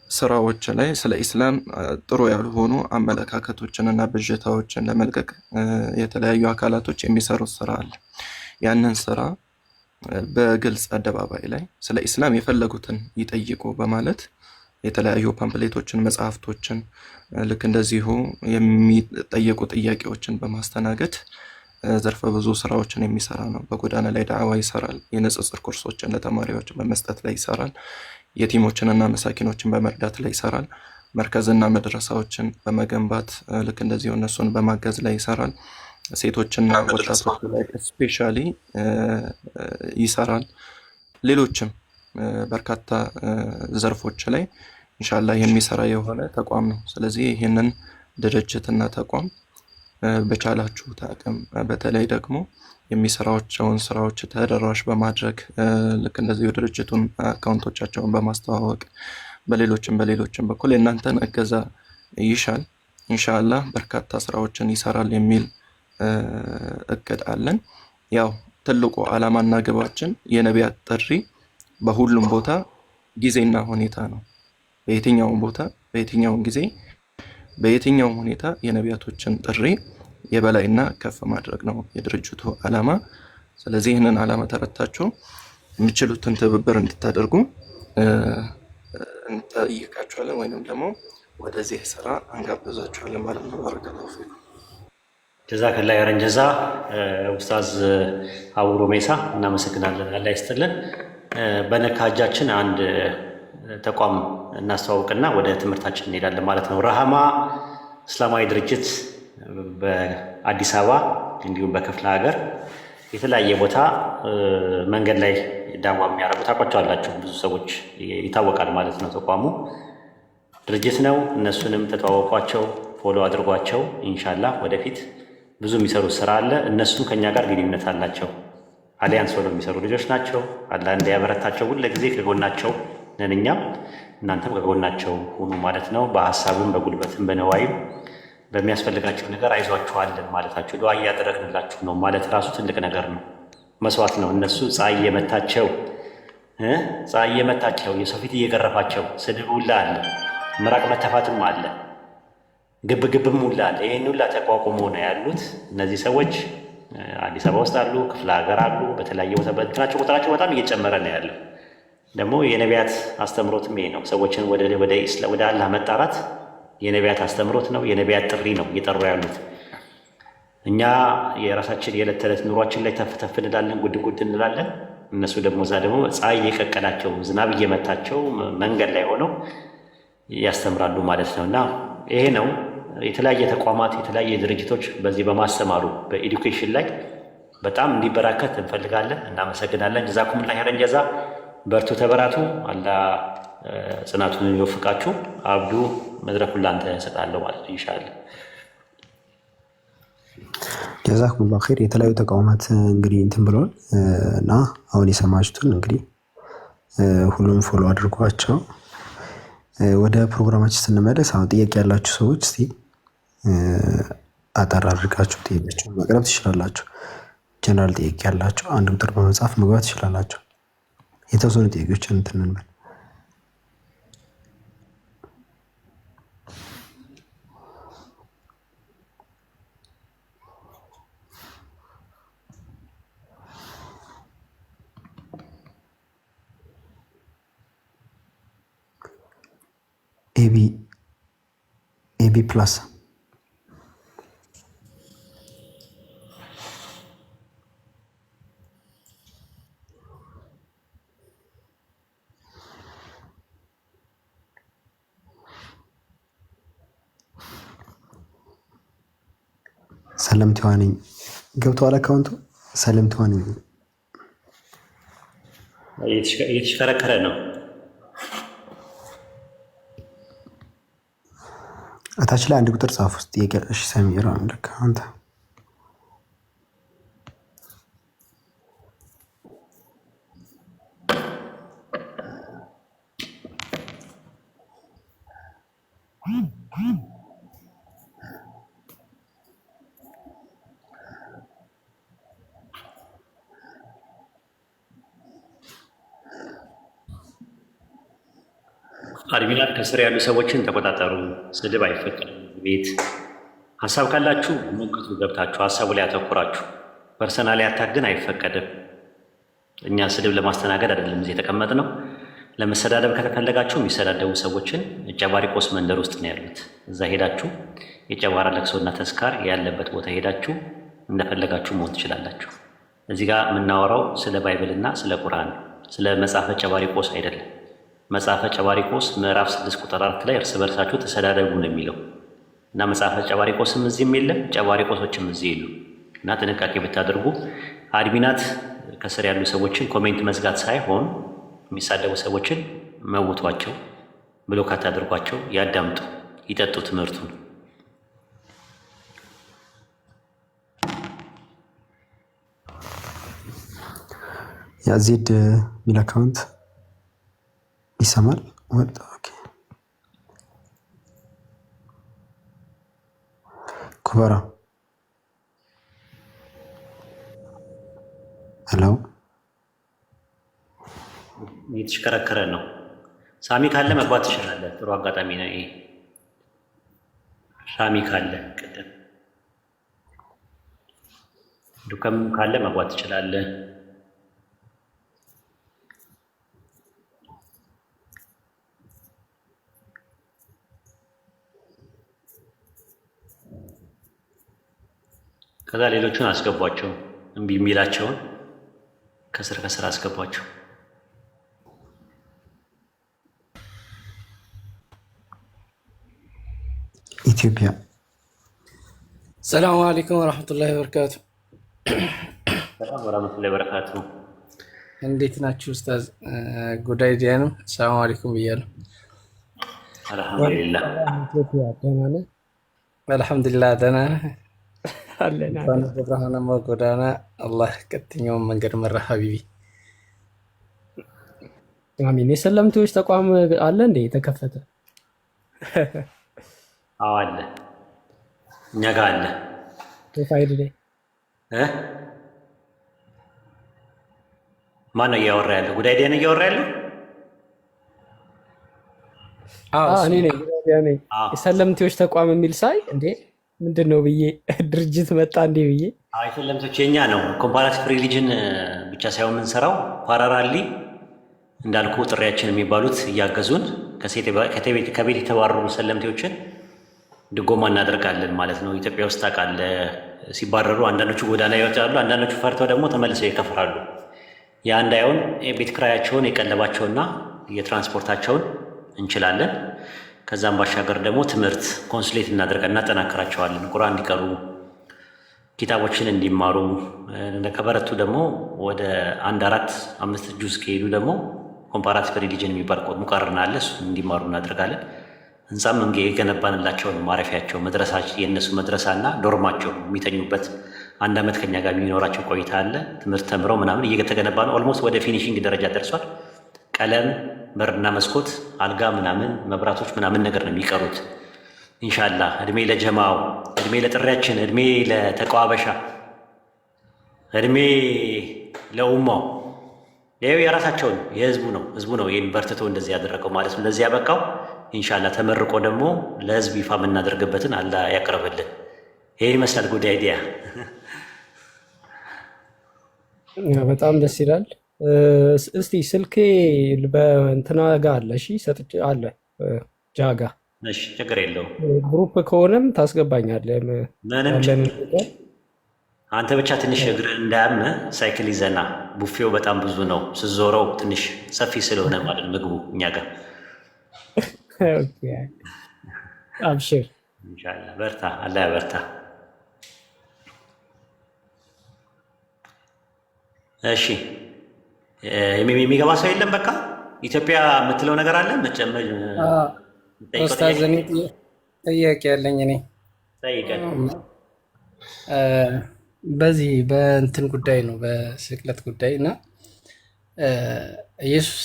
Speaker 3: ስራዎች ላይ ስለ ኢስላም ጥሩ ያልሆኑ አመለካከቶችንና ብዥታዎችን ለመልቀቅ የተለያዩ አካላቶች የሚሰሩት ስራ አለ። ያንን ስራ በግልጽ አደባባይ ላይ ስለ ኢስላም የፈለጉትን ይጠይቁ በማለት የተለያዩ ፓምፕሌቶችን፣ መጽሐፍቶችን ልክ እንደዚሁ የሚጠየቁ ጥያቄዎችን በማስተናገድ ዘርፈ ብዙ ስራዎችን የሚሰራ ነው። በጎዳና ላይ ዳዕዋ ይሰራል። የንጽጽር ኮርሶችን ለተማሪዎች በመስጠት ላይ ይሰራል። የቲሞችንና መሳኪኖችን በመርዳት ላይ ይሰራል። መርከዝና መድረሳዎችን በመገንባት ልክ እንደዚሁ እነሱን በማገዝ ላይ ይሰራል። ሴቶችና ወጣቶች ላይ ስፔሻሊ ይሰራል። ሌሎችም በርካታ ዘርፎች ላይ ኢንሻአላህ የሚሰራ የሆነ ተቋም ነው። ስለዚህ ይህንን ድርጅትና ተቋም በቻላችሁት አቅም በተለይ ደግሞ የሚሰራቸውን ስራዎች ተደራሽ በማድረግ ልክ እንደዚህ ድርጅቱን አካውንቶቻቸውን በማስተዋወቅ በሌሎችም በኩል የእናንተን እገዛ ይሻል። ኢንሻአላህ በርካታ ስራዎችን ይሰራል የሚል እቅድ አለን። ያው ትልቁ ዓላማና ግባችን የነቢያት ጥሪ በሁሉም ቦታ ጊዜና ሁኔታ ነው። በየትኛውም ቦታ በየትኛውም ጊዜ በየትኛውም ሁኔታ የነቢያቶችን ጥሪ የበላይና ከፍ ማድረግ ነው የድርጅቱ ዓላማ። ስለዚህ ይህንን ዓላማ ተረድታችሁ የሚችሉትን ትብብር እንድታደርጉ እንጠይቃችኋለን፣ ወይንም ደግሞ ወደዚህ ስራ እንጋብዛችኋለን ማለት ነው። ባረከላሁ ፊኩም።
Speaker 2: ጀዛከላ ያረን ጀዛ ኡስታዝ አቡሮ ሜሳ እናመሰግናለን። አላህ ይስጥልን። በነካጃችን አንድ ተቋም እናስተዋውቅና ወደ ትምህርታችን እንሄዳለን ማለት ነው። ረሃማ እስላማዊ ድርጅት በአዲስ አበባ እንዲሁም በክፍለ ሀገር የተለያየ ቦታ መንገድ ላይ ዳዋ የሚያደርጉ ታውቋቸዋላችሁ፣ ብዙ ሰዎች ይታወቃል ማለት ነው። ተቋሙ ድርጅት ነው። እነሱንም ተተዋወቋቸው፣ ፎሎ አድርጓቸው። ኢንሻላህ ወደፊት ብዙ የሚሰሩት ስራ አለ። እነሱም ከኛ ጋር ግንኙነት አላቸው። አሊያንስ ሆነው የሚሰሩ ልጆች ናቸው። አላህ እንዲያበረታቸው ሁልጊዜ ከጎናቸው ነን። እኛም እናንተም ከጎናቸው ሁኑ ማለት ነው። በሀሳብም በጉልበትም በነዋይም በሚያስፈልጋቸው ነገር አይዟችኋለን ማለታቸው፣ ዱዓ እያደረግንላችሁ ነው ማለት ራሱ ትልቅ ነገር ነው፣ መስዋዕት ነው። እነሱ ፀሐይ እየመታቸው የሰው ፊት እየገረፋቸው ስድብ ሁላ አለ፣ ምራቅ መተፋትም አለ፣ ግብግብም ሁላ አለ። ይህን ሁላ ተቋቁሞ ነው ያሉት እነዚህ ሰዎች። አዲስ አበባ ውስጥ አሉ፣ ክፍለ ሀገር አሉ፣ በተለያየ ቦታ በትናቸው ቁጥራቸው በጣም እየጨመረ ነው ያለው። ደግሞ የነቢያት አስተምሮትም ይሄ ነው። ሰዎችን ወደ አላህ መጣራት የነቢያት አስተምሮት ነው፣ የነቢያት ጥሪ ነው እየጠሩ ያሉት። እኛ የራሳችን የዕለት ተዕለት ኑሯችን ላይ ተፍተፍ እንላለን፣ ጉድ ጉድ እንላለን። እነሱ ደግሞ እዛ ደግሞ ፀሐይ እየቀቀላቸው ዝናብ እየመታቸው መንገድ ላይ ሆነው ያስተምራሉ ማለት ነው። እና ይሄ ነው የተለያየ ተቋማት የተለያየ ድርጅቶች በዚህ በማስተማሩ በኤዱኬሽን ላይ በጣም እንዲበራከት እንፈልጋለን። እናመሰግናለን። ጀዛኩሙላህ ኸይረን ጀዛ። በርቱ፣ ተበራቱ። አላህ ጽናቱን ይወፍቃችሁ። አብዱ መድረኩን ላንተ እሰጣለሁ ማለት ነው ኢንሻአላህ።
Speaker 5: ጀዛኩሙላህ ኸይር። የተለያዩ ተቋማት እንግዲህ እንትን ብለዋል እና አሁን የሰማችሁትን እንግዲህ ሁሉም ፎሎ አድርጓቸው። ወደ ፕሮግራማችን ስንመለስ አሁን ጥያቄ ያላችሁ ሰዎች እስቲ አጠር አድርጋችሁ ጥያቄያችሁን ማቅረብ ትችላላችሁ። ጀነራል ጥያቄ ያላችሁ አንድ ቁጥር በመጻፍ መግባት ትችላላችሁ። የተወሰኑ ጥያቄዎችን እንትን እንበል። ኤቢ ፕላስ ሰለምቴዋ ነኝ ገብተዋል። አካውንቱ ሰለምቴዋ ነኝ
Speaker 2: እየተሽከረከረ ነው።
Speaker 5: እታች ላይ አንድ ቁጥር ጻፍ ውስጥ ጥያቄ። እሺ ሰሚራ እንደካ አንተ
Speaker 2: አድሚናት ከስር ያሉ ሰዎችን ተቆጣጠሩ። ስድብ አይፈቀድም። ቤት ሀሳብ ካላችሁ ሞግቱ፣ ገብታችሁ ሀሳቡ ላይ ያተኩራችሁ። ፐርሰናል አታክ ግን አይፈቀድም። እኛ ስድብ ለማስተናገድ አይደለም እዚህ የተቀመጥነው። ለመሰዳደብ ከተፈለጋችሁ የሚሰዳደቡ ሰዎችን ጨባሪቆስ መንደር ውስጥ ነው ያሉት። እዛ ሄዳችሁ የጨባራ ለቅሶና ተስካር ያለበት ቦታ ሄዳችሁ እንደፈለጋችሁ መሆን ትችላላችሁ። እዚህ ጋር የምናወራው ስለ ባይብልና ስለ ቁርአን ስለ መጽሐፈ ጨባሪቆስ አይደለም። መጽሐፈ ጨባሪቆስ ምዕራፍ 6 ቁጥር 4 ላይ እርስ በርሳችሁ ተሰዳደቡ ነው የሚለው እና መጽሐፈ ጨባሪቆስም እዚህም የለም፣ ጨባሪቆሶችም እዚህ የሉ እና ጥንቃቄ ብታደርጉ። አድሚናት ከስር ያሉ ሰዎችን ኮሜንት መዝጋት ሳይሆን የሚሳደቡ ሰዎችን መውቷቸው፣ ብሎክ አታድርጓቸው፣ ያዳምጡ፣ ይጠጡ ትምህርቱን።
Speaker 5: ያዚድ ሚል አካውንት ይሰማል ወጣ። ኦኬ ኩበራ ሄሎ
Speaker 2: እየተሽከረከረ ነው። ሳሚ ካለ መግባት ትችላለህ። ጥሩ አጋጣሚ ነው ይሄ። ሳሚ ካለ ቅድም ዱከም ካለ መግባት ትችላለህ። ከዛ ሌሎቹን አስገቧቸው። እምቢ የሚላቸውን ከስር ከስር አስገቧቸው።
Speaker 5: ኢትዮጵያ
Speaker 4: ሰላሙ አለይኩም ወረሕመቱላሂ ወበረካቱ።
Speaker 2: ሰላም ወራህመቱላሂ ወበረካቱ።
Speaker 4: እንዴት ናችሁ ኡስታዝ? ጉዳይ ዲያ ነው። ሰላሙ አለይኩም ብያለሁ።
Speaker 2: አልሐምዱሊላህ
Speaker 4: አልሐምዱሊላህ ደህና ነህ? በብርሃናማ ጎዳና አላህ ቀጥተኛውን መንገድ መራ ሀቢቢ።
Speaker 14: አሚን። የሰለምቴዎች ተቋም አለ እንዴ የተከፈተ?
Speaker 2: አዎ አለ፣ እኛ ጋር አለ።
Speaker 14: ፋይል ላይ
Speaker 2: ማን ነው እያወራ ያለው? ጉዳይ ዲያ ነው እያወራ ያለው?
Speaker 14: እኔ ነኝ። የሰለምቴዎች ተቋም የሚል ሳይ እንዴ ምንድን ነው ብዬ ድርጅት መጣ እንዴ ብዬ።
Speaker 2: የሰለምቴዎች የኛ ነው። ኮምፓራቲቭ ሪሊጅን ብቻ ሳይሆን የምንሰራው ፓራራሊ እንዳልኩ ጥሪያችን የሚባሉት እያገዙን ከቤት የተባረሩ ሰለምቴዎችን ድጎማ እናደርጋለን ማለት ነው። ኢትዮጵያ ውስጥ ታውቃለህ፣ ሲባረሩ አንዳንዶቹ ጎዳና ይወጣሉ፣ አንዳንዶቹ ፈርተው ደግሞ ተመልሰው ይከፍራሉ። ያ እንዳይሆን የቤት ክራያቸውን የቀለባቸውና የትራንስፖርታቸውን እንችላለን። ከዛም ባሻገር ደግሞ ትምህርት ኮንሱሌት እናጠናክራቸዋለን። ቁርአን እንዲቀሩ፣ ኪታቦችን እንዲማሩ፣ ከበረቱ ደግሞ ወደ 1 4 5 ጁዝ ከሄዱ ደግሞ ኮምፓራቲቭ ሪሊጅን የሚባል ሙቀርና አለ፣ እሱ እንዲማሩ እናደርጋለን። ህንፃም የገነባንላቸውን ማረፊያቸው መድረሳቸው የእነሱ መድረሳና ዶርማቸው የሚተኙበት 1 ዓመት ከኛ ጋር የሚኖራቸው ቆይታ አለ። ትምህርት ተምረው ምናምን እየተገነባ ነው። ኦልሞስት ወደ ፊኒሽንግ ደረጃ ደርሷል። ቀለም፣ በርና መስኮት፣ አልጋ ምናምን መብራቶች ምናምን ነገር ነው የሚቀሩት። ኢንሻላህ እድሜ ለጀማው፣ እድሜ ለጥሪያችን፣ እድሜ ለተቋበሻ፣ እድሜ ለኡማው። ይኸው የራሳቸው ነው፣ የህዝቡ ነው። ህዝቡ ነው ይህን በርትቶ እንደዚህ ያደረገው ማለት ነው። ለዚህ ያበቃው ኢንሻላህ ተመርቆ ደግሞ ለህዝብ ይፋ የምናደርግበትን አላህ ያቅርብልን። ይህን ይመስላል ጉዳይ ዲያ።
Speaker 14: በጣም ደስ ይላል። እስቲ ስልኬ በእንትና ጋ አለ። እሺ ሰጥቼ አለ ጃጋ።
Speaker 2: እሺ ችግር የለውም።
Speaker 14: ግሩፕ ከሆነም ታስገባኛለህ።
Speaker 2: ምንም አንተ ብቻ ትንሽ እግር እንዳያም ሳይክል ይዘና። ቡፌው በጣም ብዙ ነው፣ ስዞረው ትንሽ ሰፊ ስለሆነ ማለት ምግቡ እኛ ጋር።
Speaker 14: አብሽር
Speaker 2: ኢንሻላህ። በርታ፣ አላህ ያበርታ። እሺ የሚገባ ሰው የለም። በቃ ኢትዮጵያ የምትለው ነገር አለ።
Speaker 4: ኡስታዝ እኔ ጥያቄ ያለኝ እኔ በዚህ በእንትን ጉዳይ ነው፣ በስቅለት ጉዳይ እና ኢየሱስ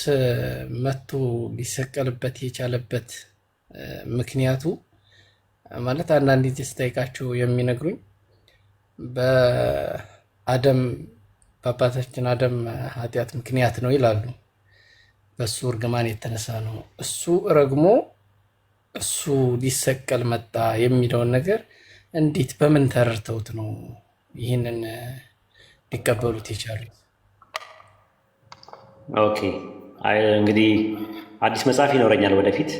Speaker 4: መጥቶ ሊሰቀልበት የቻለበት ምክንያቱ ማለት አንዳንድ ጊዜ ስጠይቃቸው የሚነግሩኝ በአባታችን አደም ኃጢአት ምክንያት ነው ይላሉ። በሱ እርግማን የተነሳ ነው እሱ ረግሞ እሱ ሊሰቀል መጣ የሚለውን ነገር እንዴት በምን ተረድተውት ነው ይህንን ሊቀበሉት የቻሉት?
Speaker 2: ኦኬ እንግዲህ አዲስ መጽሐፍ ይኖረኛል ወደፊት፣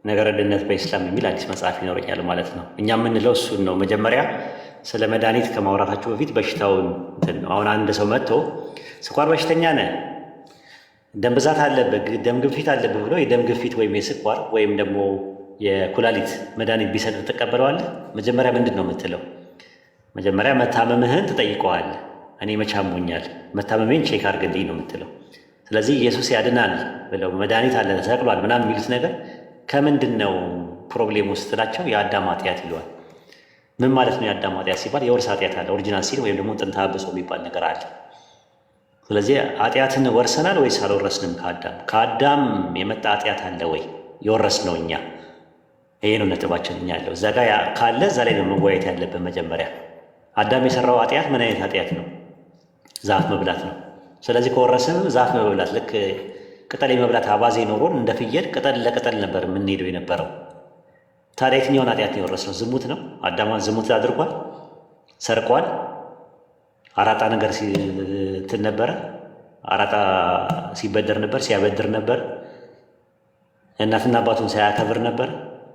Speaker 2: ነገረ ድነት በኢስላም የሚል አዲስ መጽሐፍ ይኖረኛል ማለት ነው። እኛ የምንለው እሱን ነው። መጀመሪያ ስለ መድኃኒት ከማውራታችሁ በፊት በሽታውን እንትን ነው። አሁን አንድ ሰው መጥቶ ስኳር በሽተኛ ነህ፣ ደም ብዛት አለብህ፣ ደም ግፊት አለብህ ብሎ የደም ግፊት ወይም የስኳር ወይም ደግሞ የኩላሊት መድኃኒት ቢሰጥ ትቀበለዋለህ? መጀመሪያ ምንድን ነው የምትለው? መጀመሪያ መታመምህን ትጠይቀዋለህ። እኔ መቼ አሞኛል፣ መታመሜን ቼክ አድርግልኝ ነው የምትለው። ስለዚህ ኢየሱስ ያድናል ብለው መድኃኒት አለ ተሰቅሏል ምናምን የሚሉት ነገር ከምንድን ነው ፕሮብሌም ውስጥ ትላቸው? የአዳም ኃጢአት ይለዋል። ምን ማለት ነው የአዳም ኃጢአት ሲባል? የውርስ ኃጢአት አለ፣ ኦሪጂናል ሲን ወይም ደግሞ ጥንተ አብሶ የሚባል ነገር አለ። ስለዚህ ኃጢአትን ወርሰናል ወይስ አልወረስንም? ከአዳም የመጣ ኃጢአት አለ ወይ የወረስነው እኛ? ይሄ ነው ነጥባችን እኛ ያለው እዛ ጋር ካለ እዛ ላይ ነው መወያየት ያለብን። መጀመሪያ አዳም የሰራው ኃጢአት ምን አይነት ኃጢአት ነው? ዛፍ መብላት ነው። ስለዚህ ከወረስን ዛፍ መብላት ልክ ቅጠል የመብላት አባዜ ኖሮን እንደ ፍየል ቅጠል ለቅጠል ነበር የምንሄደው የነበረው። ታዲያ የትኛውን ኃጢአት ነው የወረስነው? ዝሙት ነው። አዳማን ዝሙት አድርጓል፣ ሰርቋል፣ አራጣ ነገር እንትን ነበረ፣ አራጣ ሲበደር ነበር፣ ሲያበድር ነበር፣ እናትና አባቱን ሳያከብር ነበር።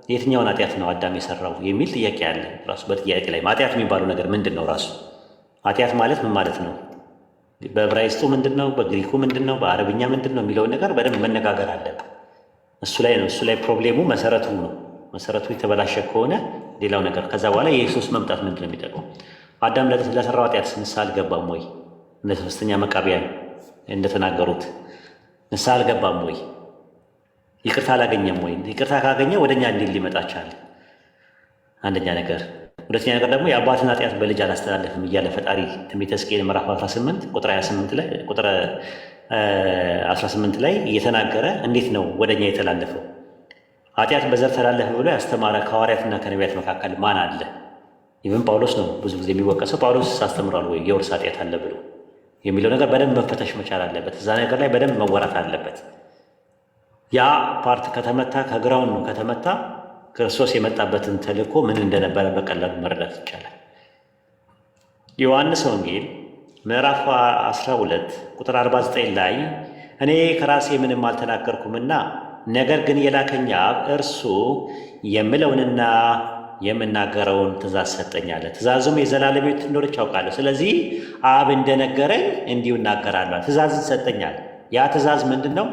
Speaker 2: የትኛውን ኃጢአት ነው አዳም የሰራው የሚል ጥያቄ አለ። ራሱ በጥያቄ ላይ ኃጢአት የሚባለው ነገር ምንድን ነው? ራሱ ኃጢአት ማለት ምን ማለት ነው? በዕብራይስጡ ምንድን ነው? በግሪኩ ምንድን ነው? በአረብኛ ምንድን ነው የሚለውን ነገር በደንብ መነጋገር አለብን። እሱ ላይ ነው። እሱ ላይ ፕሮብሌሙ መሰረቱ ነው። መሰረቱ የተበላሸ ከሆነ ሌላው ነገር ከዛ በኋላ የኢየሱስ መምጣት ምንድን ነው የሚጠቅመው? አዳም ለሰራው ኃጢአት ንስሐ አልገባም ወይ? እንደ ሶስተኛ መቃብያን እንደተናገሩት ንስሐ አልገባም ወይ? ይቅርታ አላገኘም ወይ? ይቅርታ ካገኘ ወደኛ እንዲል ሊመጣ ቻለ? አንደኛ ነገር። ሁለተኛ ነገር ደግሞ የአባትን ኃጢአት በልጅ አላስተላለፍም እያለ ፈጣሪ ትንቢተ ሕዝቅኤል ምዕራፍ 18 ቁጥር 28 ላይ ቁጥር 18 ላይ እየተናገረ እንዴት ነው ወደኛ የተላለፈው? ኃጢአት በዘር ተላለፈ ብሎ ያስተማረ ከሐዋርያትና ከነቢያት መካከል ማን አለ? ይህም ጳውሎስ ነው ብዙ ጊዜ የሚወቀሰው። ጳውሎስ አስተምሯል ወይ የውርስ ኃጢአት አለ ብሎ የሚለው ነገር በደንብ መፈተሽ መቻል አለበት። እዛ ነገር ላይ በደንብ መወራት አለበት። ያ ፓርት ከተመታ ከግራውን ነው ከተመታ ክርስቶስ የመጣበትን ተልእኮ ምን እንደነበረ በቀላሉ መረዳት ይቻላል። ዮሐንስ ወንጌል ምዕራፍ 12 ቁጥር 49 ላይ እኔ ከራሴ ምንም አልተናገርኩምና ነገር ግን የላከኝ አብ እርሱ የምለውንና የምናገረውን ትእዛዝ ሰጠኝ አለ። ትእዛዙም የዘላለም ሕይወት እንደሆነች አውቃለሁ። ስለዚህ አብ እንደነገረኝ እንዲሁ እናገራለሁ። ትእዛዝን ሰጠኛል። ያ ትእዛዝ ምንድን ነው?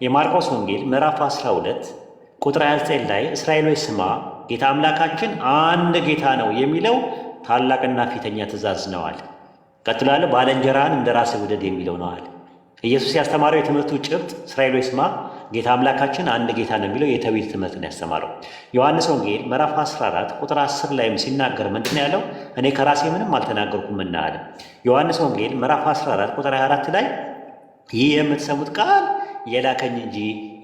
Speaker 2: የማርቆስ ወንጌል ምዕራፍ 12 ቁጥር 29 ላይ እስራኤል ሆይ ስማ፣ ጌታ አምላካችን አንድ ጌታ ነው የሚለው ታላቅና ፊተኛ ትእዛዝ ነዋል። ቀጥሎ ያለው ባልንጀራህን እንደ ራስህ ውደድ የሚለው ነዋል። ኢየሱስ ያስተማረው የትምህርቱ ጭብጥ እስራኤል ሆይ ስማ፣ ጌታ አምላካችን አንድ ጌታ ነው የሚለው የተውሂድ ትምህርት ነው ያስተማረው። ዮሐንስ ወንጌል ምዕራፍ 14 ቁጥር 10 ላይም ሲናገር ምንድን ያለው? እኔ ከራሴ ምንም አልተናገርኩምና አለ። ዮሐንስ ወንጌል ምዕራፍ 14 ቁጥር 24 ላይ ይህ የምትሰሙት ቃል የላከኝ እንጂ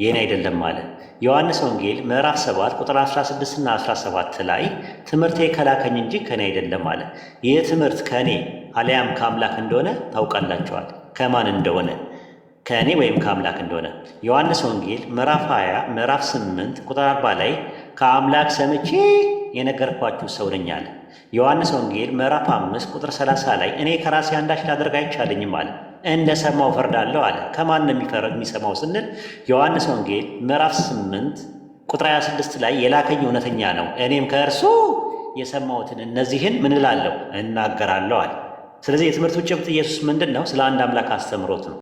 Speaker 2: የኔ አይደለም አለ። ዮሐንስ ወንጌል ምዕራፍ 7 ቁጥር 16 እና 17 ላይ ትምህርቴ ከላከኝ እንጂ ከኔ አይደለም አለ። ይህ ትምህርት ከኔ አልያም ከአምላክ እንደሆነ ታውቃላችኋል። ከማን እንደሆነ? ከእኔ ወይም ከአምላክ እንደሆነ። ዮሐንስ ወንጌል ምዕራፍ 20 ምዕራፍ 8 ቁጥር 40 ላይ ከአምላክ ሰምቼ የነገርኳችሁ ሰው ነኝ አለ። ዮሐንስ ወንጌል ምዕራፍ 5 ቁጥር 30 ላይ እኔ ከራሴ አንዳች ላደርግ አይቻለኝም አለ። እንደ ሰማው ፈርዳለሁ አለ። ከማን ነው የሚሰማው ስንል ዮሐንስ ወንጌል ምዕራፍ 8 ቁጥር 26 ላይ የላከኝ እውነተኛ ነው፣ እኔም ከእርሱ የሰማሁትን እነዚህን ምን እላለሁ? እናገራለሁ አለ። ስለዚህ የትምህርቱ ጭብጥ ኢየሱስ ምንድን ነው? ስለ አንድ አምላክ አስተምሮት ነው።